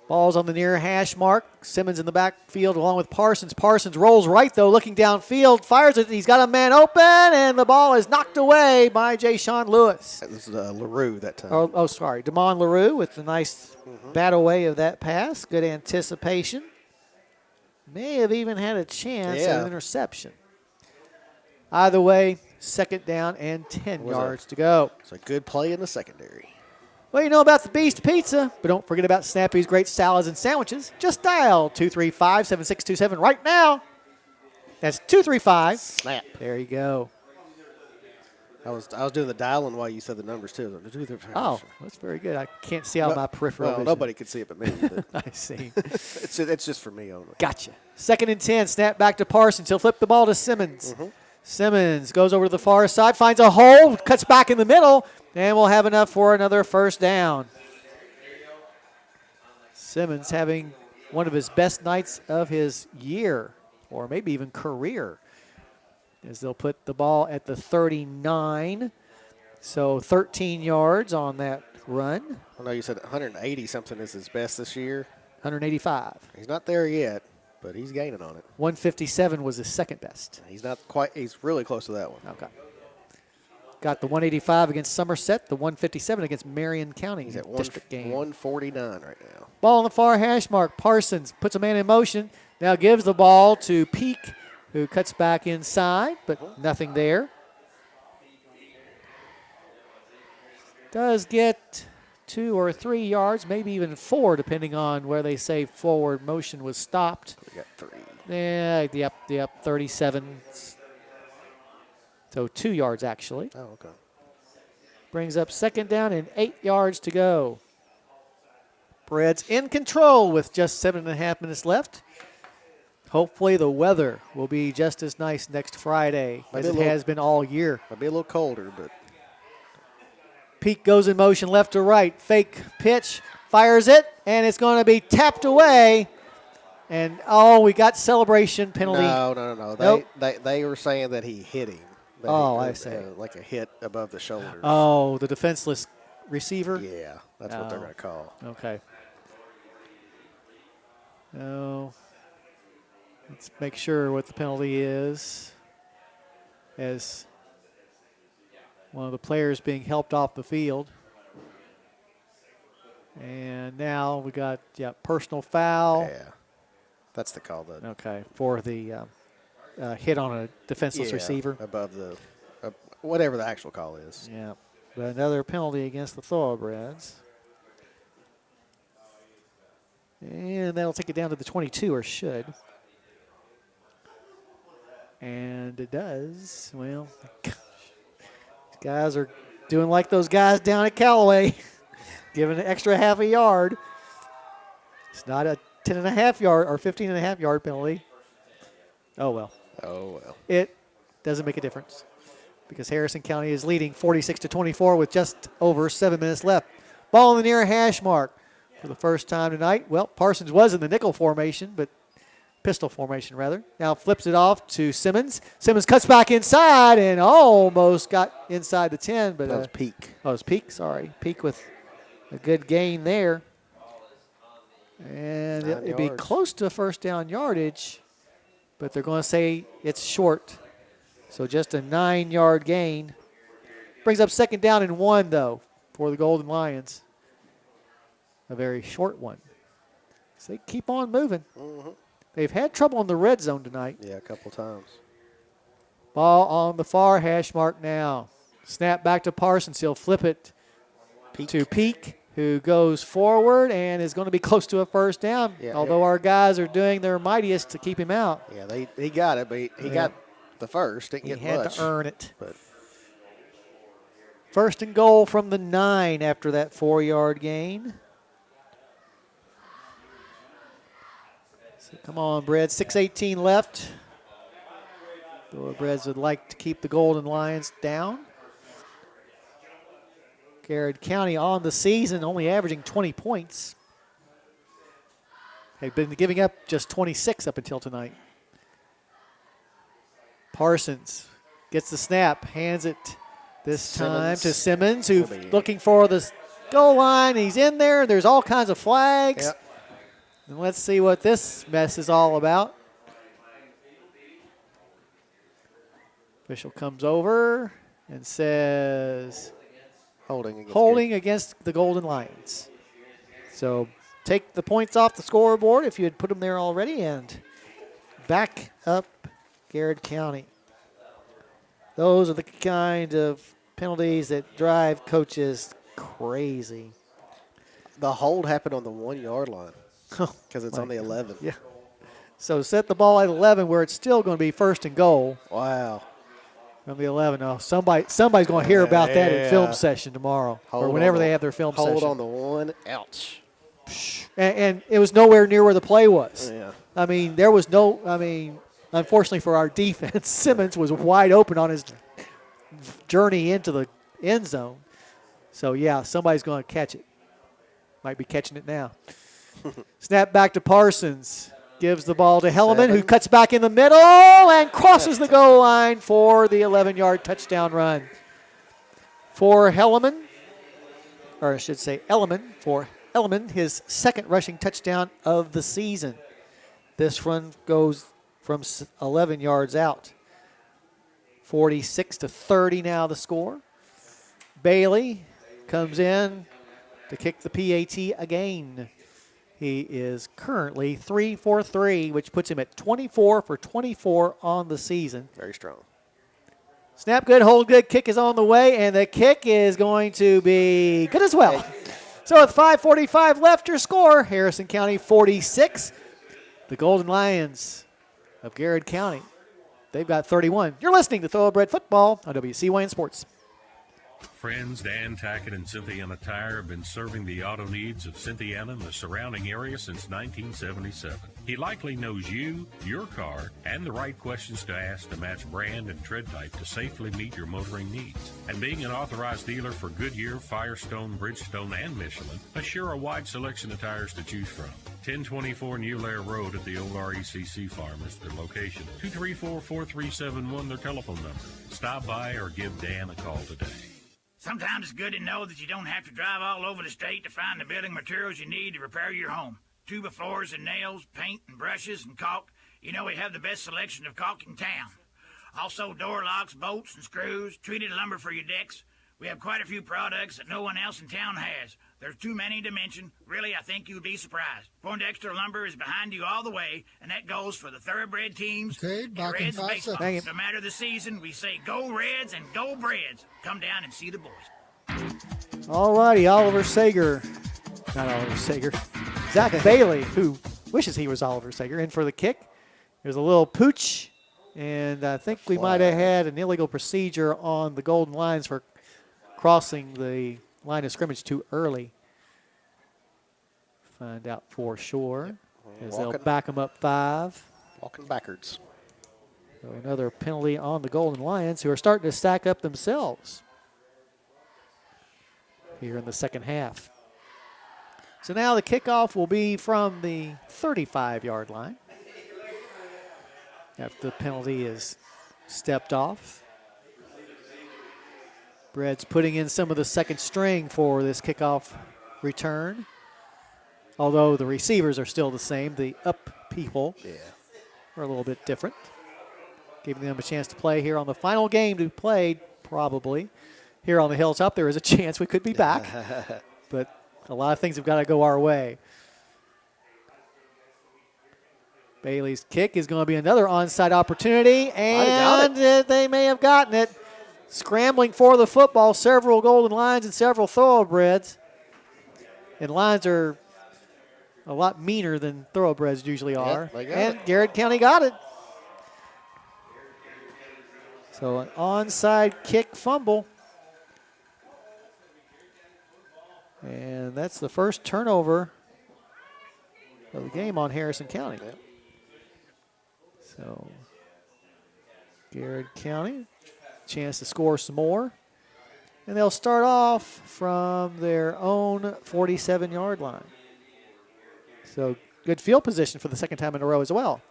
Ball's on the near hash mark. Simmons in the backfield along with Parsons. Parsons rolls right, though, looking downfield. Fires it. He's got a man open, and the ball is knocked away by Jay-Sean Lewis. That was LaRue that time. Oh, sorry. Damon LaRue with the nice bat away of that pass. Good anticipation. May have even had a chance at an interception. Either way, second down and 10 yards to go. It's a good play in the secondary. Well, you know about the Beast Pizza, but don't forget about Snappy's great salads and sandwiches. Just dial 235-7627 right now. That's 235. Snap. There you go. I was doing the dialing while you said the numbers, too. Oh, that's very good. I can't see out my peripheral vision. Nobody could see it but me. I see. It's just for me only. Gotcha. Second and 10. Snap back to Parsons. He'll flip the ball to Simmons. Simmons goes over to the far side, finds a hole, cuts back in the middle, and we'll have enough for another first down. Simmons having one of his best nights of his year, or maybe even career, as they'll put the ball at the 39. So 13 yards on that run. I know you said 180-something is his best this year. 185. He's not there yet, but he's gaining on it. 157 was his second best. He's not quite. He's really close to that one. Okay. got the 185 against Somerset, the 157 against Marion County. He's at district game. 149 right now. Ball on the far hash mark. Parsons puts a man in motion. Now gives the ball to Peak, who cuts back inside, but nothing there. Does get 2 or 3 yards, maybe even 4, depending on where they say forward motion was stopped. We got 3. Yeah, yep, 37. So 2 yards, actually. Oh, okay. Brings up second down and 8 yards to go. Breds in control with just 7.5 minutes left. Hopefully the weather will be just as nice next Friday as it has been all year. Might be a little colder, but. Peak goes in motion left to right. Fake pitch, fires it, and it's going to be tapped away. And, we got celebration penalty. No. Nope. They were saying that he hit him. I see. Like a hit above the shoulders. Oh, the defenseless receiver? Yeah, that's what they're going to call. Okay. Oh, let's make sure what the penalty is. As one of the players being helped off the field. And now we got, personal foul. Yeah, that's the call. Okay, for the hit on a defenseless receiver. Above the, whatever the actual call is. Yeah, but another penalty against the Thoroughbreds. And that'll take it down to the 22, or should. And it does. Well, these guys are doing like those guys down at Callaway, giving an extra half a yard. It's not a 10.5 yard or 15.5 yard penalty. Oh, well. It doesn't make a difference because Harrison County is leading 46-24 with just over 7 minutes left. Ball in the near hash mark. For the first time tonight. Well, Parsons was in the nickel formation, but pistol formation, rather. Now flips it off to Simmons. Simmons cuts back inside and almost got inside the 10. But that was Peak. Oh, it was Peak, sorry. Peak with a good gain there. And it'd be close to first down yardage, but they're going to say it's short. So just a 9-yard gain. Brings up second down and 1, though, for the Golden Lions. A very short one. So they keep on moving. Mm-hmm. They've had trouble in the red zone tonight. Yeah, a couple times. Ball on the far hash mark now. Snap back to Parsons. He'll flip it to Peak, who goes forward and is going to be close to a first down, although our guys are doing their mightiest to keep him out. Yeah, he got it, but he got the first. Didn't get much. He had to earn it. But first and goal from the 9 after that 4-yard gain. So come on, Breds. 6:18 left. The Breds would like to keep the Golden Lions down. Garrard County on the season only averaging 20 points. They've been giving up just 26 up until tonight. Parsons gets the snap, hands it this time to Simmons, who's looking for the goal line. He's in there. There's all kinds of flags. Yep. And let's see what this mess is all about. Official comes over and says holding against the Golden Lions. So take the points off the scoreboard if you had put them there already and back up Garrard County. Those are the kind of penalties that drive coaches crazy. The hold happened on the 1-yard line. Because it's on the 11. Yeah. So set the ball at 11 where it's still going to be first and goal. Wow. From the 11. Oh, somebody's going to hear about that in film session tomorrow or whenever they have their film session. Hold on the 1. Ouch. And it was nowhere near where the play was. Yeah. I mean, unfortunately for our defense, Simmons was wide open on his journey into the end zone. So, yeah, somebody's going to catch it. Might be catching it now. Snap back to Parsons. Gives the ball to Helleman, who cuts back in the middle and crosses the goal line for the 11-yard touchdown run. For Helleman, or I should say Elliman, for Elliman, his second rushing touchdown of the season. This run goes from 11 yards out. 46-30 now the score. Bailey comes in to kick the PAT again. He is currently 3 for 3, which puts him at 24 for 24 on the season. Very strong. Snap good, hold good, kick is on the way, and the kick is going to be good as well. So with 5:45 left, your score, Harrison County 46. The Golden Lions of Garrard County, they've got 31. You're listening to Thoroughbred Football on WCYN Sports. Friends Dan Tackett and Cynthiana Tire have been serving the auto needs of Cynthiana and the surrounding area since 1977. He likely knows you, your car, and the right questions to ask to match brand and tread type to safely meet your motoring needs. And being an authorized dealer for Goodyear, Firestone, Bridgestone, and Michelin, assure a wide selection of tires to choose from. 1024 New Lair Road at the old RECC farm is their location. 234-4371 their telephone number. Stop by or give Dan a call today. Sometimes it's good to know that you don't have to drive all over the state to find the building materials you need to repair your home. Tuba floors and nails, paint and brushes and caulk. You know we have the best selection of caulk in town. Also door locks, bolts and screws, treated lumber for your decks. We have quite a few products that no one else in town has. There's too many to mention. Really, I think you'd be surprised. Poindexter Lumber is behind you all the way, and that goes for the thoroughbred teams. Okay, and back in Reds 5 baseball. seconds. No matter the season, we say go Reds and go Breds. Come down and see the boys. All righty, Oliver Sager. Not Oliver Sager. Zach Bailey, who wishes he was Oliver Sager, in for the kick. There's a little pooch, and I think we might have had an illegal procedure on the Golden Lions for crossing the line of scrimmage too early. Find out for sure, as they'll back them up 5. Walking backwards. So another penalty on the Golden Lions, who are starting to stack up themselves here in the second half. So now the kickoff will be from the 35-yard line after the penalty is stepped off. Breds putting in some of the second string for this kickoff return, although the receivers are still the same. The up people are a little bit different, giving them a chance to play here on the final game to be played, probably. Here on the hilltop, there is a chance we could be back, but a lot of things have got to go our way. Bailey's kick is going to be another onside opportunity, and they may have gotten it. Scrambling for the football, several Golden Lions and several Thoroughbreds. And Lions are a lot meaner than Thoroughbreds usually are. And Garrard County got it. So an onside kick fumble. And that's the first turnover of the game on Harrison County. So Garrard County, chance to score some more. And they'll start off from their own 47-yard line. So good field position for the second time in a row as well.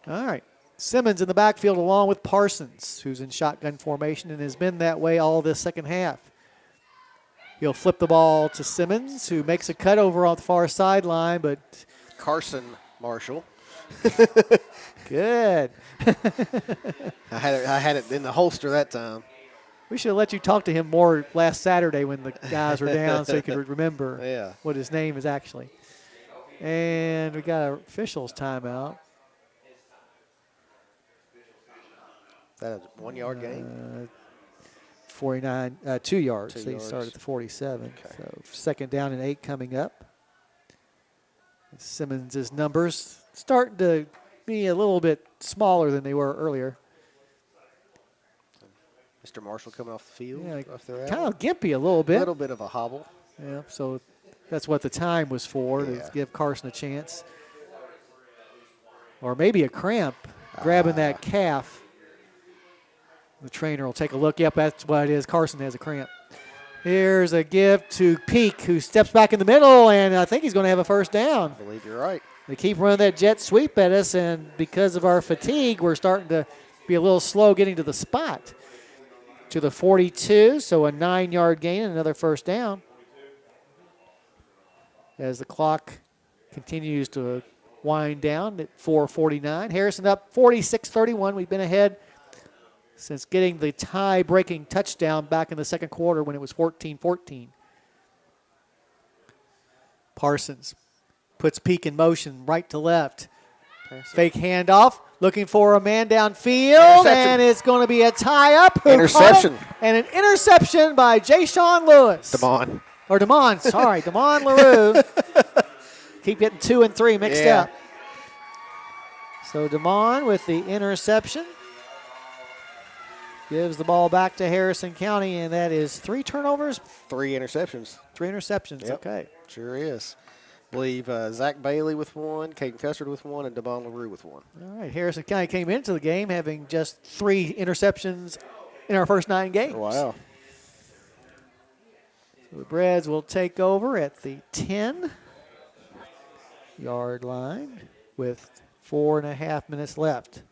All right. Simmons in the backfield along with Parsons, who's in shotgun formation and has been that way all this second half. He'll flip the ball to Simmons, who makes a cut over on the far sideline, but Carson Marshall. Good. I had it in the holster that time. We should have let you talk to him more last Saturday when the guys were down so he could remember what his name is actually. And we got an official's timeout. Is that a 1 yard gain? 49, 2 yards. 2 They yards. start at the 47. So second down and 8 coming up. Simmons' numbers starting to be a little bit smaller than they were earlier. Mr. Marshall coming off the field. Yeah, off their kind of gimpy a little bit. A little bit of a hobble. Yeah, so that's what the time was for, to give Carson a chance. Or maybe a cramp, grabbing that calf. The trainer will take a look. Yep, that's what it is. Carson has a cramp. Here's a give to Peak, who steps back in the middle, and I think he's going to have a first down. I believe you're right. They keep running that jet sweep at us, and because of our fatigue, we're starting to be a little slow getting to the spot. To the 42, so a 9-yard gain and another first down. As the clock continues to wind down at 4:49. Harrison up 46-31. We've been ahead since getting the tie-breaking touchdown back in the second quarter when it was 14-14. Parsons puts Peak in motion right to left. Fake handoff, looking for a man downfield, and it's going to be a tie-up. Interception. And an interception by Ja'Shawn Lewis. Damon. Or Damon, sorry, Damon LaRue. Keep getting 2 and 3 mixed up. So Damon with the interception. Gives the ball back to Harrison County, and that is 3 turnovers. 3 interceptions. 3 interceptions, Yep. okay. Sure is. I believe Zach Bailey with 1, Caden Custard with 1, and Damon LaRue with 1. All right, Harrison County came into the game having just 3 interceptions in our first 9 games. Wow. So the Breds will take over at the 10-yard line with 4.5 minutes left.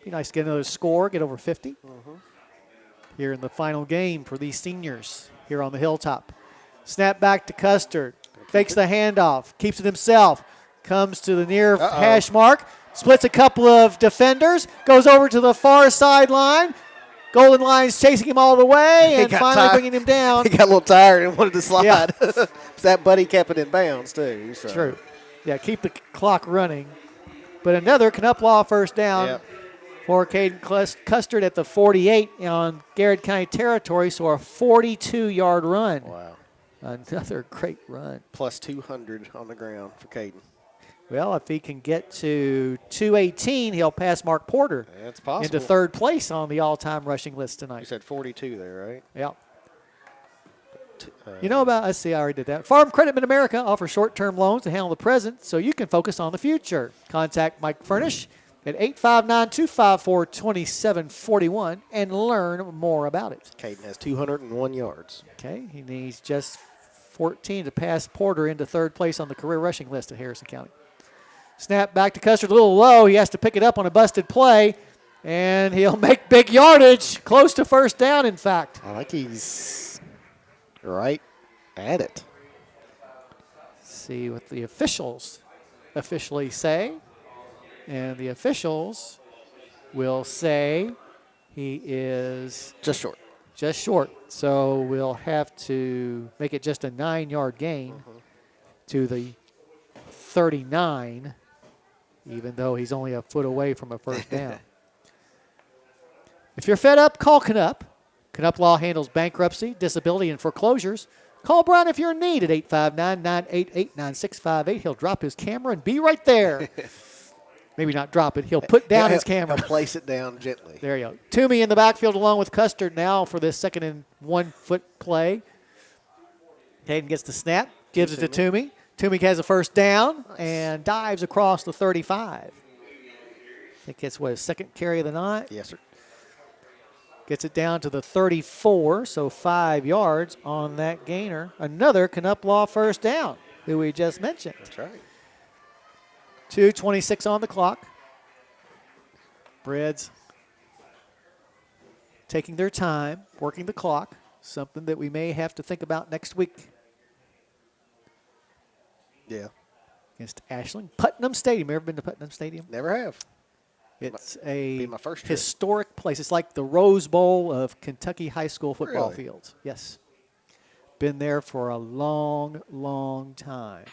Be nice to get another score, get over 50 here in the final game for these seniors here on the Hilltop. Snap back to Custard. Fakes the handoff, keeps it himself, comes to the near hash mark, splits a couple of defenders, goes over to the far sideline. Golden Lions chasing him all the way and finally bringing him down. He got a little tired and wanted to slide. Yeah. That buddy kept it in bounds, too. So. True. Yeah, keep the clock running. But another Knupplaw first down for Caden Custard at the 48 on Garrard County territory, so a 42-yard run. Wow. Another great run. Plus 200 on the ground for Caden. Well, if he can get to 218, he'll pass Mark Porter. That's possible. Into third place on the all-time rushing list tonight. You said 42 there, right? Yeah. You know about, let's see, I already did that. Farm Credit Mid-America offers short-term loans to handle the present so you can focus on the future. Contact Mike Furnish at 859-254-2741 and learn more about it. Caden has 201 yards. Okay, he needs just 14 to pass Porter into third place on the career rushing list at Harrison County. Snap back to Custard, a little low. He has to pick it up on a busted play, and he'll make big yardage, close to first down, in fact. I like he's right at it. See what the officials officially say. And the officials will say he is just short. Just short. So we'll have to make it just a 9-yard gain to the 39, even though he's only a foot away from a first down. If you're fed up, call Knupp. Knupp Law handles bankruptcy, disability, and foreclosures. Call Brown if you're in need at 859-988-9658. He'll drop his camera and be right there. Maybe not drop it. He'll put down his camera. He'll place it down gently. There you go. Toomey in the backfield along with Custard now for this 2nd and 1 foot play. Hayden gets the snap, gives it to Toomey. Toomey has a first down and dives across the 35. I think it's his second carry of the night. Yes, sir. Gets it down to the 34, so 5 yards on that gainer. Another Knupplaw first down, who we just mentioned. That's right. 2:26 on the clock. Breds taking their time, working the clock, something that we may have to think about next week. Yeah. Against Ashland. Putnam Stadium. Ever been to Putnam Stadium? Never have. It's my first trip. Historic place. It's like the Rose Bowl of Kentucky high school football Really? fields. Yes. Been there for a long, long time.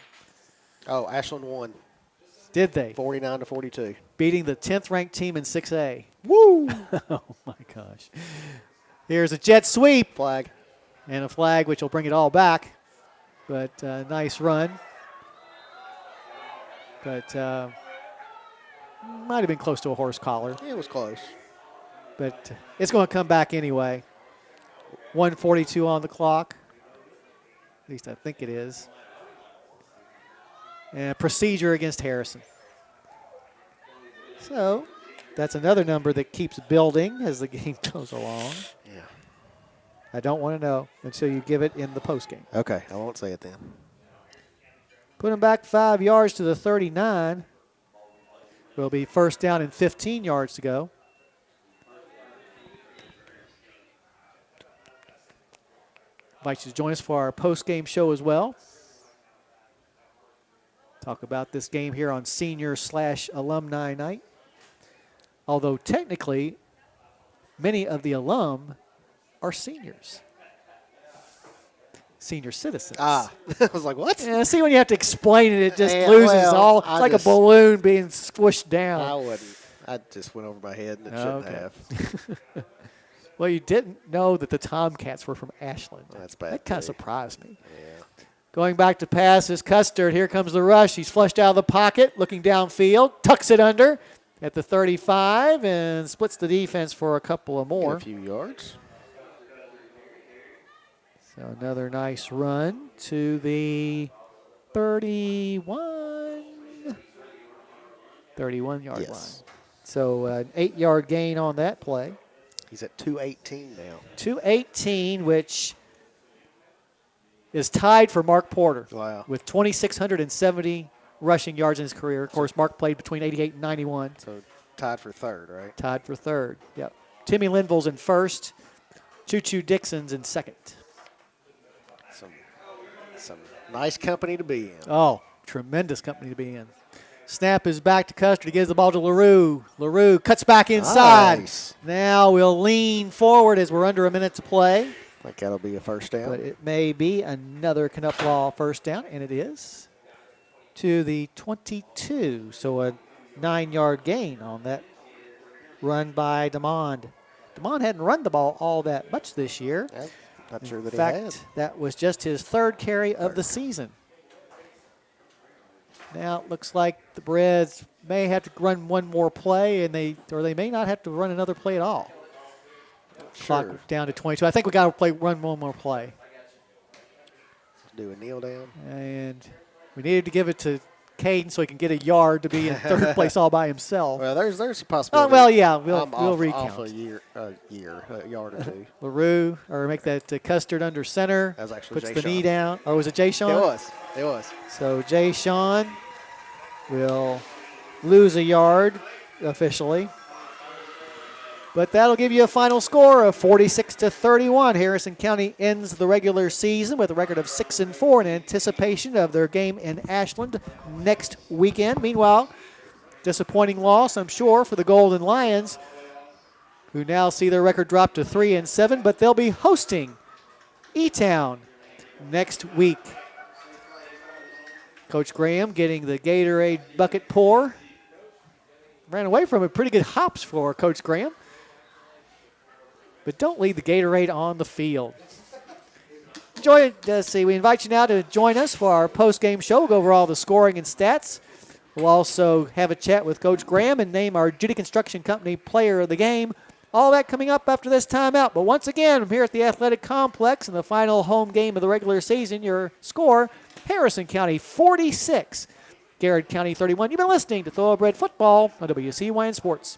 Oh, Ashland won. Did they? 49-42. Beating the 10th ranked team in 6A. Woo! Oh, my gosh. Here's a jet sweep. Flag. And a flag, which will bring it all back. But nice run. But might have been close to a horse collar. It was close. But it's going to come back anyway. 1:42 on the clock. At least I think it is. And procedure against Harrison. So that's another number that keeps building as the game goes along. Yeah. I don't want to know until you give it in the postgame. Okay, I won't say it then. Put him back 5 yards to the 39. Will be first down and 15 yards to go. Invite you to join us for our post-game show as well. Talk about this game here on senior/alumni night. Although technically many of the alum are seniors. Senior citizens. I was like, what? Yeah, see, when you have to explain it, it just Yeah, loses well, all. It's I like just- a balloon being squished down. I wouldn't. I just went over my head and it shouldn't have. Well, you didn't know that the Tomcats were from Ashland. Well, that's bad. That kind of surprised me. Yeah. Going back to pass is Custard. Here comes the rush. He's flushed out of the pocket, looking downfield, tucks it under at the 35, and splits the defense for a couple of more. Get a few yards. So another nice run to the 31-yard line. So an 8-yard gain on that play. He's at 218 now. 218, which is tied for Mark Porter. Wow. With 2,670 rushing yards in his career. Of course, Mark played between 88 and 91. So tied for third, right? Tied for third, yep. Timmy Linville's in first. Choo-Choo Dixon's in second. Some nice company to be in. Oh, tremendous company to be in. Snap is back to Custard. He gives the ball to LaRue. LaRue cuts back inside. Nice. Now we'll lean forward as we're under a minute to play. I think that'll be a first down. But it may be another Knuplaw first down, and it is to the 22. So a 9-yard gain on that run by DeMond. DeMond hadn't run the ball all that much this year. Not sure that In fact, he had. that was just his third carry of the season. Now it looks like the Breds may have to run one more play, and they may not have to run another play at all. Sure. Clock down to 22. I think we got to run one more play. Do a kneel down. And we needed to give it to Caden so he can get a yard to be in third place all by himself. Well, there's a possibility. Oh, well, yeah, we'll off recount. a yard or two. LaRue, or make that Custard under center. That was actually puts Jay the knee Sean. down. Or was it Jay Sean? It was. So Jay Sean will lose a yard officially. But that'll give you a final score of 46-31. Harrison County ends the regular season with a record of 6-4 in anticipation of their game in Ashland next weekend. Meanwhile, disappointing loss, I'm sure, for the Golden Lions, who now see their record drop to 3-7, but they'll be hosting E-Town next week. Coach Graham getting the Gatorade bucket pour. Ran away from it. Pretty good hops for Coach Graham. But don't leave the Gatorade on the field. We invite you now to join us for our post-game show. We'll go over all the scoring and stats. We'll also have a chat with Coach Graham and name our Judy Construction Company player of the game. All that coming up after this timeout. But once again, I'm here at the Athletic Complex in the final home game of the regular season. Your score, Harrison County 46, Garrard County 31. You've been listening to Thoroughbred Football on WCYN Sports.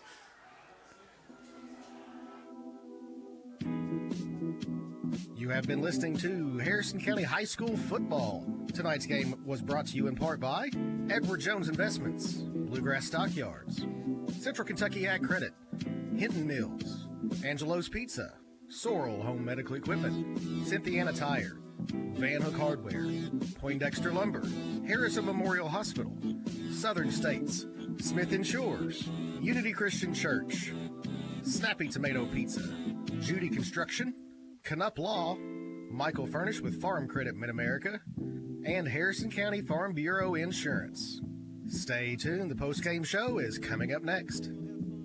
You have been listening to Harrison County High School football. Tonight's game was brought to you in part by Edward Jones Investments, Bluegrass Stockyards, Central Kentucky Ag Credit, Hinton Mills, Angelo's Pizza, Sorrel Home Medical Equipment, Cynthiana Tire, Van Hook Hardware, Poindexter Lumber, Harrison Memorial Hospital, Southern States, Smith Insures, Unity Christian Church, Snappy Tomato Pizza, Judy Construction, Knupp Law, Michael Furnish with Farm Credit Mid-America, and Harrison County Farm Bureau Insurance. Stay tuned. The post-game show is coming up next.